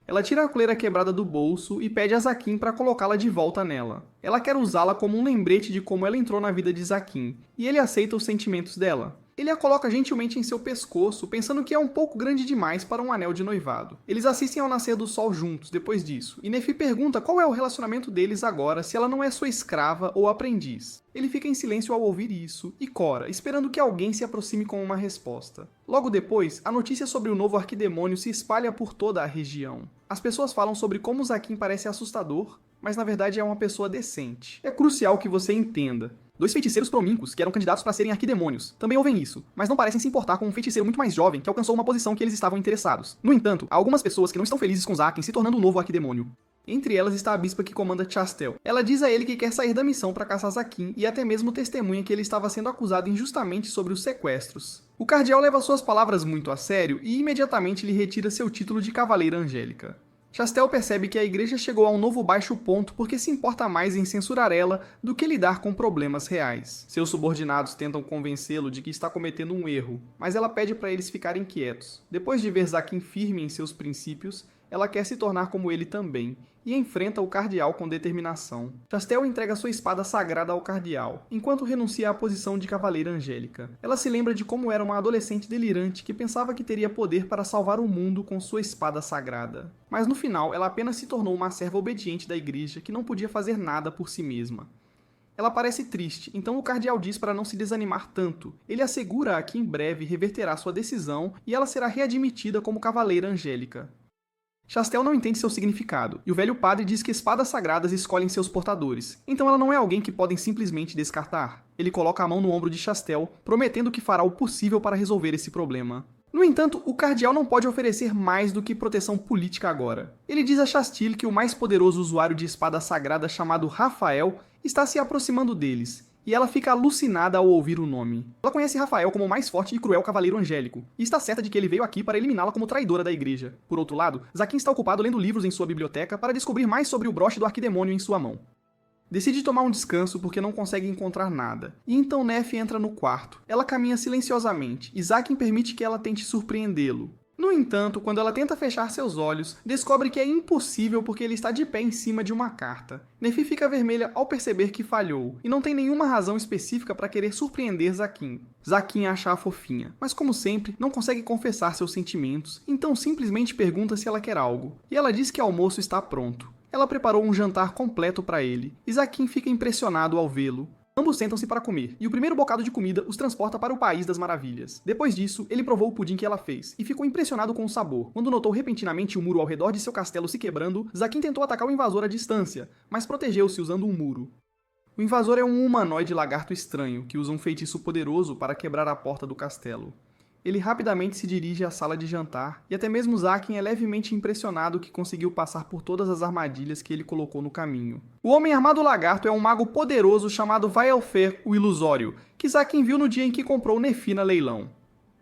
Ela tira a coleira quebrada do bolso e pede a Zaquin para colocá-la de volta nela. Ela quer usá-la como um lembrete de como ela entrou na vida de Zaquin, e ele aceita os sentimentos dela. Ele a coloca gentilmente em seu pescoço, pensando que é um pouco grande demais para um anel de noivado. Eles assistem ao nascer do sol juntos depois disso, e Nefi pergunta qual é o relacionamento deles agora se ela não é sua escrava ou aprendiz. Ele fica em silêncio ao ouvir isso, e Cora, esperando que alguém se aproxime com uma resposta. Logo depois, a notícia sobre o novo arquidemônio se espalha por toda a região. As pessoas falam sobre como Zaquin parece assustador, mas na verdade é uma pessoa decente. É crucial que você entenda. 2 feiticeiros promíncos que eram candidatos para serem arquidemônios também ouvem isso, mas não parecem se importar com um feiticeiro muito mais jovem que alcançou uma posição que eles estavam interessados. No entanto, há algumas pessoas que não estão felizes com Zaquin se tornando um novo arquidemônio. Entre elas está a bispa que comanda Chastel. Ela diz a ele que quer sair da missão para caçar Zaquin e até mesmo testemunha que ele estava sendo acusado injustamente sobre os sequestros. O cardeal leva suas palavras muito a sério e imediatamente lhe retira seu título de Cavaleira Angélica. Chastel percebe que a igreja chegou a um novo baixo ponto porque se importa mais em censurar ela do que lidar com problemas reais. Seus subordinados tentam convencê-lo de que está cometendo um erro, mas ela pede para eles ficarem quietos. Depois de ver Zaquin firme em seus princípios, ela quer se tornar como ele também, e enfrenta o cardeal com determinação. Chastel entrega sua espada sagrada ao cardeal, enquanto renuncia à posição de cavaleira angélica. Ela se lembra de como era uma adolescente delirante que pensava que teria poder para salvar o mundo com sua espada sagrada. Mas no final, ela apenas se tornou uma serva obediente da igreja que não podia fazer nada por si mesma. Ela parece triste, então o cardeal diz para não se desanimar tanto. Ele assegura-a que em breve reverterá sua decisão e ela será readmitida como cavaleira angélica. Chastel não entende seu significado, e o velho padre diz que espadas sagradas escolhem seus portadores, então ela não é alguém que podem simplesmente descartar. Ele coloca a mão no ombro de Chastel, prometendo que fará o possível para resolver esse problema. No entanto, o cardeal não pode oferecer mais do que proteção política agora. Ele diz a Chastil que o mais poderoso usuário de espada sagrada chamado Rafael está se aproximando deles, e ela fica alucinada ao ouvir o nome. Ela conhece Rafael como o mais forte e cruel cavaleiro angélico, e está certa de que ele veio aqui para eliminá-la como traidora da igreja. Por outro lado, Zaquin está ocupado lendo livros em sua biblioteca para descobrir mais sobre o broche do arquidemônio em sua mão. Decide tomar um descanso porque não consegue encontrar nada, e então Nef entra no quarto. Ela caminha silenciosamente, e Zaquin permite que ela tente surpreendê-lo. No entanto, quando ela tenta fechar seus olhos, descobre que é impossível porque ele está de pé em cima de uma carta. Nefi fica vermelha ao perceber que falhou, e não tem nenhuma razão específica para querer surpreender Zaquin. Zaquin acha a fofinha, mas como sempre, não consegue confessar seus sentimentos, então simplesmente pergunta se ela quer algo, e ela diz que o almoço está pronto. Ela preparou um jantar completo para ele, e Zaquin fica impressionado ao vê-lo. Ambos sentam-se para comer, e o primeiro bocado de comida os transporta para o País das Maravilhas. Depois disso, ele provou o pudim que ela fez, e ficou impressionado com o sabor. Quando notou repentinamente o muro ao redor de seu castelo se quebrando, Zaquin tentou atacar o invasor à distância, mas protegeu-se usando um muro. O invasor é um humanoide lagarto estranho, que usa um feitiço poderoso para quebrar a porta do castelo. Ele rapidamente se dirige à sala de jantar, e até mesmo Zaquin é levemente impressionado que conseguiu passar por todas as armadilhas que ele colocou no caminho. O Homem Armado Lagarto é um mago poderoso chamado Vaelfer, o Ilusório, que Zaquin viu no dia em que comprou Nefi na leilão.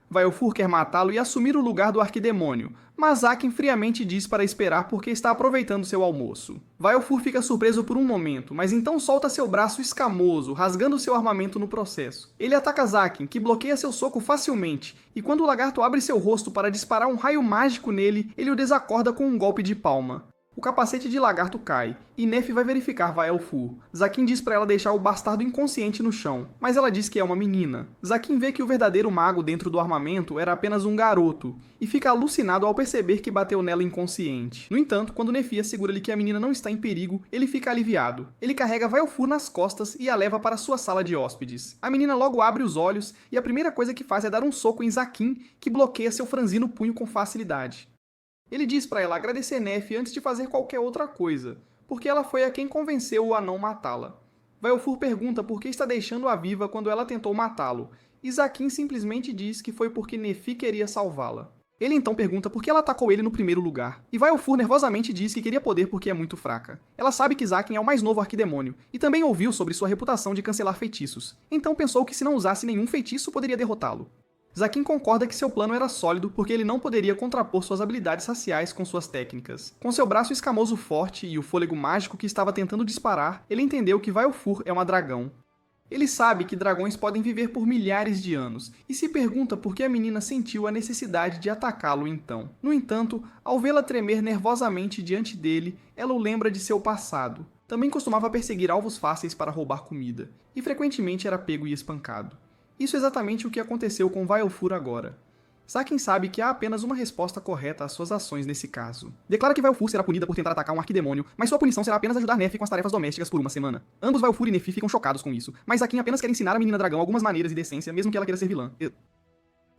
Vaelfur quer matá-lo e assumir o lugar do arquidemônio, mas Zakin friamente diz para esperar porque está aproveitando seu almoço. Vaelfur fica surpreso por um momento, mas então solta seu braço escamoso, rasgando seu armamento no processo. Ele ataca Zakin, que bloqueia seu soco facilmente, e quando o lagarto abre seu rosto para disparar um raio mágico nele, ele o desacorda com um golpe de palma. O capacete de lagarto cai, e Nef vai verificar Vaelfur. Zakin diz para ela deixar o bastardo inconsciente no chão, mas ela diz que é uma menina. Zakin vê que o verdadeiro mago dentro do armamento era apenas um garoto, e fica alucinado ao perceber que bateu nela inconsciente. No entanto, quando Nefia segura-lhe que a menina não está em perigo, ele fica aliviado. Ele carrega Vaelfur nas costas e a leva para sua sala de hóspedes. A menina logo abre os olhos, e a primeira coisa que faz é dar um soco em Zakin, que bloqueia seu franzino punho com facilidade. Ele diz para ela agradecer Nef antes de fazer qualquer outra coisa, porque ela foi a quem convenceu-o a não matá-la. Vaelfur pergunta por que está deixando-a viva quando ela tentou matá-lo, e Zakin simplesmente diz que foi porque Nefi queria salvá-la. Ele então pergunta por que ela atacou ele no primeiro lugar, e Vaelfur nervosamente diz que queria poder porque é muito fraca. Ela sabe que Zakin é o mais novo arquidemônio, e também ouviu sobre sua reputação de cancelar feitiços, então pensou que se não usasse nenhum feitiço poderia derrotá-lo. Zakin concorda que seu plano era sólido porque ele não poderia contrapor suas habilidades raciais com suas técnicas. Com seu braço escamoso forte e o fôlego mágico que estava tentando disparar, ele entendeu que Vaelfur é uma dragão. Ele sabe que dragões podem viver por milhares de anos, e se pergunta por que a menina sentiu a necessidade de atacá-lo então. No entanto, ao vê-la tremer nervosamente diante dele, ela o lembra de seu passado. Também costumava perseguir alvos fáceis para roubar comida, e frequentemente era pego e espancado. Isso é exatamente o que aconteceu com Vaelfur agora. Zakin sabe que há apenas uma resposta correta às suas ações nesse caso. Declara que Vaelfur será punida por tentar atacar um arquidemônio, mas sua punição será apenas ajudar Nef com as tarefas domésticas por uma semana. Ambos Vaelfur e Nefi ficam chocados com isso, mas Zakin apenas quer ensinar a menina dragão algumas maneiras e decência, mesmo que ela queira ser vilã.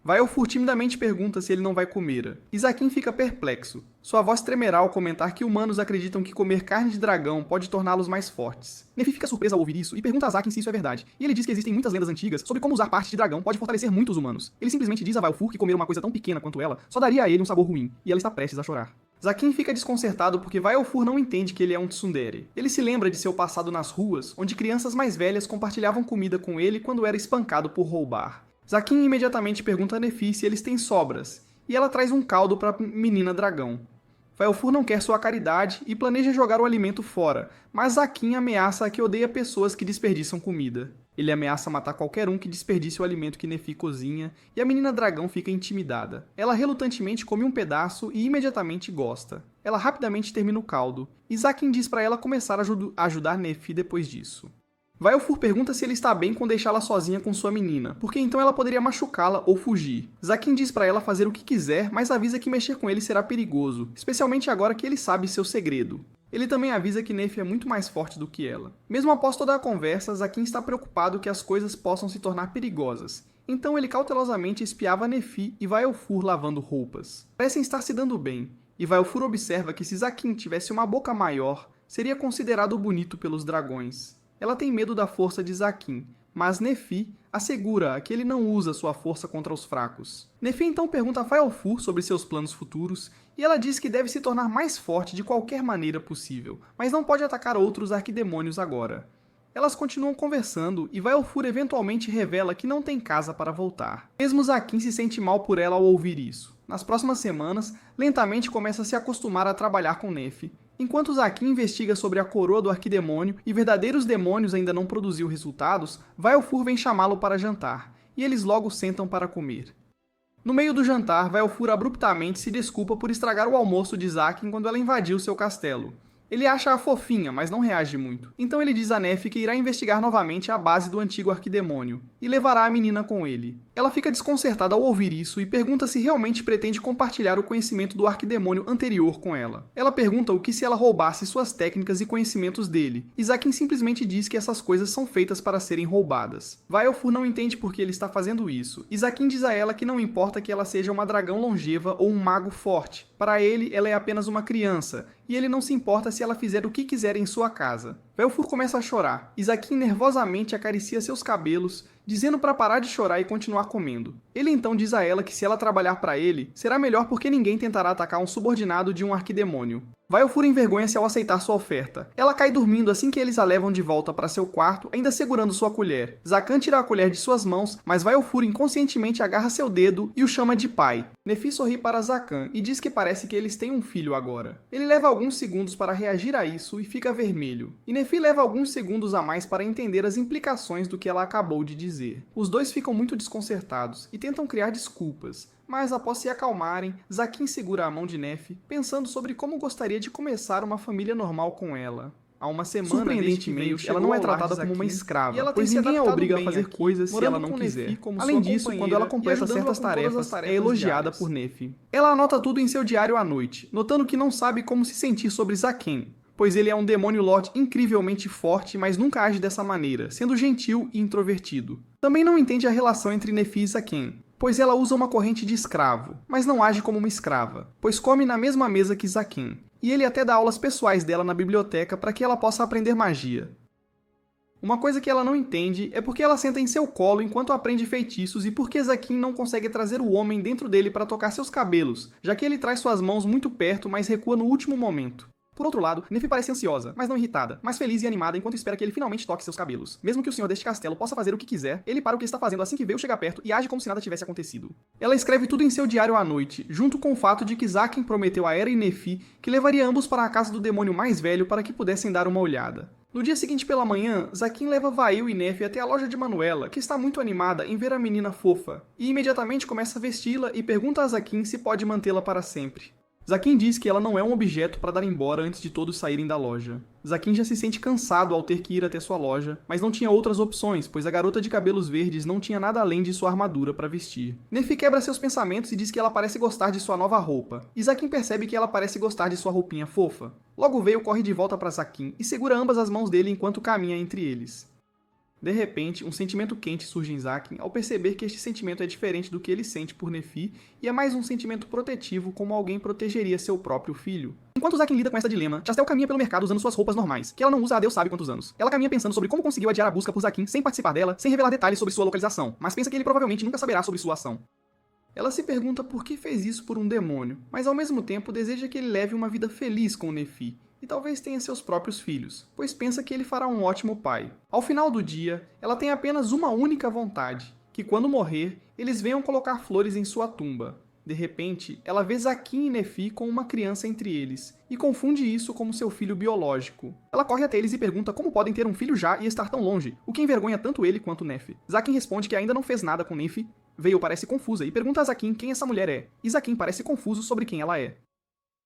Vaelfur timidamente pergunta se ele não vai comer, e Zakin fica perplexo. Sua voz tremerá ao comentar que humanos acreditam que comer carne de dragão pode torná-los mais fortes. Nefi fica surpresa ao ouvir isso e pergunta a Zakin se isso é verdade, e ele diz que existem muitas lendas antigas sobre como usar parte de dragão pode fortalecer muitos humanos. Ele simplesmente diz a Vaelfur que comer uma coisa tão pequena quanto ela só daria a ele um sabor ruim, e ela está prestes a chorar. Zakin fica desconcertado porque Vaelfur não entende que ele é um tsundere. Ele se lembra de seu passado nas ruas, onde crianças mais velhas compartilhavam comida com ele quando era espancado por roubar. Zakin imediatamente pergunta a Nefi se eles têm sobras, e ela traz um caldo para a menina dragão. Vaelfur não quer sua caridade e planeja jogar o alimento fora, mas Zakin ameaça que odeia pessoas que desperdiçam comida. Ele ameaça matar qualquer um que desperdice o alimento que Nefi cozinha, e a menina dragão fica intimidada. Ela relutantemente come um pedaço e imediatamente gosta. Ela rapidamente termina o caldo, e Zakin diz para ela começar a ajudar Nefi depois disso. Vaelfur pergunta se ele está bem com deixá-la sozinha com sua menina, porque então ela poderia machucá-la ou fugir. Zakin diz para ela fazer o que quiser, mas avisa que mexer com ele será perigoso, especialmente agora que ele sabe seu segredo. Ele também avisa que Nefi é muito mais forte do que ela. Mesmo após toda a conversa, Zakin está preocupado que as coisas possam se tornar perigosas. Então ele cautelosamente espiava Nefi e Vaelfur lavando roupas. Parecem estar se dando bem, e Vaelfur observa que se Zakin tivesse uma boca maior, seria considerado bonito pelos dragões. Ela tem medo da força de Zakin, mas Nefi assegura que ele não usa sua força contra os fracos. Nefi então pergunta a Vaelfur sobre seus planos futuros, e ela diz que deve se tornar mais forte de qualquer maneira possível, mas não pode atacar outros arquidemônios agora. Elas continuam conversando e Vaelfur eventualmente revela que não tem casa para voltar. Mesmo Zakin se sente mal por ela ao ouvir isso. Nas próximas semanas, lentamente começa a se acostumar a trabalhar com Nefi. Enquanto Zakin investiga sobre a coroa do arquidemônio e verdadeiros demônios ainda não produziu resultados, Vaelfur vem chamá-lo para jantar, e eles logo sentam para comer. No meio do jantar, Vaelfur abruptamente se desculpa por estragar o almoço de Zakin quando ela invadiu seu castelo. Ele acha-a fofinha, mas não reage muito. Então ele diz a Nefi que irá investigar novamente a base do antigo arquidemônio, e levará a menina com ele. Ela fica desconcertada ao ouvir isso e pergunta se realmente pretende compartilhar o conhecimento do arquidemônio anterior com ela. Ela pergunta o que se ela roubasse suas técnicas e conhecimentos dele, e Zakin simplesmente diz que essas coisas são feitas para serem roubadas. Vaelfur não entende por que ele está fazendo isso, e Zakin diz a ela que não importa que ela seja uma dragão longeva ou um mago forte. Para ele, ela é apenas uma criança, e ele não se importa se ela fizer o que quiser em sua casa. Vaelfur começa a chorar, e Zakin nervosamente acaricia seus cabelos, dizendo para parar de chorar e continuar comendo. Ele então diz a ela que se ela trabalhar para ele, será melhor porque ninguém tentará atacar um subordinado de um arquidemônio. Vaiofur envergonha-se ao aceitar sua oferta. Ela cai dormindo assim que eles a levam de volta para seu quarto, ainda segurando sua colher. Zakan tira a colher de suas mãos, mas Vaiofur inconscientemente agarra seu dedo e o chama de pai. Nefi sorri para Zakan e diz que parece que eles têm um filho agora. Ele leva alguns segundos para reagir a isso e fica vermelho. E Nefi leva alguns segundos a mais para entender as implicações do que ela acabou de dizer. Os dois ficam muito desconcertados e tentam criar desculpas. Mas após se acalmarem, Zakin segura a mão de Nefi, pensando sobre como gostaria de começar uma família normal com ela. Há uma semana, surpreendentemente, ela não é tratada como uma escrava, pois ninguém a obriga a fazer coisas se ela não quiser. Além disso, quando ela completa certas tarefas, é elogiada por Nefi. Ela anota tudo em seu diário à noite, notando que não sabe como se sentir sobre Zaken, pois ele é um demônio Lorde incrivelmente forte, mas nunca age dessa maneira, sendo gentil e introvertido. Também não entende a relação entre Nefi e Zaken, pois ela usa uma corrente de escravo, mas não age como uma escrava, pois come na mesma mesa que Zaken, e ele até dá aulas pessoais dela na biblioteca para que ela possa aprender magia. Uma coisa que ela não entende é porque ela senta em seu colo enquanto aprende feitiços e por que Zakin não consegue trazer o homem dentro dele para tocar seus cabelos, já que ele traz suas mãos muito perto, mas recua no último momento. Por outro lado, Nefi parece ansiosa, mas não irritada, mas feliz e animada enquanto espera que ele finalmente toque seus cabelos. Mesmo que o senhor deste castelo possa fazer o que quiser, ele para o que está fazendo assim que vê-o chegar perto e age como se nada tivesse acontecido. Ela escreve tudo em seu diário à noite, junto com o fato de que Zaken prometeu a Era e Nefi que levaria ambos para a casa do demônio mais velho para que pudessem dar uma olhada. No dia seguinte pela manhã, Zakin leva Vail e Nefi até a loja de Manuela, que está muito animada em ver a menina fofa, e imediatamente começa a vesti-la e pergunta a Zakin se pode mantê-la para sempre. Zakin diz que ela não é um objeto para dar embora antes de todos saírem da loja. Zakin já se sente cansado ao ter que ir até sua loja, mas não tinha outras opções, pois a garota de cabelos verdes não tinha nada além de sua armadura para vestir. Nefi quebra seus pensamentos e diz que ela parece gostar de sua nova roupa, e Zakin percebe que ela parece gostar de sua roupinha fofa. Logo Veil corre de volta para Zakin e segura ambas as mãos dele enquanto caminha entre eles. De repente, um sentimento quente surge em Zakin ao perceber que este sentimento é diferente do que ele sente por Nefi e é mais um sentimento protetivo, como alguém protegeria seu próprio filho. Enquanto Zakin lida com essa dilema, Chastel caminha pelo mercado usando suas roupas normais, que ela não usa há Deus sabe quantos anos. Ela caminha pensando sobre como conseguiu adiar a busca por Zakin sem participar dela, sem revelar detalhes sobre sua localização, mas pensa que ele provavelmente nunca saberá sobre sua ação. Ela se pergunta por que fez isso por um demônio, mas ao mesmo tempo deseja que ele leve uma vida feliz com Nefi, e talvez tenha seus próprios filhos, pois pensa que ele fará um ótimo pai. Ao final do dia, ela tem apenas uma única vontade, que quando morrer, eles venham colocar flores em sua tumba. De repente, ela vê Zakin e Nefi com uma criança entre eles, e confunde isso como seu filho biológico. Ela corre até eles e pergunta como podem ter um filho já e estar tão longe, o que envergonha tanto ele quanto Nefi. Zakin responde que ainda não fez nada com Nefi. Veil parece confusa e pergunta a Zakin quem essa mulher é, e Zakin parece confuso sobre quem ela é.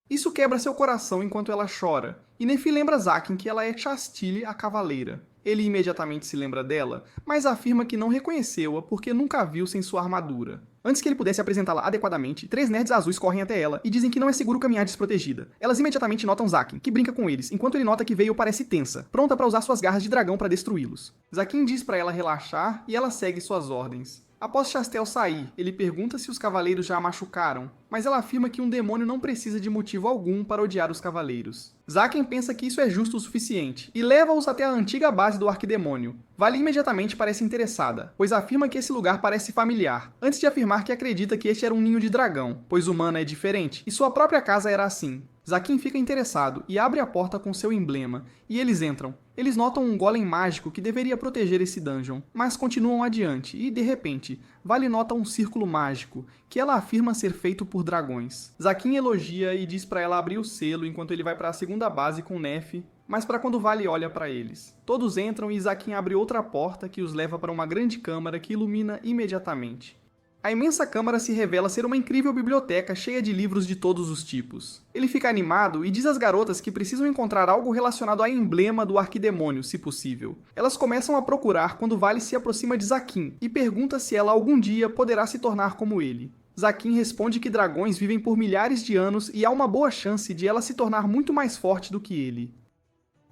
Isso quebra seu coração enquanto ela chora, e Nefi lembra Zakin que ela é Chastile, a Cavaleira. Ele imediatamente se lembra dela, mas afirma que não reconheceu-a porque nunca a viu sem sua armadura. Antes que ele pudesse apresentá-la adequadamente, 3 nerds azuis correm até ela e dizem que não é seguro caminhar desprotegida. Elas imediatamente notam Zakin, que brinca com eles, enquanto ele nota que Veil parece tensa, pronta para usar suas garras de dragão para destruí-los. Zakin diz para ela relaxar e ela segue suas ordens. Após Chastel sair, ele pergunta se os cavaleiros já a machucaram, mas ela afirma que um demônio não precisa de motivo algum para odiar os cavaleiros. Zaken pensa que isso é justo o suficiente, e leva-os até a antiga base do arquidemônio. Vale imediatamente parece interessada, pois afirma que esse lugar parece familiar, antes de afirmar que acredita que este era um ninho de dragão, pois Humana é diferente, e sua própria casa era assim. Zakin fica interessado e abre a porta com seu emblema, e eles entram. Eles notam um golem mágico que deveria proteger esse dungeon, mas continuam adiante e, de repente, Vale nota um círculo mágico, que ela afirma ser feito por dragões. Zakin elogia e diz para ela abrir o selo enquanto ele vai para a segunda base com Nefi, mas para quando Vale olha para eles. Todos entram e Zakin abre outra porta que os leva para uma grande câmara que ilumina imediatamente. A imensa câmara se revela ser uma incrível biblioteca cheia de livros de todos os tipos. Ele fica animado e diz às garotas que precisam encontrar algo relacionado ao emblema do arquidemônio, se possível. Elas começam a procurar quando Vale se aproxima de Zakin e pergunta se ela algum dia poderá se tornar como ele. Zakin responde que dragões vivem por milhares de anos e há uma boa chance de ela se tornar muito mais forte do que ele.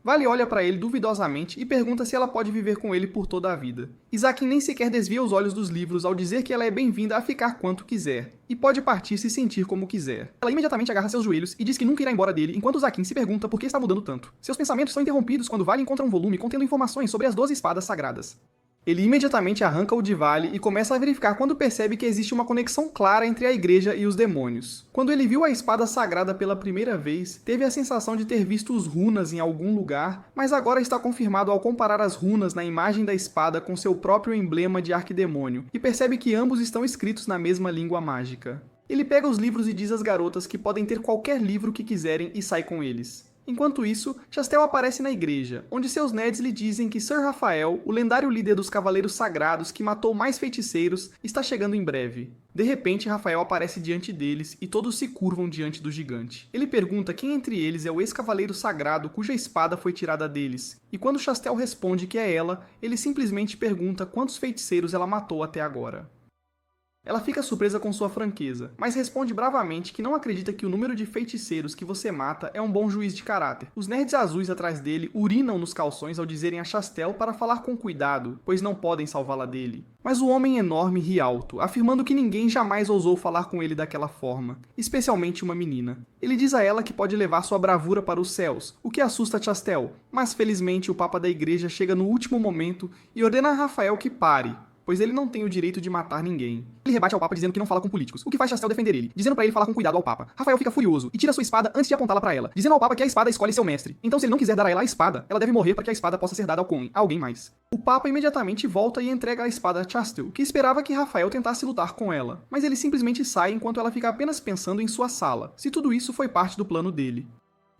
Vale olha para ele duvidosamente e pergunta se ela pode viver com ele por toda a vida. Zakin nem sequer desvia os olhos dos livros ao dizer que ela é bem-vinda a ficar quanto quiser, e pode partir se sentir como quiser. Ela imediatamente agarra seus joelhos e diz que nunca irá embora dele, enquanto Zakin se pergunta por que está mudando tanto. Seus pensamentos são interrompidos quando Vale encontra um volume contendo informações sobre as 12 espadas sagradas. Ele imediatamente arranca o Divale e começa a verificar quando percebe que existe uma conexão clara entre a igreja e os demônios. Quando ele viu a espada sagrada pela primeira vez, teve a sensação de ter visto os runas em algum lugar, mas agora está confirmado ao comparar as runas na imagem da espada com seu próprio emblema de arquidemônio, e percebe que ambos estão escritos na mesma língua mágica. Ele pega os livros e diz às garotas que podem ter qualquer livro que quiserem e sai com eles. Enquanto isso, Chastel aparece na igreja, onde seus nerds lhe dizem que Sir Raphael, o lendário líder dos Cavaleiros Sagrados que matou mais feiticeiros, está chegando em breve. De repente, Raphael aparece diante deles e todos se curvam diante do gigante. Ele pergunta quem entre eles é o ex-cavaleiro sagrado cuja espada foi tirada deles, e quando Chastel responde que é ela, ele simplesmente pergunta quantos feiticeiros ela matou até agora. Ela fica surpresa com sua franqueza, mas responde bravamente que não acredita que o número de feiticeiros que você mata é um bom juiz de caráter. Os nerds azuis atrás dele urinam nos calções ao dizerem a Chastel para falar com cuidado, pois não podem salvá-la dele. Mas o homem enorme ri alto, afirmando que ninguém jamais ousou falar com ele daquela forma, especialmente uma menina. Ele diz a ela que pode levar sua bravura para os céus, o que assusta Chastel, mas felizmente o Papa da Igreja chega no último momento e ordena a Raphael que pare, pois ele não tem o direito de matar ninguém. Ele rebate ao Papa dizendo que não fala com políticos, o que faz Chastel defender ele, dizendo pra ele falar com cuidado ao Papa. Rafael fica furioso e tira sua espada antes de apontá-la pra ela, dizendo ao Papa que a espada escolhe seu mestre. Então se ele não quiser dar a ela a espada, ela deve morrer para que a espada possa ser dada a alguém mais. O Papa imediatamente volta e entrega a espada a Chastel, que esperava que Rafael tentasse lutar com ela, mas ele simplesmente sai enquanto ela fica apenas pensando em sua sala, se tudo isso foi parte do plano dele.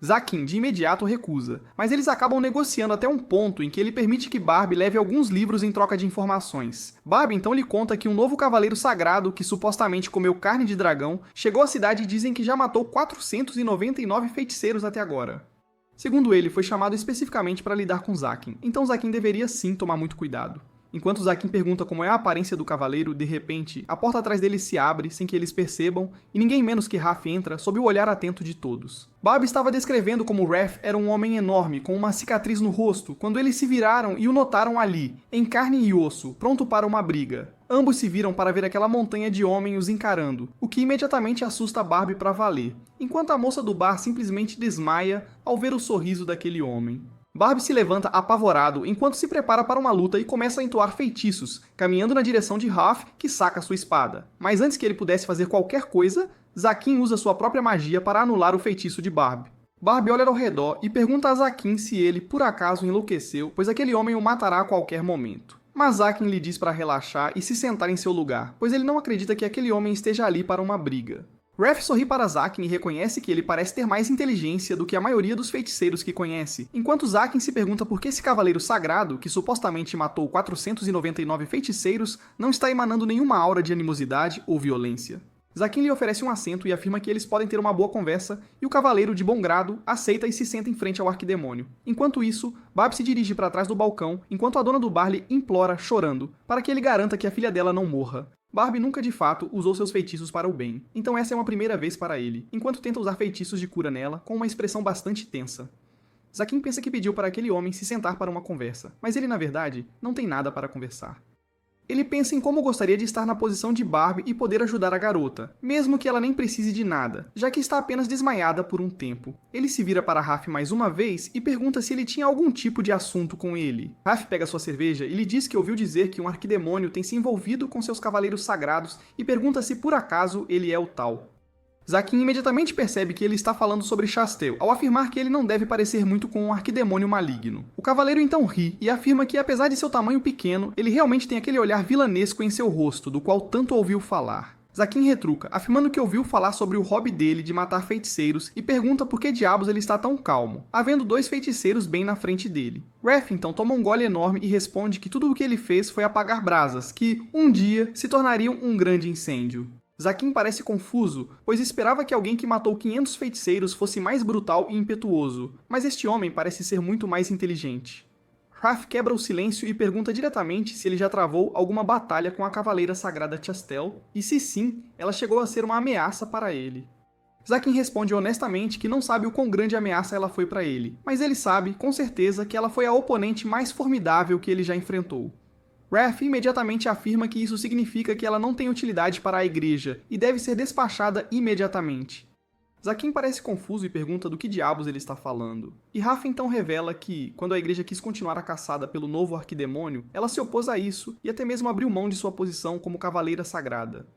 Zaquin de imediato recusa, mas eles acabam negociando até um ponto em que ele permite que Barbie leve alguns livros em troca de informações. Barbie então lhe conta que um novo cavaleiro sagrado, que supostamente comeu carne de dragão, chegou à cidade e dizem que já matou 499 feiticeiros até agora. Segundo ele, foi chamado especificamente para lidar com Zaquin, então Zaquin deveria sim tomar muito cuidado. Enquanto Zaquin pergunta como é a aparência do cavaleiro, de repente, a porta atrás dele se abre sem que eles percebam, e ninguém menos que Raph entra sob o olhar atento de todos. Barbie estava descrevendo como Raph era um homem enorme, com uma cicatriz no rosto, quando eles se viraram e o notaram ali, em carne e osso, pronto para uma briga. Ambos se viram para ver aquela montanha de homem os encarando, o que imediatamente assusta Barbie para valer, enquanto a moça do bar simplesmente desmaia ao ver o sorriso daquele homem. Barbie se levanta apavorado enquanto se prepara para uma luta e começa a entoar feitiços, caminhando na direção de Raph, que saca sua espada. Mas antes que ele pudesse fazer qualquer coisa, Zaquin usa sua própria magia para anular o feitiço de Barbie. Barbie olha ao redor e pergunta a Zaquin se ele, por acaso, enlouqueceu, pois aquele homem o matará a qualquer momento. Mas Zaquin lhe diz para relaxar e se sentar em seu lugar, pois ele não acredita que aquele homem esteja ali para uma briga. Raph sorri para Zaquin e reconhece que ele parece ter mais inteligência do que a maioria dos feiticeiros que conhece, enquanto Zaquin se pergunta por que esse cavaleiro sagrado, que supostamente matou 499 feiticeiros, não está emanando nenhuma aura de animosidade ou violência. Zaquin lhe oferece um assento e afirma que eles podem ter uma boa conversa, e o cavaleiro, de bom grado, aceita e se senta em frente ao arquidemônio. Enquanto isso, Barbie se dirige para trás do balcão, enquanto a dona do bar lhe implora, chorando, para que ele garanta que a filha dela não morra. Barbie nunca de fato usou seus feitiços para o bem, então essa é uma primeira vez para ele, enquanto tenta usar feitiços de cura nela, com uma expressão bastante tensa. Zaquin pensa que pediu para aquele homem se sentar para uma conversa, mas ele na verdade não tem nada para conversar. Ele pensa em como gostaria de estar na posição de Barbie e poder ajudar a garota, mesmo que ela nem precise de nada, já que está apenas desmaiada por um tempo. Ele se vira para Raph mais uma vez e pergunta se ele tinha algum tipo de assunto com ele. Raph pega sua cerveja e lhe diz que ouviu dizer que um arquidemônio tem se envolvido com seus cavaleiros sagrados e pergunta se por acaso ele é o tal. Zaquin imediatamente percebe que ele está falando sobre Chastel, ao afirmar que ele não deve parecer muito com um arquidemônio maligno. O cavaleiro então ri e afirma que, apesar de seu tamanho pequeno, ele realmente tem aquele olhar vilanesco em seu rosto, do qual tanto ouviu falar. Zaquin retruca, afirmando que ouviu falar sobre o hobby dele de matar feiticeiros e pergunta por que diabos ele está tão calmo, havendo dois feiticeiros bem na frente dele. Raph então toma um gole enorme e responde que tudo o que ele fez foi apagar brasas, que, um dia, se tornariam um grande incêndio. Zaquin parece confuso, pois esperava que alguém que matou 500 feiticeiros fosse mais brutal e impetuoso, mas este homem parece ser muito mais inteligente. Raph quebra o silêncio e pergunta diretamente se ele já travou alguma batalha com a cavaleira sagrada Chastel, e se sim, ela chegou a ser uma ameaça para ele. Zaquin responde honestamente que não sabe o quão grande ameaça ela foi para ele, mas ele sabe, com certeza, que ela foi a oponente mais formidável que ele já enfrentou. Raph imediatamente afirma que isso significa que ela não tem utilidade para a igreja e deve ser despachada imediatamente. Zaquim parece confuso e pergunta do que diabos ele está falando. E Rafa então revela que, quando a igreja quis continuar a caçada pelo novo arquidemônio, ela se opôs a isso e até mesmo abriu mão de sua posição como cavaleira sagrada.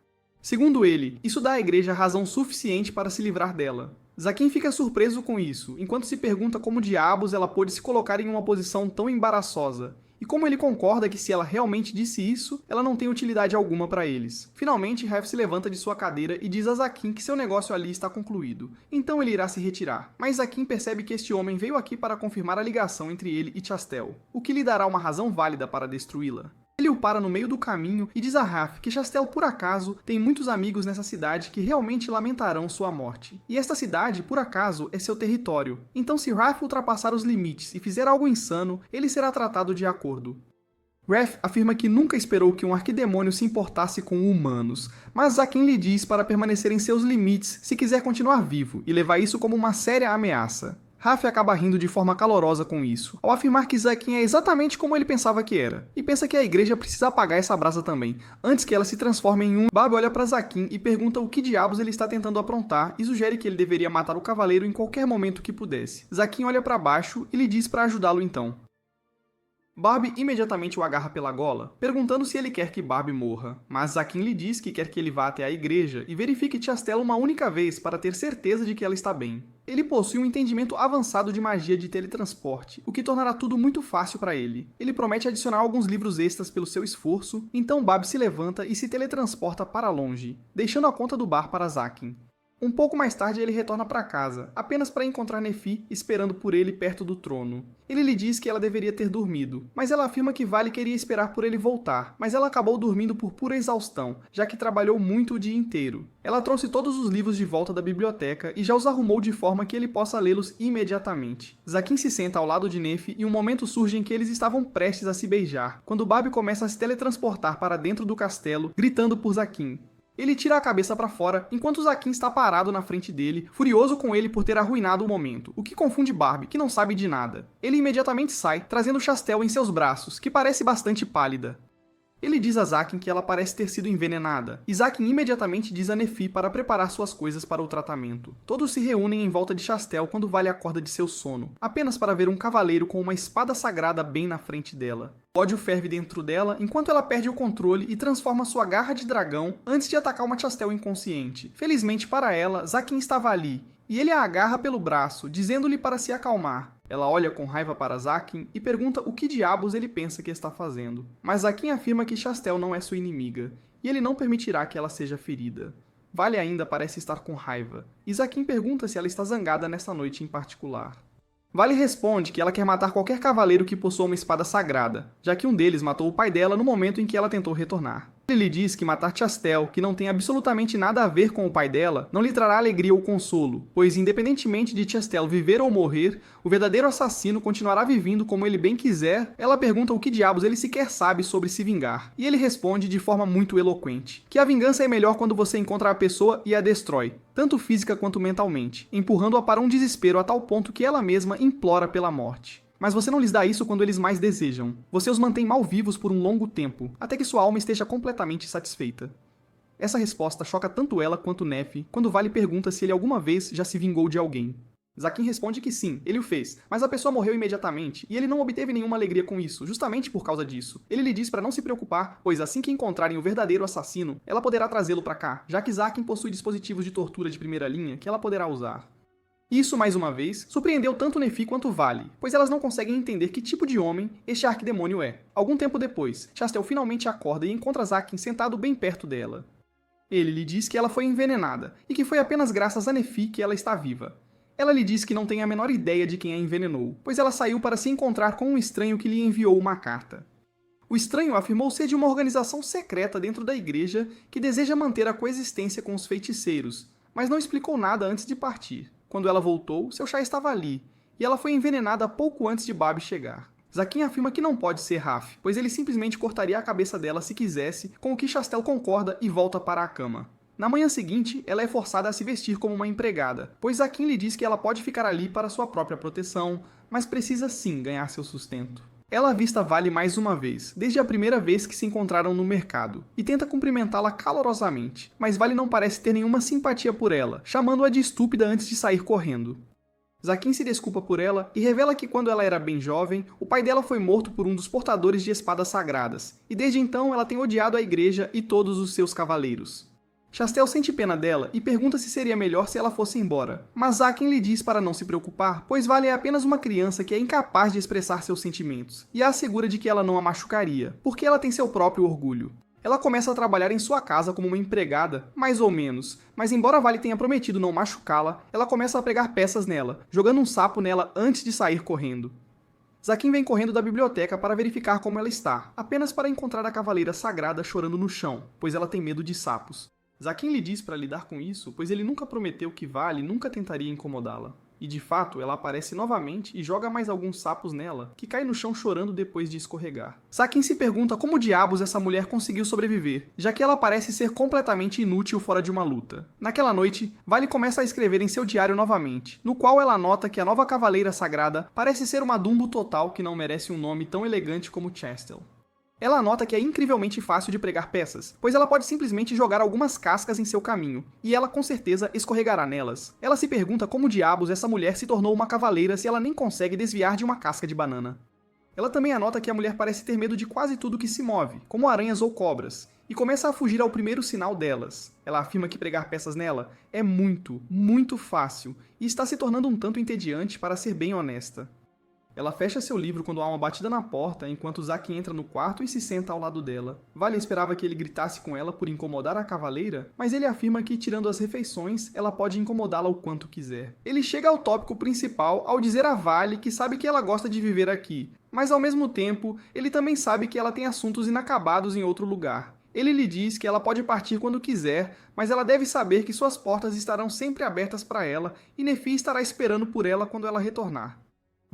Segundo ele, isso dá à igreja razão suficiente para se livrar dela. Zaquim fica surpreso com isso, enquanto se pergunta como diabos ela pôde se colocar em uma posição tão embaraçosa, e como ele concorda que se ela realmente disse isso, ela não tem utilidade alguma para eles. Finalmente, Ralph se levanta de sua cadeira e diz a Zaquim que seu negócio ali está concluído, então ele irá se retirar. Mas Zaquim percebe que este homem veio aqui para confirmar a ligação entre ele e Chastel, o que lhe dará uma razão válida para destruí-la. Ele o para no meio do caminho e diz a Ralph que Chastel, por acaso, tem muitos amigos nessa cidade que realmente lamentarão sua morte. E esta cidade, por acaso, é seu território. Então se Ralph ultrapassar os limites e fizer algo insano, ele será tratado de acordo. Ralph afirma que nunca esperou que um arquidemônio se importasse com humanos, mas Zaquim lhe diz para permanecer em seus limites se quiser continuar vivo e levar isso como uma séria ameaça. Ralph acaba rindo de forma calorosa com isso, ao afirmar que Zaquim é exatamente como ele pensava que era, e pensa que a igreja precisa apagar essa brasa também, antes que ela se transforme em um... Barb olha para Zaquim e pergunta o que diabos ele está tentando aprontar e sugere que ele deveria matar o cavaleiro em qualquer momento que pudesse. Zaquim olha para baixo e lhe diz para ajudá-lo então. Barb imediatamente o agarra pela gola, perguntando se ele quer que Barb morra, mas Zaquim lhe diz que quer que ele vá até a igreja e verifique Chastel uma única vez para ter certeza de que ela está bem. Ele possui um entendimento avançado de magia de teletransporte, o que tornará tudo muito fácil para ele. Ele promete adicionar alguns livros extras pelo seu esforço, então Barb se levanta e se teletransporta para longe, deixando a conta do bar para Zaquim. Um pouco mais tarde ele retorna para casa, apenas para encontrar Nefi esperando por ele perto do trono. Ele lhe diz que ela deveria ter dormido, mas ela afirma que Vale queria esperar por ele voltar, mas ela acabou dormindo por pura exaustão, já que trabalhou muito o dia inteiro. Ela trouxe todos os livros de volta da biblioteca e já os arrumou de forma que ele possa lê-los imediatamente. Zaquim se senta ao lado de Nefi e um momento surge em que eles estavam prestes a se beijar, quando Barb começa a se teletransportar para dentro do castelo, gritando por Zaquim. Ele tira a cabeça para fora, enquanto Zaquim está parado na frente dele, furioso com ele por ter arruinado o momento, o que confunde Barb, que não sabe de nada. Ele imediatamente sai, trazendo Chastel em seus braços, que parece bastante pálida. Ele diz a Zaquim que ela parece ter sido envenenada, e Zaquim imediatamente diz a Nefi para preparar suas coisas para o tratamento. Todos se reúnem em volta de Chastel quando Vale acorda de seu sono, apenas para ver um cavaleiro com uma espada sagrada bem na frente dela. O ódio ferve dentro dela enquanto ela perde o controle e transforma sua garra de dragão antes de atacar uma Chastel inconsciente. Felizmente para ela, Zaquim estava ali, e ele a agarra pelo braço, dizendo-lhe para se acalmar. Ela olha com raiva para Zaquim e pergunta o que diabos ele pensa que está fazendo. Mas Zaquim afirma que Chastel não é sua inimiga, e ele não permitirá que ela seja ferida. Vale ainda parece estar com raiva, e Zaquim pergunta se ela está zangada nessa noite em particular. Vale responde que ela quer matar qualquer cavaleiro que possua uma espada sagrada, já que um deles matou o pai dela no momento em que ela tentou retornar. Ele lhe diz que matar Chastel, que não tem absolutamente nada a ver com o pai dela, não lhe trará alegria ou consolo, pois independentemente de Chastel viver ou morrer, o verdadeiro assassino continuará vivendo como ele bem quiser. Ela pergunta o que diabos ele sequer sabe sobre se vingar, e ele responde de forma muito eloquente, que a vingança é melhor quando você encontra a pessoa e a destrói, tanto física quanto mentalmente, empurrando-a para um desespero a tal ponto que ela mesma implora pela morte. Mas você não lhes dá isso quando eles mais desejam. Você os mantém mal vivos por um longo tempo, até que sua alma esteja completamente satisfeita. Essa resposta choca tanto ela quanto Nefi, quando Vale pergunta se ele alguma vez já se vingou de alguém. Zaquim responde que sim, ele o fez, mas a pessoa morreu imediatamente, e ele não obteve nenhuma alegria com isso, justamente por causa disso. Ele lhe diz para não se preocupar, pois assim que encontrarem o verdadeiro assassino, ela poderá trazê-lo para cá, já que Zaquim possui dispositivos de tortura de primeira linha que ela poderá usar. Isso, mais uma vez, surpreendeu tanto Nefi quanto Vale, pois elas não conseguem entender que tipo de homem este arquidemônio é. Algum tempo depois, Chastel finalmente acorda e encontra Zaquim sentado bem perto dela. Ele lhe diz que ela foi envenenada, e que foi apenas graças a Nefi que ela está viva. Ela lhe diz que não tem a menor ideia de quem a envenenou, pois ela saiu para se encontrar com um estranho que lhe enviou uma carta. O estranho afirmou ser de uma organização secreta dentro da igreja que deseja manter a coexistência com os feiticeiros, mas não explicou nada antes de partir. Quando ela voltou, seu chá estava ali, e ela foi envenenada pouco antes de Barb chegar. Zaquim afirma que não pode ser Ralph, pois ele simplesmente cortaria a cabeça dela se quisesse, com o que Chastel concorda e volta para a cama. Na manhã seguinte, ela é forçada a se vestir como uma empregada, pois Zaquim lhe diz que ela pode ficar ali para sua própria proteção, mas precisa sim ganhar seu sustento. Ela avista Vale mais uma vez, desde a primeira vez que se encontraram no mercado, e tenta cumprimentá-la calorosamente, mas Vale não parece ter nenhuma simpatia por ela, chamando-a de estúpida antes de sair correndo. Zaquin se desculpa por ela e revela que quando ela era bem jovem, o pai dela foi morto por um dos portadores de espadas sagradas, e desde então ela tem odiado a igreja e todos os seus cavaleiros. Chastel sente pena dela e pergunta se seria melhor se ela fosse embora, mas Zaquin lhe diz para não se preocupar, pois Vale é apenas uma criança que é incapaz de expressar seus sentimentos, e a assegura de que ela não a machucaria, porque ela tem seu próprio orgulho. Ela começa a trabalhar em sua casa como uma empregada, mais ou menos, mas embora Vale tenha prometido não machucá-la, ela começa a pregar peças nela, jogando um sapo nela antes de sair correndo. Zaquin vem correndo da biblioteca para verificar como ela está, apenas para encontrar a cavaleira sagrada chorando no chão, pois ela tem medo de sapos. Zaquin lhe diz para lidar com isso, pois ele nunca prometeu que Vale nunca tentaria incomodá-la. E de fato, ela aparece novamente e joga mais alguns sapos nela, que cai no chão chorando depois de escorregar. Zaquin se pergunta como diabos essa mulher conseguiu sobreviver, já que ela parece ser completamente inútil fora de uma luta. Naquela noite, Vale começa a escrever em seu diário novamente, no qual ela nota que a nova cavaleira sagrada parece ser uma dumbo total que não merece um nome tão elegante como Chastel. Ela nota que é incrivelmente fácil de pregar peças, pois ela pode simplesmente jogar algumas cascas em seu caminho, e ela com certeza escorregará nelas. Ela se pergunta como diabos essa mulher se tornou uma cavaleira se ela nem consegue desviar de uma casca de banana. Ela também anota que a mulher parece ter medo de quase tudo que se move, como aranhas ou cobras, e começa a fugir ao primeiro sinal delas. Ela afirma que pregar peças nela é muito fácil, e está se tornando um tanto entediante para ser bem honesta. Ela fecha seu livro quando há uma batida na porta, enquanto Zaquin entra no quarto e se senta ao lado dela. Vale esperava que ele gritasse com ela por incomodar a cavaleira, mas ele afirma que, tirando as refeições, ela pode incomodá-la o quanto quiser. Ele chega ao tópico principal ao dizer a Vale que sabe que ela gosta de viver aqui, mas ao mesmo tempo, ele também sabe que ela tem assuntos inacabados em outro lugar. Ele lhe diz que ela pode partir quando quiser, mas ela deve saber que suas portas estarão sempre abertas para ela e Nefi estará esperando por ela quando ela retornar.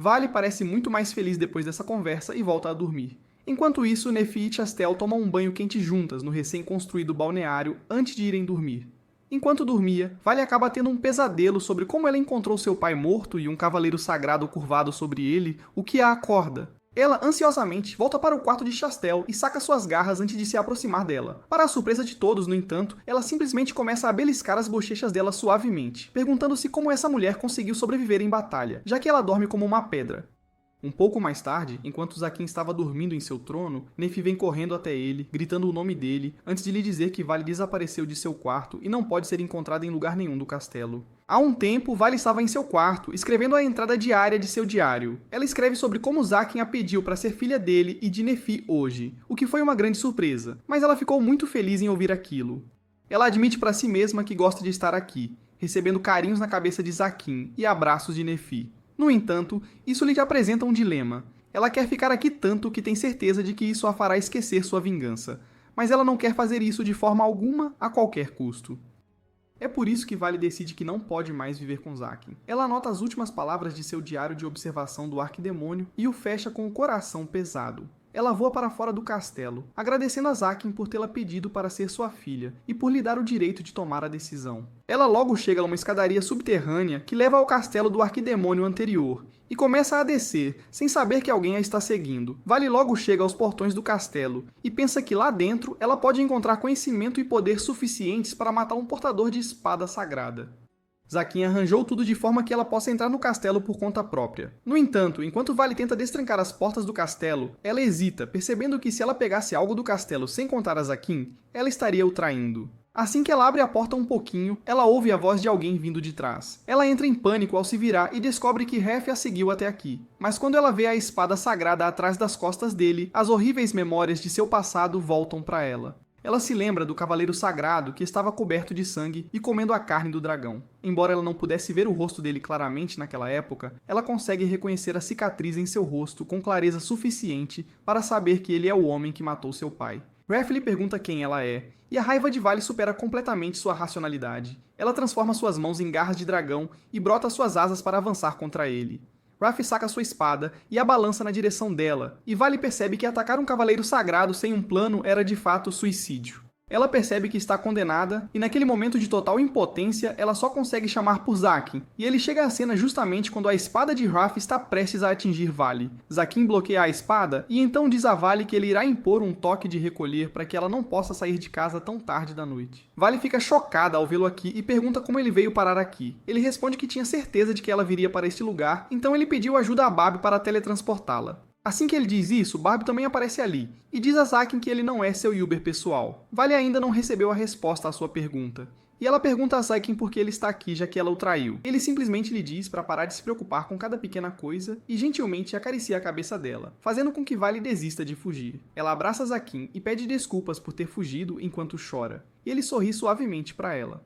Vale parece muito mais feliz depois dessa conversa e volta a dormir. Enquanto isso, Nefi e Chastel tomam um banho quente juntas no recém-construído balneário antes de irem dormir. Enquanto dormia, Vale acaba tendo um pesadelo sobre como ela encontrou seu pai morto e um cavaleiro sagrado curvado sobre ele, o que a acorda. Ela, ansiosamente, volta para o quarto de Chastel e saca suas garras antes de se aproximar dela. Para a surpresa de todos, no entanto, ela simplesmente começa a beliscar as bochechas dela suavemente, perguntando-se como essa mulher conseguiu sobreviver em batalha, já que ela dorme como uma pedra. Um pouco mais tarde, enquanto Zaquin estava dormindo em seu trono, Nefi vem correndo até ele, gritando o nome dele, antes de lhe dizer que Vale desapareceu de seu quarto e não pode ser encontrada em lugar nenhum do castelo. Há um tempo, Vale estava em seu quarto, escrevendo a entrada diária de seu diário. Ela escreve sobre como Zaquin a pediu para ser filha dele e de Nefi hoje, o que foi uma grande surpresa, mas ela ficou muito feliz em ouvir aquilo. Ela admite para si mesma que gosta de estar aqui, recebendo carinhos na cabeça de Zaquin e abraços de Nefi. No entanto, isso lhe apresenta um dilema. Ela quer ficar aqui tanto que tem certeza de que isso a fará esquecer sua vingança, mas ela não quer fazer isso de forma alguma a qualquer custo. É por isso que Vale decide que não pode mais viver com Zaquin. Ela anota as últimas palavras de seu diário de observação do arquidemônio e o fecha com o coração pesado. Ela voa para fora do castelo, agradecendo a Zaquin por tê-la pedido para ser sua filha e por lhe dar o direito de tomar a decisão. Ela logo chega a uma escadaria subterrânea que leva ao castelo do arquidemônio anterior e começa a descer, sem saber que alguém a está seguindo. Vale logo chega aos portões do castelo e pensa que lá dentro ela pode encontrar conhecimento e poder suficientes para matar um portador de espada sagrada. Zaquin arranjou tudo de forma que ela possa entrar no castelo por conta própria. No entanto, enquanto Vale tenta destrancar as portas do castelo, ela hesita, percebendo que se ela pegasse algo do castelo sem contar a Zaquin, ela estaria o traindo. Assim que ela abre a porta um pouquinho, ela ouve a voz de alguém vindo de trás. Ela entra em pânico ao se virar e descobre que Ref a seguiu até aqui. Mas quando ela vê a espada sagrada atrás das costas dele, as horríveis memórias de seu passado voltam para ela. Ela se lembra do cavaleiro sagrado que estava coberto de sangue e comendo a carne do dragão. Embora ela não pudesse ver o rosto dele claramente naquela época, ela consegue reconhecer a cicatriz em seu rosto com clareza suficiente para saber que ele é o homem que matou seu pai. Ref lhe pergunta quem ela é, e a raiva de Vale supera completamente sua racionalidade. Ela transforma suas mãos em garras de dragão e brota suas asas para avançar contra ele. Raf saca sua espada e a balança na direção dela, e Vale percebe que atacar um cavaleiro sagrado sem um plano era de fato suicídio. Ela percebe que está condenada e naquele momento de total impotência, ela só consegue chamar por Zakin, e ele chega à cena justamente quando a espada de Raph está prestes a atingir Vale. Zakin bloqueia a espada e então diz a Vale que ele irá impor um toque de recolher para que ela não possa sair de casa tão tarde da noite. Vale fica chocada ao vê-lo aqui e pergunta como ele veio parar aqui. Ele responde que tinha certeza de que ela viria para este lugar, então ele pediu ajuda a Barb para teletransportá-la. Assim que ele diz isso, Barb também aparece ali, e diz a Zakin que ele não é seu Uber pessoal. Vale ainda não recebeu a resposta à sua pergunta. E ela pergunta a Zakin por que ele está aqui, já que ela o traiu. Ele simplesmente lhe diz para parar de se preocupar com cada pequena coisa e gentilmente acaricia a cabeça dela, fazendo com que Vale desista de fugir. Ela abraça Zakin e pede desculpas por ter fugido enquanto chora, e ele sorri suavemente para ela.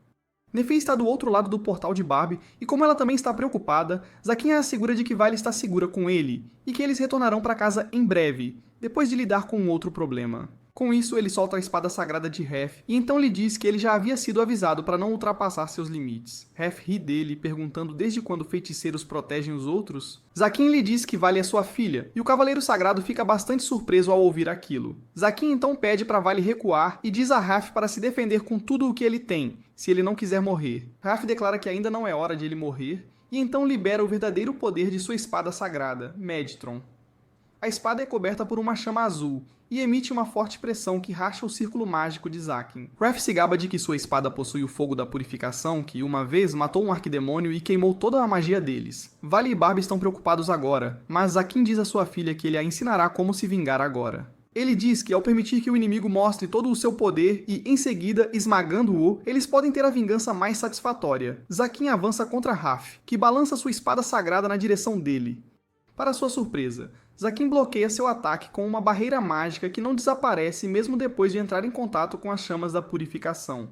Nefi está do outro lado do portal de Barb, e como ela também está preocupada, Zakin a assegura de que Vale está segura com ele, e que eles retornarão para casa em breve, depois de lidar com um outro problema. Com isso, ele solta a espada sagrada de Hef, e então lhe diz que ele já havia sido avisado para não ultrapassar seus limites. Hef ri dele, perguntando desde quando feiticeiros protegem os outros. Zakin lhe diz que Vale é sua filha, e o Cavaleiro Sagrado fica bastante surpreso ao ouvir aquilo. Zakin então pede para Vale recuar e diz a Hef para se defender com tudo o que ele tem, se ele não quiser morrer. Hef declara que ainda não é hora de ele morrer, e então libera o verdadeiro poder de sua espada sagrada, Meditron. A espada é coberta por uma chama azul, e emite uma forte pressão que racha o círculo mágico de Zakin. Raph se gaba de que sua espada possui o fogo da purificação, que uma vez matou um arquidemônio e queimou toda a magia deles. Vale e Barb estão preocupados agora, mas Zakin diz à sua filha que ele a ensinará como se vingar agora. Ele diz que ao permitir que o inimigo mostre todo o seu poder e, em seguida, esmagando-o, eles podem ter a vingança mais satisfatória. Zakin avança contra Raph, que balança sua espada sagrada na direção dele. Para sua surpresa, Zakin bloqueia seu ataque com uma barreira mágica que não desaparece mesmo depois de entrar em contato com as chamas da purificação.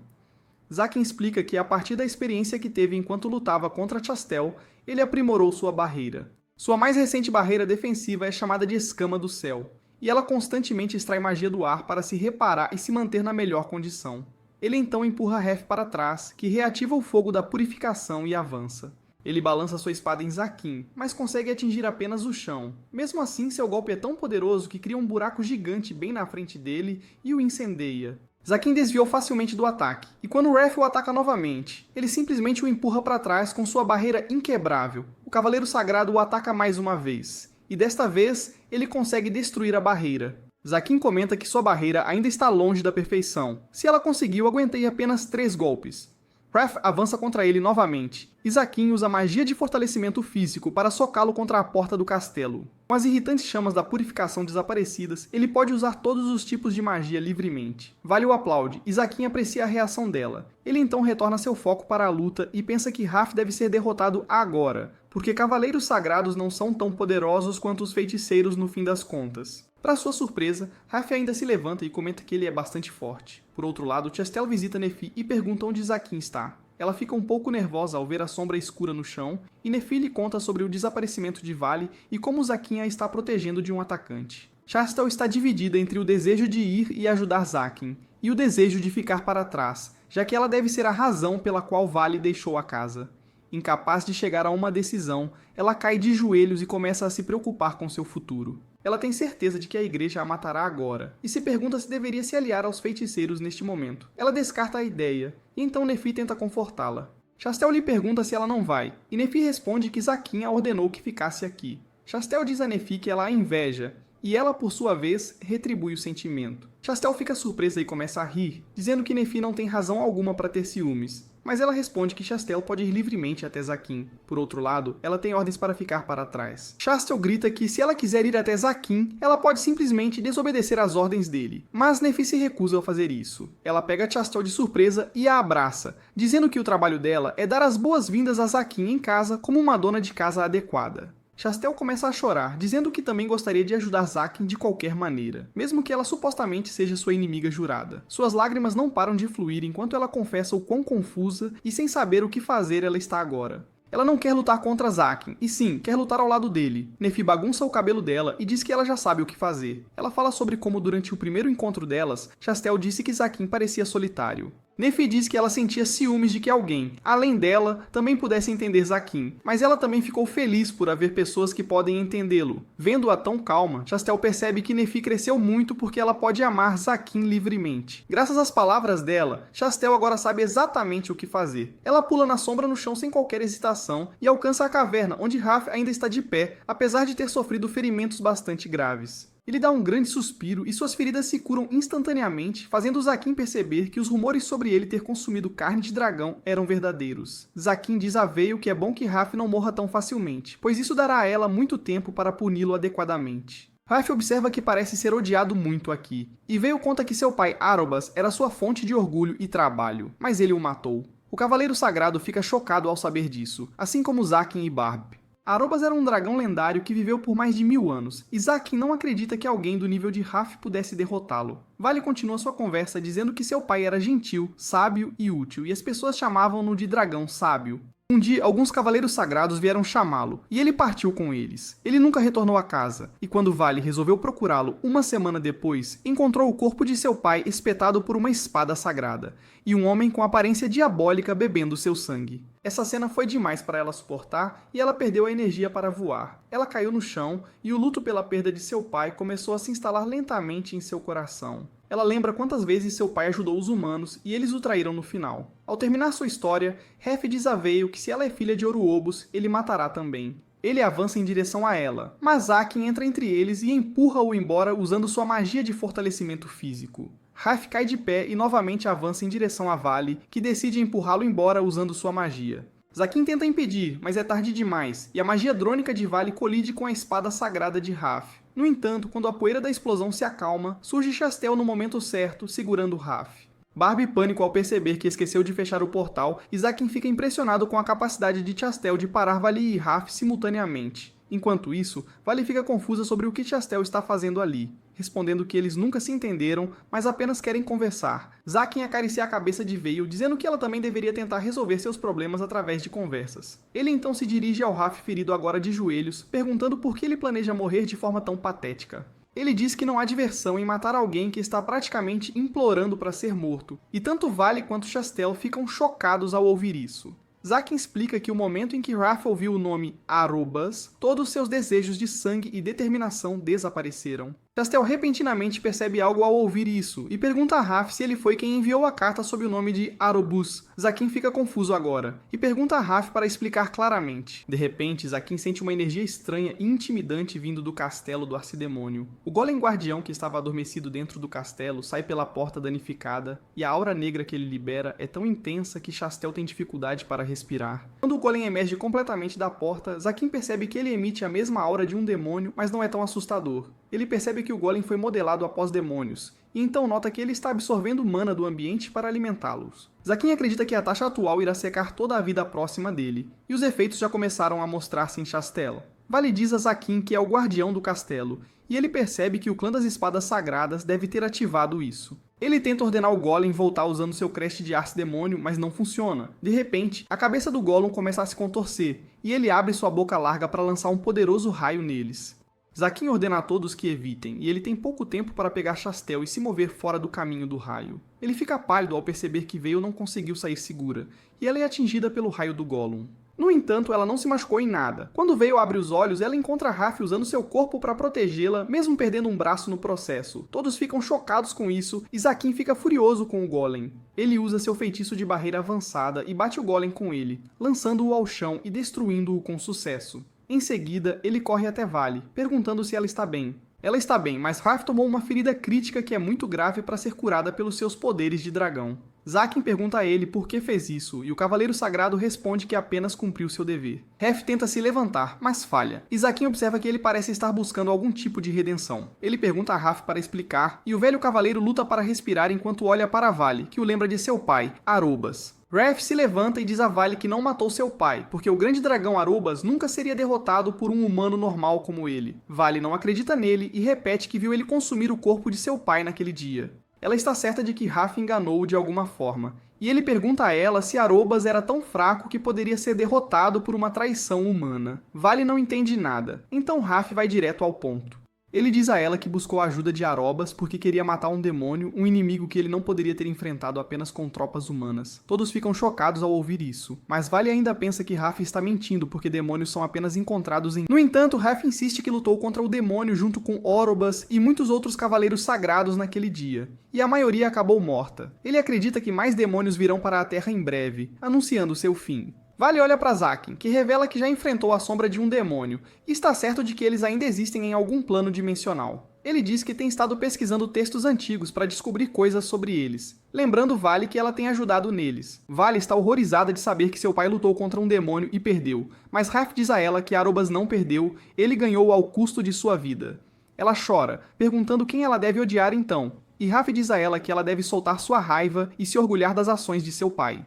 Zakin explica que a partir da experiência que teve enquanto lutava contra Chastel, ele aprimorou sua barreira. Sua mais recente barreira defensiva é chamada de Escama do Céu, e ela constantemente extrai magia do ar para se reparar e se manter na melhor condição. Ele então empurra Hef para trás, que reativa o fogo da purificação e avança. Ele balança sua espada em Zakin, mas consegue atingir apenas o chão. Mesmo assim, seu golpe é tão poderoso que cria um buraco gigante bem na frente dele e o incendeia. Zakin desviou facilmente do ataque, e quando Raph o ataca novamente, ele simplesmente o empurra para trás com sua barreira inquebrável. O Cavaleiro Sagrado o ataca mais uma vez, e desta vez ele consegue destruir a barreira. Zakin comenta que sua barreira ainda está longe da perfeição. Se ela conseguiu, aguentei apenas 3 golpes. Raph avança contra ele novamente, e Zakin usa magia de fortalecimento físico para socá-lo contra a porta do castelo. Com as irritantes chamas da purificação desaparecidas, ele pode usar todos os tipos de magia livremente. Vale o aplaude, e Zakin aprecia a reação dela. Ele então retorna seu foco para a luta e pensa que Raph deve ser derrotado agora, porque cavaleiros sagrados não são tão poderosos quanto os feiticeiros no fim das contas. Para sua surpresa, Raph ainda se levanta e comenta que ele é bastante forte. Por outro lado, Chastel visita Nefi e pergunta onde Zakin está. Ela fica um pouco nervosa ao ver a sombra escura no chão, e Nefi lhe conta sobre o desaparecimento de Vale e como Zakin a está protegendo de um atacante. Chastel está dividida entre o desejo de ir e ajudar Zakin, e o desejo de ficar para trás, já que ela deve ser a razão pela qual Vale deixou a casa. Incapaz de chegar a uma decisão, ela cai de joelhos e começa a se preocupar com seu futuro. Ela tem certeza de que a igreja a matará agora, e se pergunta se deveria se aliar aos feiticeiros neste momento. Ela descarta a ideia, e então Nefi tenta confortá-la. Chastel lhe pergunta se ela não vai, e Nefi responde que Zakin a ordenou que ficasse aqui. Chastel diz a Nefi que ela a inveja, e ela, por sua vez, retribui o sentimento. Chastel fica surpresa e começa a rir, dizendo que Nefi não tem razão alguma para ter ciúmes. Mas ela responde que Chastel pode ir livremente até Zakin. Por outro lado, ela tem ordens para ficar para trás. Chastel grita que se ela quiser ir até Zakin, ela pode simplesmente desobedecer às ordens dele. Mas Nefi se recusa a fazer isso. Ela pega Chastel de surpresa e a abraça, dizendo que o trabalho dela é dar as boas-vindas a Zakin em casa como uma dona de casa adequada. Chastel começa a chorar, dizendo que também gostaria de ajudar Zakin de qualquer maneira, mesmo que ela supostamente seja sua inimiga jurada. Suas lágrimas não param de fluir enquanto ela confessa o quão confusa e sem saber o que fazer ela está agora. Ela não quer lutar contra Zakin, e sim, quer lutar ao lado dele. Nefi bagunça o cabelo dela e diz que ela já sabe o que fazer. Ela fala sobre como durante o primeiro encontro delas, Chastel disse que Zakin parecia solitário. Nefi diz que ela sentia ciúmes de que alguém, além dela, também pudesse entender Zaquin, mas ela também ficou feliz por haver pessoas que podem entendê-lo. Vendo-a tão calma, Chastel percebe que Nefi cresceu muito porque ela pode amar Zaquin livremente. Graças às palavras dela, Chastel agora sabe exatamente o que fazer. Ela pula na sombra no chão sem qualquer hesitação e alcança a caverna, onde Raf ainda está de pé, apesar de ter sofrido ferimentos bastante graves. Ele dá um grande suspiro e suas feridas se curam instantaneamente, fazendo Zaquin perceber que os rumores sobre ele ter consumido carne de dragão eram verdadeiros. Zaquin diz a Veil que é bom que Raf não morra tão facilmente, pois isso dará a ela muito tempo para puni-lo adequadamente. Raf observa que parece ser odiado muito aqui, e Veil conta que seu pai Arobas era sua fonte de orgulho e trabalho, mas ele o matou. O Cavaleiro Sagrado fica chocado ao saber disso, assim como Zaquin e Barb. Arobas era um dragão lendário que viveu por mais de 1000 anos, e Zaquin não acredita que alguém do nível de Raf pudesse derrotá-lo. Vale continua sua conversa dizendo que seu pai era gentil, sábio e útil, e as pessoas chamavam-no de dragão sábio. Um dia, alguns cavaleiros sagrados vieram chamá-lo, e ele partiu com eles. Ele nunca retornou a casa, e quando Vale resolveu procurá-lo uma semana depois, encontrou o corpo de seu pai espetado por uma espada sagrada, e um homem com aparência diabólica bebendo seu sangue. Essa cena foi demais para ela suportar, e ela perdeu a energia para voar. Ela caiu no chão, e o luto pela perda de seu pai começou a se instalar lentamente em seu coração. Ela lembra quantas vezes seu pai ajudou os humanos e eles o traíram no final. Ao terminar sua história, Ref diz a Veil que se ela é filha de Oruobos, ele matará também. Ele avança em direção a ela, mas Zaquin entra entre eles e empurra-o embora usando sua magia de fortalecimento físico. Raf cai de pé e novamente avança em direção a Vale, que decide empurrá-lo embora usando sua magia. Zaquin tenta impedir, mas é tarde demais, e a magia drônica de Vale colide com a espada sagrada de Raf. No entanto, quando a poeira da explosão se acalma, surge Chastel no momento certo, segurando Raf. Barbie pânico ao perceber que esqueceu de fechar o portal, e Zaquin fica impressionado com a capacidade de Chastel de parar Vale e Raf simultaneamente. Enquanto isso, Vale fica confusa sobre o que Chastel está fazendo ali, respondendo que eles nunca se entenderam, mas apenas querem conversar. Zaquin acaricia a cabeça de Veil, dizendo que ela também deveria tentar resolver seus problemas através de conversas. Ele então se dirige ao Raf ferido agora de joelhos, perguntando por que ele planeja morrer de forma tão patética. Ele diz que não há diversão em matar alguém que está praticamente implorando para ser morto, e tanto Vale quanto Chastel ficam chocados ao ouvir isso. Zaquin explica que o momento em que Raf ouviu o nome Arobas, todos seus desejos de sangue e determinação desapareceram. Chastel repentinamente percebe algo ao ouvir isso, e pergunta a Raf se ele foi quem enviou a carta sob o nome de Arobus. Zaquin fica confuso agora, e pergunta a Raf para explicar claramente. De repente, Zaquin sente uma energia estranha e intimidante vindo do castelo do arcidemônio. O golem guardião que estava adormecido dentro do castelo sai pela porta danificada, e a aura negra que ele libera é tão intensa que Chastel tem dificuldade para respirar. Quando o golem emerge completamente da porta, Zaquin percebe que ele emite a mesma aura de um demônio, mas não é tão assustador. Ele percebe que o golem foi modelado após demônios, e então nota que ele está absorvendo mana do ambiente para alimentá-los. Zaquin acredita que a taxa atual irá secar toda a vida próxima dele, e os efeitos já começaram a mostrar-se em Chastel. Vale diz a Zaquin que é o guardião do castelo, e ele percebe que o clã das espadas sagradas deve ter ativado isso. Ele tenta ordenar o Golem voltar usando seu crest de arcidemônio, mas não funciona. De repente, a cabeça do Gollum começa a se contorcer, e ele abre sua boca larga para lançar um poderoso raio neles. Zaquin ordena a todos que evitem, e ele tem pouco tempo para pegar Chastel e se mover fora do caminho do raio. Ele fica pálido ao perceber que Veil não conseguiu sair segura, e ela é atingida pelo raio do Gollum. No entanto, ela não se machucou em nada. Quando Veil abre os olhos, ela encontra Raf usando seu corpo para protegê-la, mesmo perdendo um braço no processo. Todos ficam chocados com isso, e Zaquin fica furioso com o Golem. Ele usa seu feitiço de barreira avançada e bate o Golem com ele, lançando-o ao chão e destruindo-o com sucesso. Em seguida, ele corre até Vale, perguntando se ela está bem. Ela está bem, mas Raf tomou uma ferida crítica que é muito grave para ser curada pelos seus poderes de dragão. Zaquin pergunta a ele por que fez isso, e o Cavaleiro Sagrado responde que apenas cumpriu seu dever. Raf tenta se levantar, mas falha, e Zaquin observa que ele parece estar buscando algum tipo de redenção. Ele pergunta a Raf para explicar, e o velho cavaleiro luta para respirar enquanto olha para Vale, que o lembra de seu pai, Arobas. Raf se levanta e diz a Vale que não matou seu pai, porque o grande dragão Arobas nunca seria derrotado por um humano normal como ele. Vale não acredita nele e repete que viu ele consumir o corpo de seu pai naquele dia. Ela está certa de que Raf enganou-o de alguma forma, e ele pergunta a ela se Arobas era tão fraco que poderia ser derrotado por uma traição humana. Vale não entende nada, então Raf vai direto ao ponto. Ele diz a ela que buscou a ajuda de Arobas porque queria matar um demônio, um inimigo que ele não poderia ter enfrentado apenas com tropas humanas. Todos ficam chocados ao ouvir isso, mas Vale ainda pensa que Raph está mentindo porque demônios são apenas encontrados em... No entanto, Raph insiste que lutou contra o demônio junto com Orobas e muitos outros cavaleiros sagrados naquele dia, e a maioria acabou morta. Ele acredita que mais demônios virão para a Terra em breve, anunciando seu fim. Vale olha para Zakin, que revela que já enfrentou a sombra de um demônio, e está certo de que eles ainda existem em algum plano dimensional. Ele diz que tem estado pesquisando textos antigos para descobrir coisas sobre eles, lembrando Vale que ela tem ajudado neles. Vale está horrorizada de saber que seu pai lutou contra um demônio e perdeu, mas Raph diz a ela que Arobas não perdeu, ele ganhou ao custo de sua vida. Ela chora, perguntando quem ela deve odiar então, e Raph diz a ela que ela deve soltar sua raiva e se orgulhar das ações de seu pai.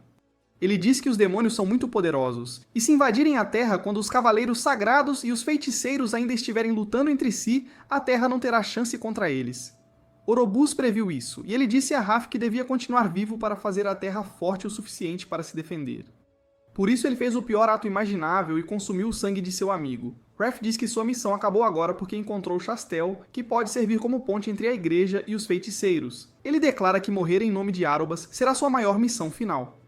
Ele diz que os demônios são muito poderosos, e se invadirem a Terra quando os cavaleiros sagrados e os feiticeiros ainda estiverem lutando entre si, a Terra não terá chance contra eles. Orobus previu isso, e ele disse a Raph que devia continuar vivo para fazer a Terra forte o suficiente para se defender. Por isso ele fez o pior ato imaginável e consumiu o sangue de seu amigo. Raph diz que sua missão acabou agora porque encontrou Chastel, que pode servir como ponte entre a igreja e os feiticeiros. Ele declara que morrer em nome de Arobas será sua maior missão final.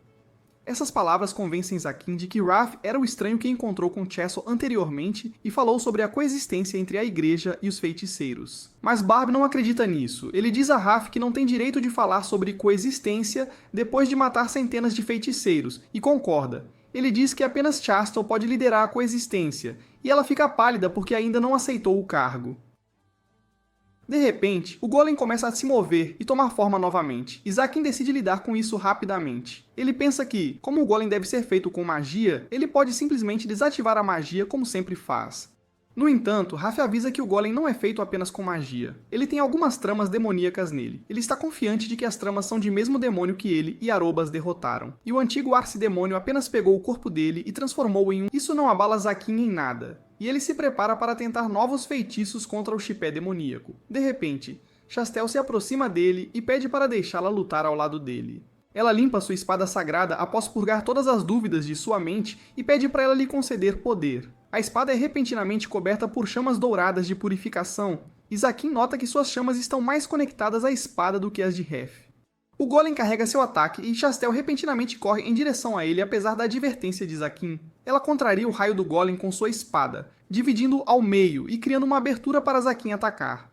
Essas palavras convencem Zakin de que Raph era o estranho que encontrou com Chessel anteriormente e falou sobre a coexistência entre a igreja e os feiticeiros. Mas Barb não acredita nisso. Ele diz a Raph que não tem direito de falar sobre coexistência depois de matar centenas de feiticeiros, e concorda. Ele diz que apenas Chastel pode liderar a coexistência, e ela fica pálida porque ainda não aceitou o cargo. De repente, o Golem começa a se mover e tomar forma novamente, e Zakin decide lidar com isso rapidamente. Ele pensa que, como o Golem deve ser feito com magia, ele pode simplesmente desativar a magia como sempre faz. No entanto, Raph avisa que o Golem não é feito apenas com magia. Ele tem algumas tramas demoníacas nele. Ele está confiante de que as tramas são de mesmo demônio que ele e Arobas derrotaram. E o antigo arcidemônio apenas pegou o corpo dele e transformou em um... Isso não abala Zakin em nada. E ele se prepara para tentar novos feitiços contra o chipé demoníaco. De repente, Chastel se aproxima dele e pede para deixá-la lutar ao lado dele. Ela limpa sua espada sagrada após purgar todas as dúvidas de sua mente e pede para ela lhe conceder poder. A espada é repentinamente coberta por chamas douradas de purificação, e Zakin nota que suas chamas estão mais conectadas à espada do que as de Raph. O Golem carrega seu ataque e Chastel repentinamente corre em direção a ele apesar da advertência de Zakin. Ela contraria o raio do Golem com sua espada, dividindo-o ao meio e criando uma abertura para Zakin atacar.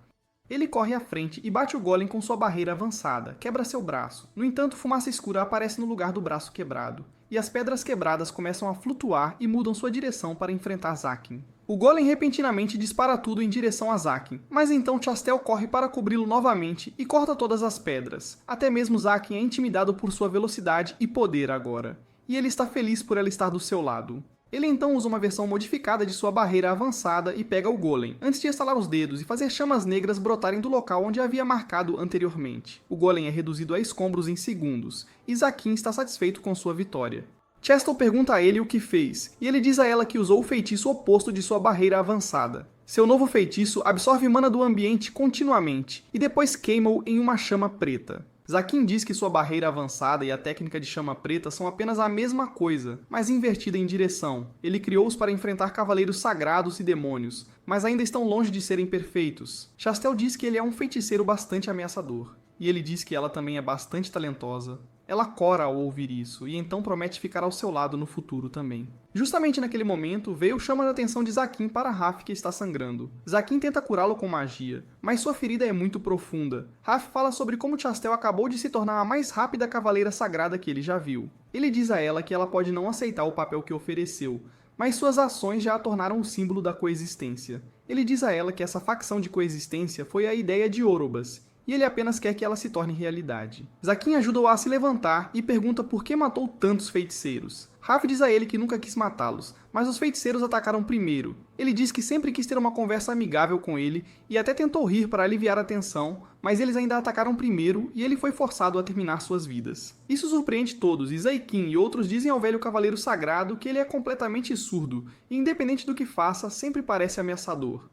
Ele corre à frente e bate o Golem com sua barreira avançada, quebra seu braço. No entanto, fumaça escura aparece no lugar do braço quebrado, e as pedras quebradas começam a flutuar e mudam sua direção para enfrentar Zakin. O Golem repentinamente dispara tudo em direção a Zakin, mas então Chastel corre para cobri-lo novamente e corta todas as pedras. Até mesmo Zakin é intimidado por sua velocidade e poder agora, e ele está feliz por ela estar do seu lado. Ele então usa uma versão modificada de sua barreira avançada e pega o Golem, antes de estalar os dedos e fazer chamas negras brotarem do local onde havia marcado anteriormente. O Golem é reduzido a escombros em segundos, e Zakin está satisfeito com sua vitória. Chastel pergunta a ele o que fez, e ele diz a ela que usou o feitiço oposto de sua barreira avançada. Seu novo feitiço absorve mana do ambiente continuamente, e depois queima-o em uma chama preta. Zakin diz que sua barreira avançada e a técnica de chama preta são apenas a mesma coisa, mas invertida em direção. Ele criou-os para enfrentar cavaleiros sagrados e demônios, mas ainda estão longe de serem perfeitos. Chastel diz que ele é um feiticeiro bastante ameaçador, e ele diz que ela também é bastante talentosa. Ela cora ao ouvir isso, e então promete ficar ao seu lado no futuro também. Justamente naquele momento, veio chamando a atenção de Zakin para Raph, que está sangrando. Zakin tenta curá-lo com magia, mas sua ferida é muito profunda. Raph fala sobre como Chastel acabou de se tornar a mais rápida cavaleira sagrada que ele já viu. Ele diz a ela que ela pode não aceitar o papel que ofereceu, mas suas ações já a tornaram um símbolo da coexistência. Ele diz a ela que essa facção de coexistência foi a ideia de Orobas, e ele apenas quer que ela se torne realidade. Zakin ajuda-o a se levantar e pergunta por que matou tantos feiticeiros. Raph diz a ele que nunca quis matá-los, mas os feiticeiros atacaram primeiro. Ele diz que sempre quis ter uma conversa amigável com ele e até tentou rir para aliviar a tensão, mas eles ainda atacaram primeiro e ele foi forçado a terminar suas vidas. Isso surpreende todos e Zakin e outros dizem ao velho cavaleiro sagrado que ele é completamente surdo e, independente do que faça, sempre parece ameaçador.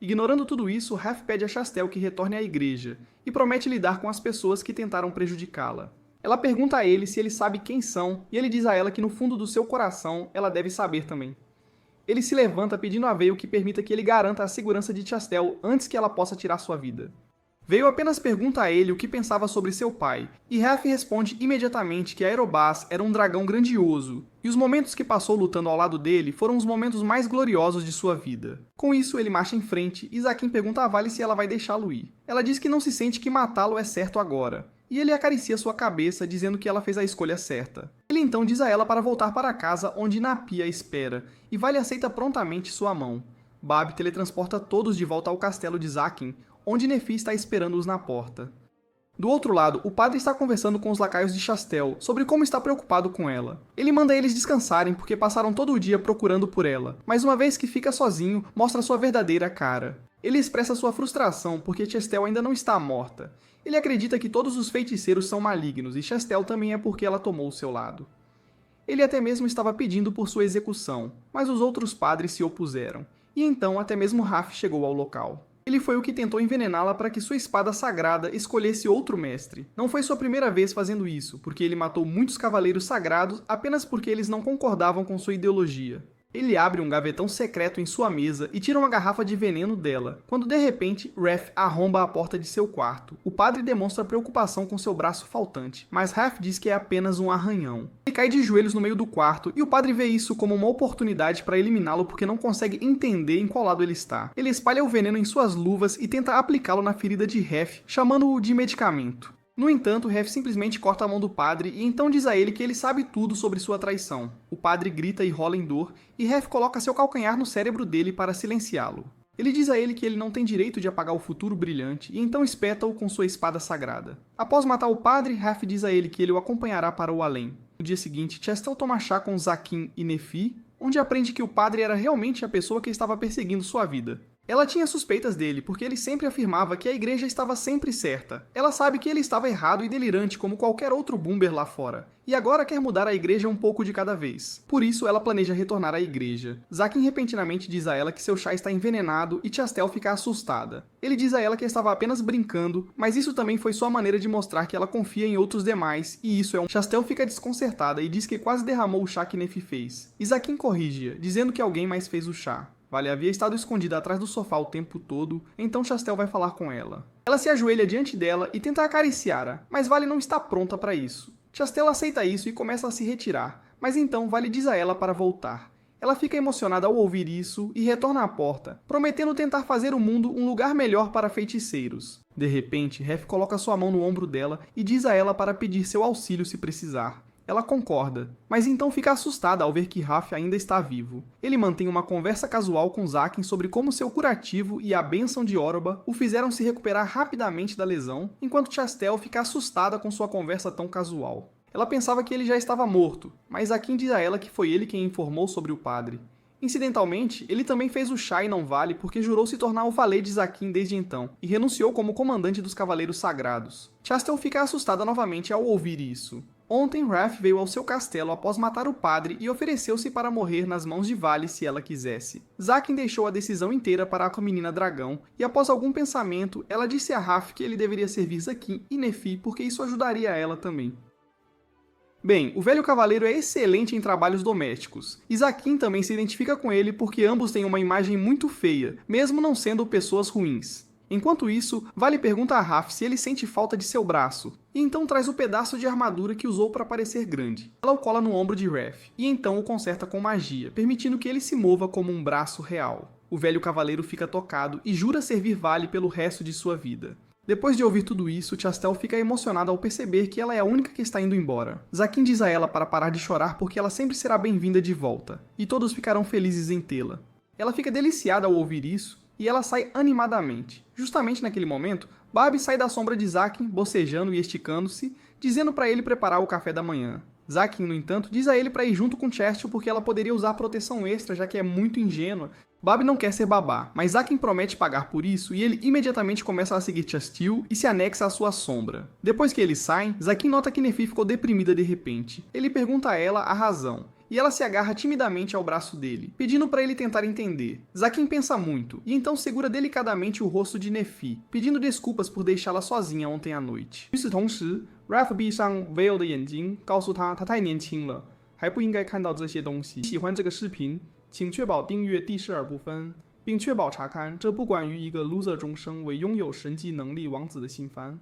Ignorando tudo isso, Raph pede a Chastel que retorne à igreja e promete lidar com as pessoas que tentaram prejudicá-la. Ela pergunta a ele se ele sabe quem são e ele diz a ela que no fundo do seu coração ela deve saber também. Ele se levanta pedindo a Veil que permita que ele garanta a segurança de Chastel antes que ela possa tirar sua vida. Veil apenas pergunta a ele o que pensava sobre seu pai, e Raph responde imediatamente que Aerobas era um dragão grandioso, e os momentos que passou lutando ao lado dele foram os momentos mais gloriosos de sua vida. Com isso, ele marcha em frente, e Zaquin pergunta a Vale se ela vai deixá-lo ir. Ela diz que não se sente que matá-lo é certo agora, e ele acaricia sua cabeça dizendo que ela fez a escolha certa. Ele então diz a ela para voltar para casa onde Napi a espera, e Vale aceita prontamente sua mão. Bab teletransporta todos de volta ao castelo de Zaquin, onde Nefi está esperando-os na porta. Do outro lado, o padre está conversando com os lacaios de Chastel sobre como está preocupado com ela. Ele manda eles descansarem porque passaram todo o dia procurando por ela, mas uma vez que fica sozinho, mostra sua verdadeira cara. Ele expressa sua frustração porque Chastel ainda não está morta. Ele acredita que todos os feiticeiros são malignos e Chastel também é porque ela tomou o seu lado. Ele até mesmo estava pedindo por sua execução, mas os outros padres se opuseram, e então até mesmo Raph chegou ao local. Ele foi o que tentou envenená-la para que sua espada sagrada escolhesse outro mestre. Não foi sua primeira vez fazendo isso, porque ele matou muitos cavaleiros sagrados apenas porque eles não concordavam com sua ideologia. Ele abre um gavetão secreto em sua mesa e tira uma garrafa de veneno dela, quando de repente Raph arromba a porta de seu quarto. O padre demonstra preocupação com seu braço faltante, mas Raph diz que é apenas um arranhão. Ele cai de joelhos no meio do quarto e o padre vê isso como uma oportunidade para eliminá-lo porque não consegue entender em qual lado ele está. Ele espalha o veneno em suas luvas e tenta aplicá-lo na ferida de Raph, chamando-o de medicamento. No entanto, Raph simplesmente corta a mão do padre e então diz a ele que ele sabe tudo sobre sua traição. O padre grita e rola em dor, e Raph coloca seu calcanhar no cérebro dele para silenciá-lo. Ele diz a ele que ele não tem direito de apagar o futuro brilhante, e então espeta-o com sua espada sagrada. Após matar o padre, Raph diz a ele que ele o acompanhará para o além. No dia seguinte, Chastel toma chá com Zaquin e Nefi, onde aprende que o padre era realmente a pessoa que estava perseguindo sua vida. Ela tinha suspeitas dele, porque ele sempre afirmava que a igreja estava sempre certa. Ela sabe que ele estava errado e delirante como qualquer outro boomer lá fora, e agora quer mudar a igreja um pouco de cada vez. Por isso, ela planeja retornar à igreja. Zaquin repentinamente diz a ela que seu chá está envenenado e Chastel fica assustada. Ele diz a ela que estava apenas brincando, mas isso também foi sua maneira de mostrar que ela confia em outros demais, e isso é Chastel fica desconcertada e diz que quase derramou o chá que Nefi fez. E Zaquin corrige-a, dizendo que alguém mais fez o chá. Vale havia estado escondida atrás do sofá o tempo todo, então Chastel vai falar com ela. Ela se ajoelha diante dela e tenta acariciá-la, mas Vale não está pronta para isso. Chastel aceita isso e começa a se retirar, mas então Vale diz a ela para voltar. Ela fica emocionada ao ouvir isso e retorna à porta, prometendo tentar fazer o mundo um lugar melhor para feiticeiros. De repente, Raph coloca sua mão no ombro dela e diz a ela para pedir seu auxílio se precisar. Ela concorda, mas então fica assustada ao ver que Raph ainda está vivo. Ele mantém uma conversa casual com Zaquin sobre como seu curativo e a bênção de Oroba o fizeram se recuperar rapidamente da lesão, enquanto Chastel fica assustada com sua conversa tão casual. Ela pensava que ele já estava morto, mas Zaquin diz a ela que foi ele quem informou sobre o padre. Incidentalmente, ele também fez o chá e não vale porque jurou se tornar o valet de Zaquin desde então, e renunciou como comandante dos Cavaleiros Sagrados. Chastel fica assustada novamente ao ouvir isso. Ontem, Raph veio ao seu castelo após matar o padre e ofereceu-se para morrer nas mãos de Vale se ela quisesse. Zaquin deixou a decisão inteira para a menina dragão, e após algum pensamento, ela disse a Raph que ele deveria servir Zaquin e Nefi porque isso ajudaria ela também. Bem, o velho cavaleiro é excelente em trabalhos domésticos, e Zaquin também se identifica com ele porque ambos têm uma imagem muito feia, mesmo não sendo pessoas ruins. Enquanto isso, Vale pergunta a Raph se ele sente falta de seu braço, e então traz o pedaço de armadura que usou para parecer grande. Ela o cola no ombro de Raph, e então o conserta com magia, permitindo que ele se mova como um braço real. O velho cavaleiro fica tocado e jura servir Vale pelo resto de sua vida. Depois de ouvir tudo isso, Chastel fica emocionada ao perceber que ela é a única que está indo embora. Zaquin diz a ela para parar de chorar porque ela sempre será bem-vinda de volta, e todos ficarão felizes em tê-la. Ela fica deliciada ao ouvir isso, e ela sai animadamente. Justamente naquele momento, Barbie sai da sombra de Zaquin, bocejando e esticando-se, dizendo para ele preparar o café da manhã. Zaquin, no entanto, diz a ele para ir junto com Chastel porque ela poderia usar proteção extra, já que é muito ingênua. Barbie não quer ser babá, mas Zaquin promete pagar por isso e ele imediatamente começa a seguir Chastel e se anexa à sua sombra. Depois que eles saem, Zaquin nota que Nefi ficou deprimida de repente. Ele pergunta a ela a razão, e ela se agarra timidamente ao braço dele, pedindo para ele tentar entender. Zaquin pensa muito, e então segura delicadamente o rosto de Nefi, pedindo desculpas por deixá-la sozinha ontem à noite. 与此同时 Raph 闭上 Veil 的眼睛，告诉他太年轻了，还不应该看到这些东西。喜欢这个视频，请确保订阅蒂氏尔部分，并确保查看这不管于一个 loser 中生为拥有神级能力王子的新番。